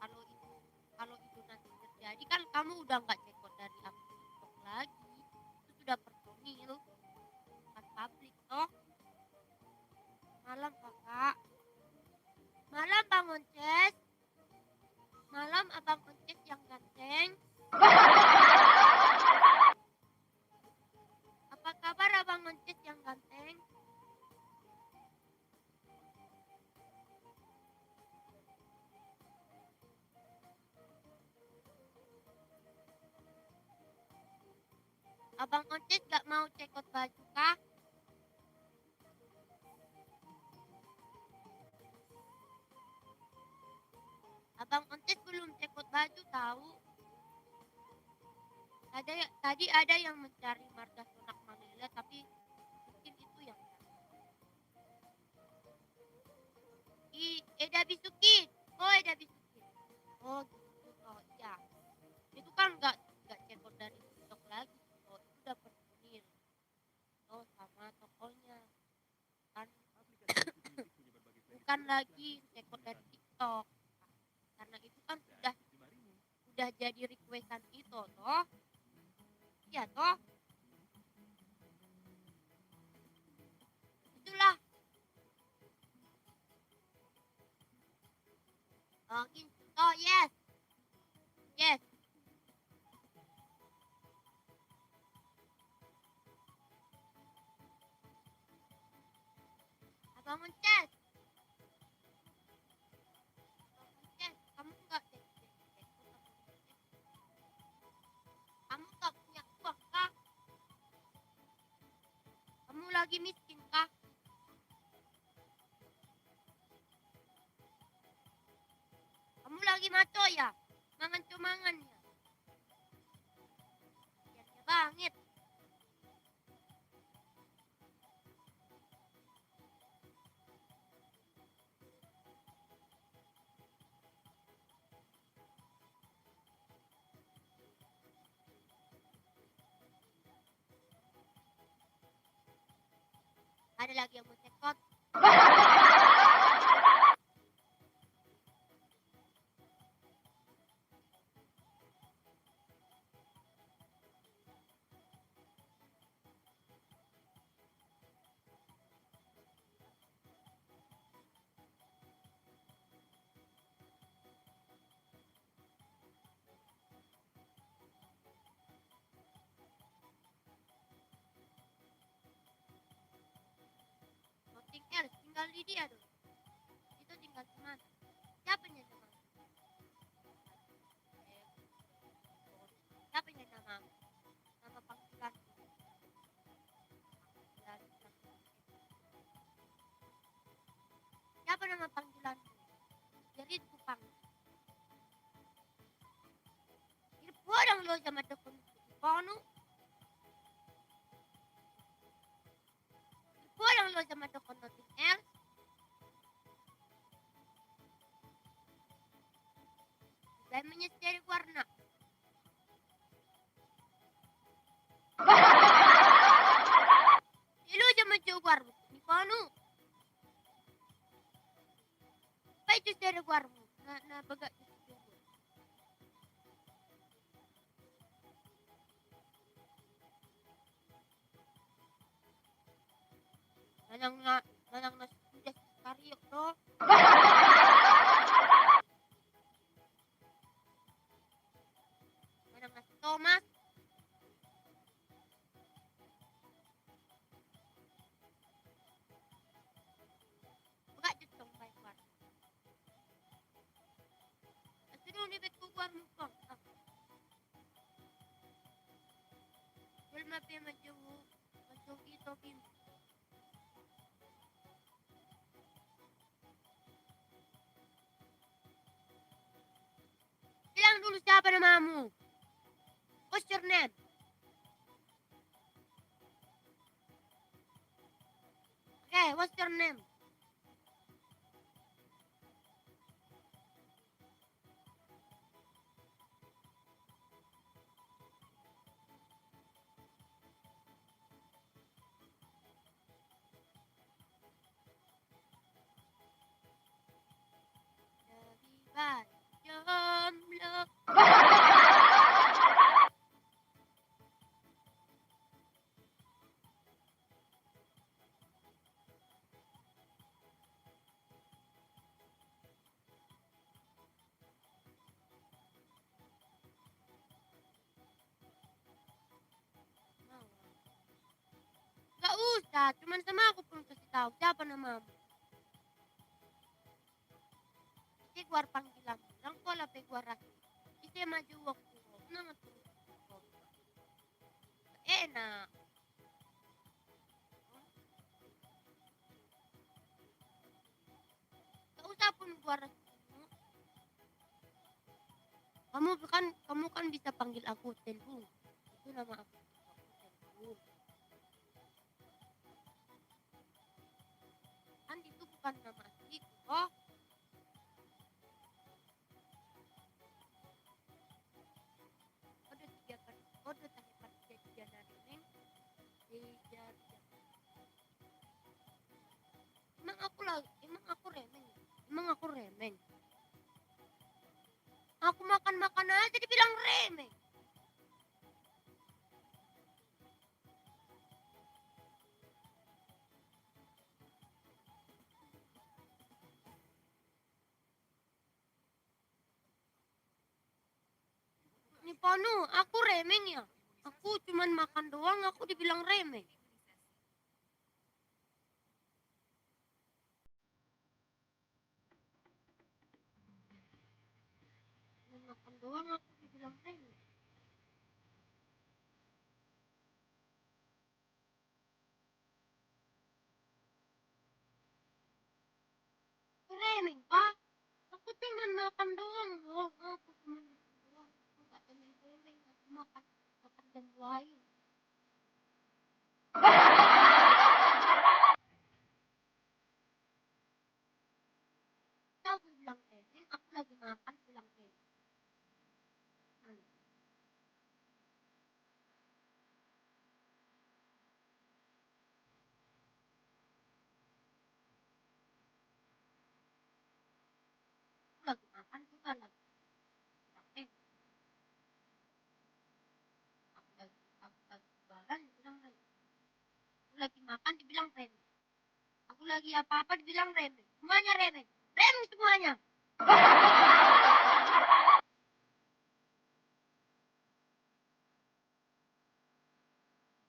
Kalau itu nanti terjadi kan kamu udah nggak cekok dari akun TikTok lagi. Itu sudah personil, bukan publik toh. Malam kakak. Malam Bang Onces. Malam Abang Onces yang ganteng. Apa kabar Abang Onces yang ganteng? Abang Onces gak mau cekot baju kah? Abang Onces belum cekot baju tahu. Tadi ada yang mencari marga Sonak Manila tapi mungkin itu yang Eda Bisuki. Oh Eda Bisuki. Oh gitu. Oh iya. Itu kan nggak cekot dari TikTok lagi. Oh itu udah personil. Oh sama tokonya. Kan bukan lagi cekot dari TikTok. Karena itu kan sudah jadi requestan itu toh. Iya toh. Itulah. Oh gitu. Oh yes. Yes. Abang Onces. Kamu nggak kamu nggak punya uang kah? Kamu lagi miskin kah? Kamu lagi lagi maco ya? Mangan cumangan ya? Biarnya bangit. Ada lagi yang mau cekot. Tinggal di dia dong. Itu tinggal di mana? Siapa yang nama? Siapa yang nama? Nama panggilan. Siapa nama panggilan? Jadi tukang. Ini podang lo sama dukun kono. Podang lo sama dukun noting el. Saya menyetiri warna. Ilo sama jawar ni kono. Pai tu dari warmu. Na baga tu. Manang na sudah karyok to. Manang na si Thomas. Baga tu tong pai war. Asino ni bet ko war mo pang. Wala pe majuwo. Majuwo ito kim. Bilang dulu siapa namamu? What's your name? Okay, what's your name? Jomblo. Gak usah, cuman sama aku pun kasih tahu siapa namamu. Isi keluar panggilan, lang ko lapay guaras. Isi maju waktu, nama tuh. Enak. Gak usah pun guaras. Kamu kan bisa panggil aku Tenhu. Itu nama aku. Tenhu. Kan itu bukan nama asliku, oh. Kode tahipan kejadian dari neng. Emang aku remeng. Aku makan aja dibilang remeng. Nih Panu, aku remeng ya. Aku cuman makan doang, aku dibilang remeng. Cuman makan doang, aku dibilang remeng. Remeng, Pak. Aku cuman makan doang, lagi apa-apa dibilang remeh. Semuanya remeh. Remeh semuanya.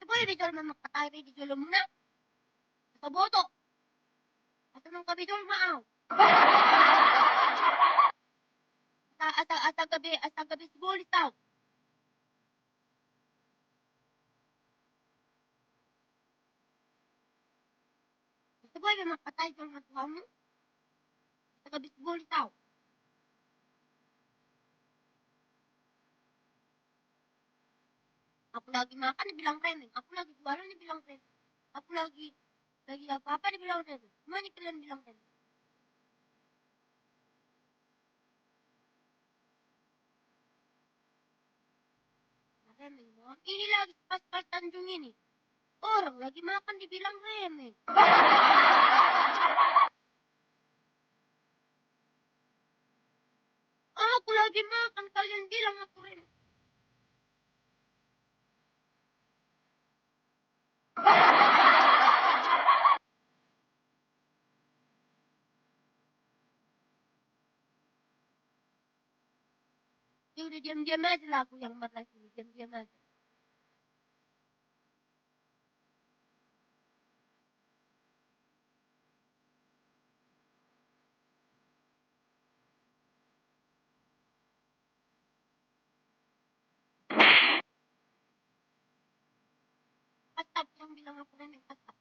Boleh dijual memang kata dijual muna. Atau botok. Atau nang kabe jual maaw. Asa gabi sibulis tau. Asa boy memang kata jual mga kamu. Asa gabi sibulis tau. Aku lagi makan dibilang remeh. Aku lagi jualan dibilang remeh. Aku lagi apa-apa dibilang remeh. Semuanya kalian bilang remeh. Remeh bang. Ini lagi pas-pas Tanjung ini. Orang lagi makan dibilang remeh. Aku lagi makan kalian bilang aku remeh. Ya udah diam-diam aja lah aku yang marah sini. Diam-diam aja. Atap yang bilang aku remeh. Atap.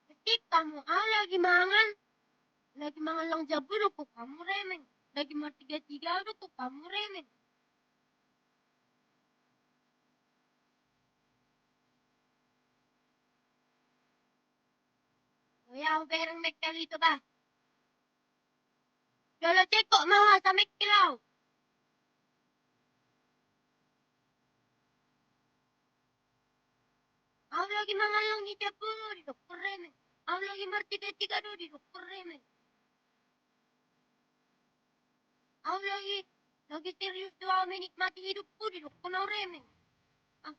Ketik kamu lagi mangan lang jabur kok kamu remeh. Lagi mau tiga-tiga udah kok kamu remeh. Oh ya, aku berang mektel itu ba. Jolo cek kok mau sa mektilaw. Aku lagi mangan lang di jabur di dokter remeh. Aku lagi mau tiga-tiga do di dokter remeh. Aku lagi serius doa menikmati hidupku di dokter remeh. Ah,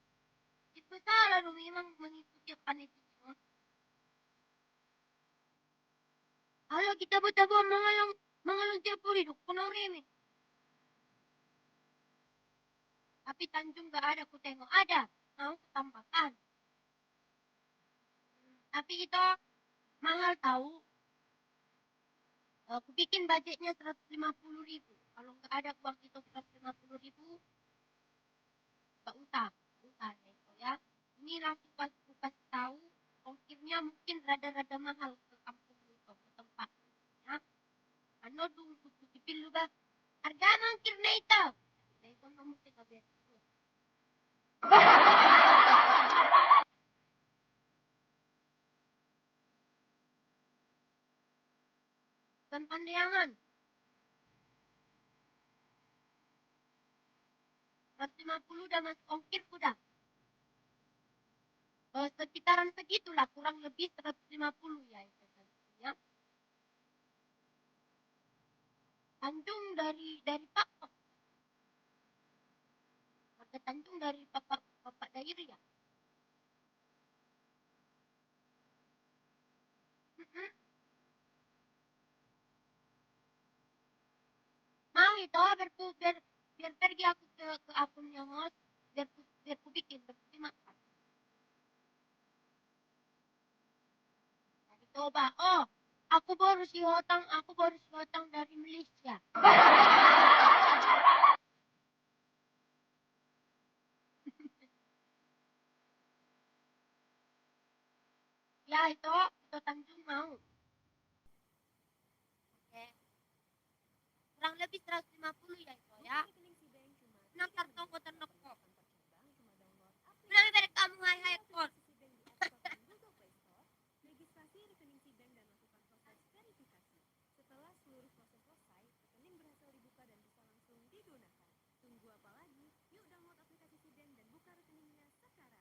itu salah dong memang mengikuti apa itu semua. Kalau kita tabu mangalang jabur di dokter remeh. Tapi Tanjung gak ada, ku tengok ada. Mau kutampakan. Tapi itu mahal tahu. Aku bikin budgetnya 150.000. Kalau nggak ada uang itu 150.000, nggak usah. Usah ya itu ya. Ini langsung aku kasih tahu. Ongkirnya mungkin rada-rada mahal ke kampung itu, ke tempat. Ya. Ano dulu kutipin lu ba? Harga mangkir na ito. Nah, itu kamu tinggal biasa. Dan pandangan. 150 udah masuk ongkir udah. Sekitaran segitulah, kurang lebih 150 ya itu ya. Tanjung dari Pak. Harga Tanjung dari Bapak Dairi ya. Mau itu biar pergi aku ke akunnya Mas, biar ku bikin terima. Jadi coba, oh, aku baru si hotang dari Malaysia. Ya itu Tanjung mau. Oke. Kurang lebih 150 ya itu ya. Nang kartu ko tanok ko. Bilang dari kamu hai kol. Registrasi rekening si bank dan lakukan proses verifikasi. Setelah seluruh proses selesai, rekening berhasil dibuka dan bisa langsung digunakan. Tunggu apa lagi? Yuk download aplikasi si bank dan buka rekeningnya sekarang.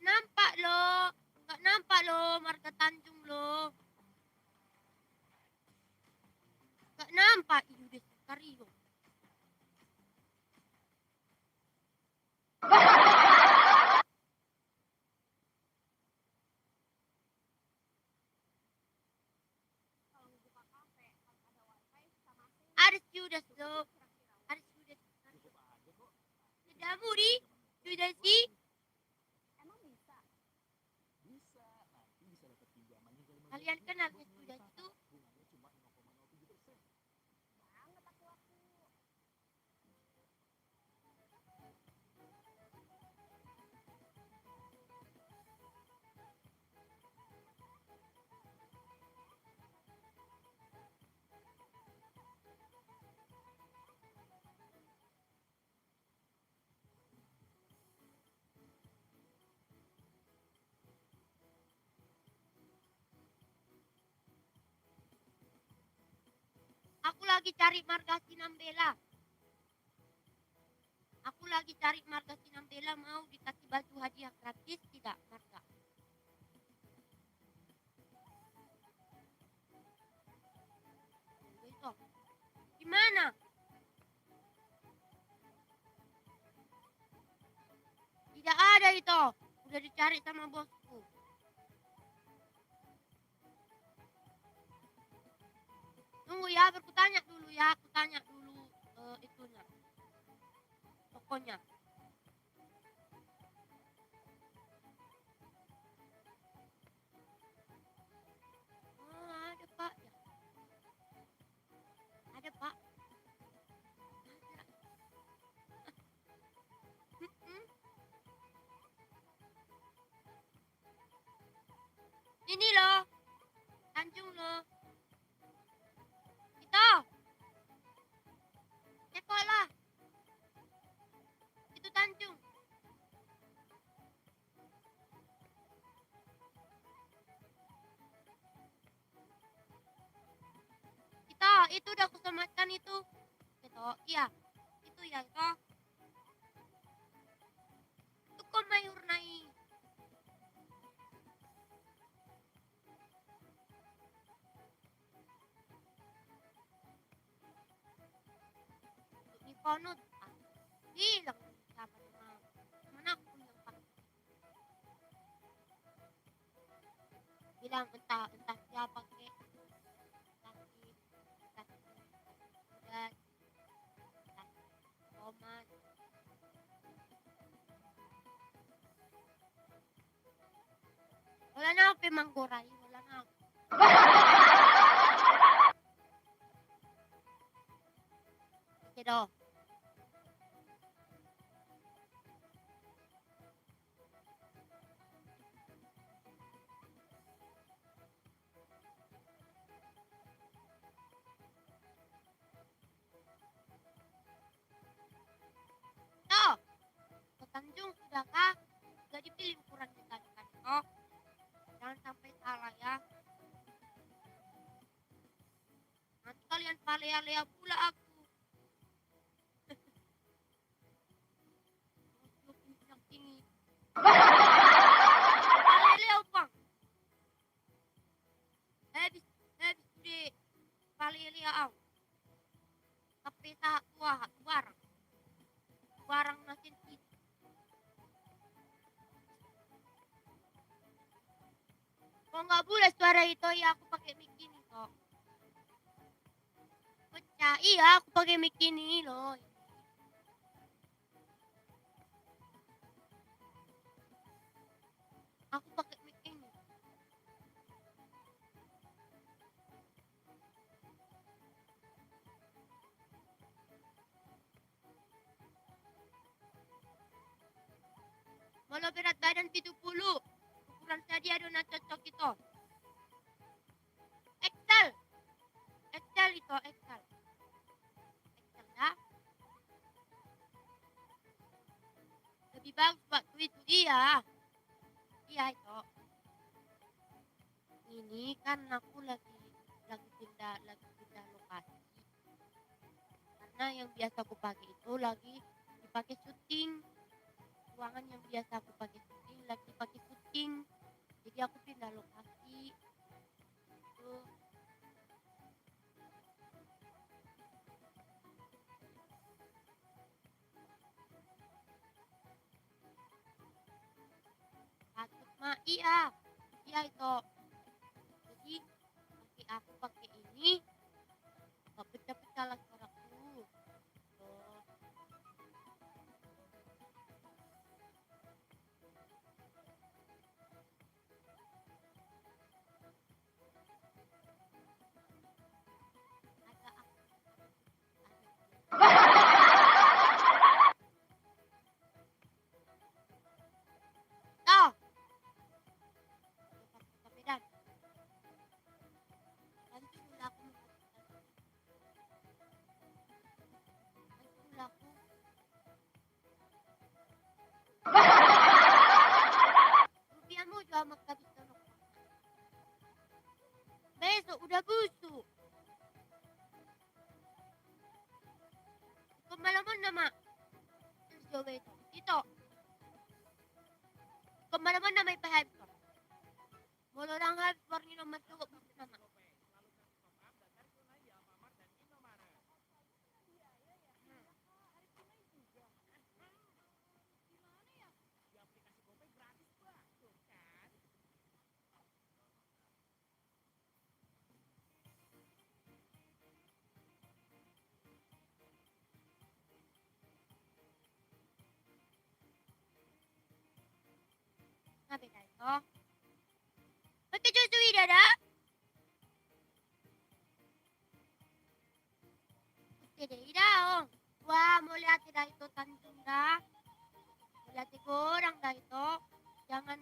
Nggak nampak lo marga Tanjung lo. Nggak nampak itu deh Kario. Ada sudah lo. Ada sudah. Sedamu di sudah sih. Emang bisa? Bisa, nanti bisa dapat pinjamannya ke 15 Kalian juta. kenal Buat sudah wanita. itu? Bunganya cuma 0,07%. Banget aku. Aku lagi cari marga Sinambela. Aku lagi cari marga Sinambela, mau dikasih baju hadiah gratis tidak marga? Itu. Gimana? Tidak ada itu. Udah dicari sama bosku. Tunggu ya, aku tanya dulu ya. Aku tanya dulu itunya. Pokoknya. Oh, ada Pak. Ya. Ada Pak. Ada. Mm-mm. Ini loh. Tanjung loh. Itu. Sekolah. Itu Tanjung. Itu udah aku selamatkan itu. Itu, iya. Itu ya, itu. Itu kok mayur naik. Ini konut. Bilang siapa nama. Mana aku yang pak. Bilang entah siapa kek. Sakit. Dan Roman. Wala na ako manggoray. Wala na ako. Pero, to, ke Tanjung sudahkah? Sudah dipilih ukuran kita kan? Oh, jangan sampai salah ya. Nanti kalian palea-lea pula aku. Makin bilang tinggi. Palea-lea upang. Habis udah palea-lea aku. Tapi tak tua, barang. Barang nasin itu. Kok nggak boleh suara itu ya aku pakai mic ini kok. Pecah, iya aku pakai mic ini loh. Aku pakai mic ini. Kalau berat badan 70, ukuran saya ada cocok itu. Excel. Excel itu, Excel. Excel ya. Lebih bagus waktu itu, iya. Iya itu. Ini kan aku lagi pindah lokasi. Karena yang biasa aku pakai itu lagi dipakai syuting. Ruangan yang biasa aku pakai syuting lagi pakai kucing, jadi aku pindah lokasi gitu. Takut mah iya itu, jadi aku pakai ini gak pecah-pecah lah suaraku. Oh, ada aku Toh, kecapean. Bantu dulu aku rupiahmu juga mak habis tolong. Besok udah busuk. Kemalaman nama. Terus jawab itu. Kemalaman nama ipaham ko. Mula orang habis warni nomor tuh busuk nama. Nah beda itu. Pakai susu dada. Tidak daong. Wah, mau lihat tidak itu Tanjung dah. Mau lihat orang dah itu. Jangan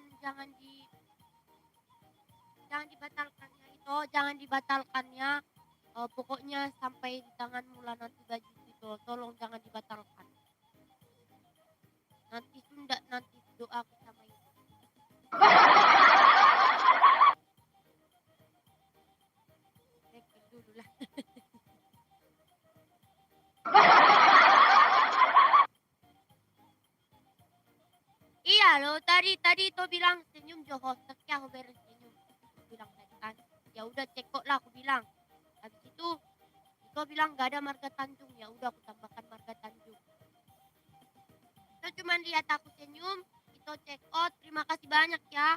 dibatalkannya itu, jangan dibatalkannya. Pokoknya sampai di tangan mula nanti baju itu, tolong jangan dibatalkan. Nanti Sunda nanti doa aku sama itu. Dulu lah. Iya loh, tadi itu bilang senyum Johor, tapi aku beres senyum. Aku bilang tadi kan, ya udah cekok lah aku bilang. Habis itu bilang gak ada marga Tanjung, ya udah aku tambahkan marga Tanjung. Itu cuma lihat aku senyum, itu check out, terima kasih banyak ya.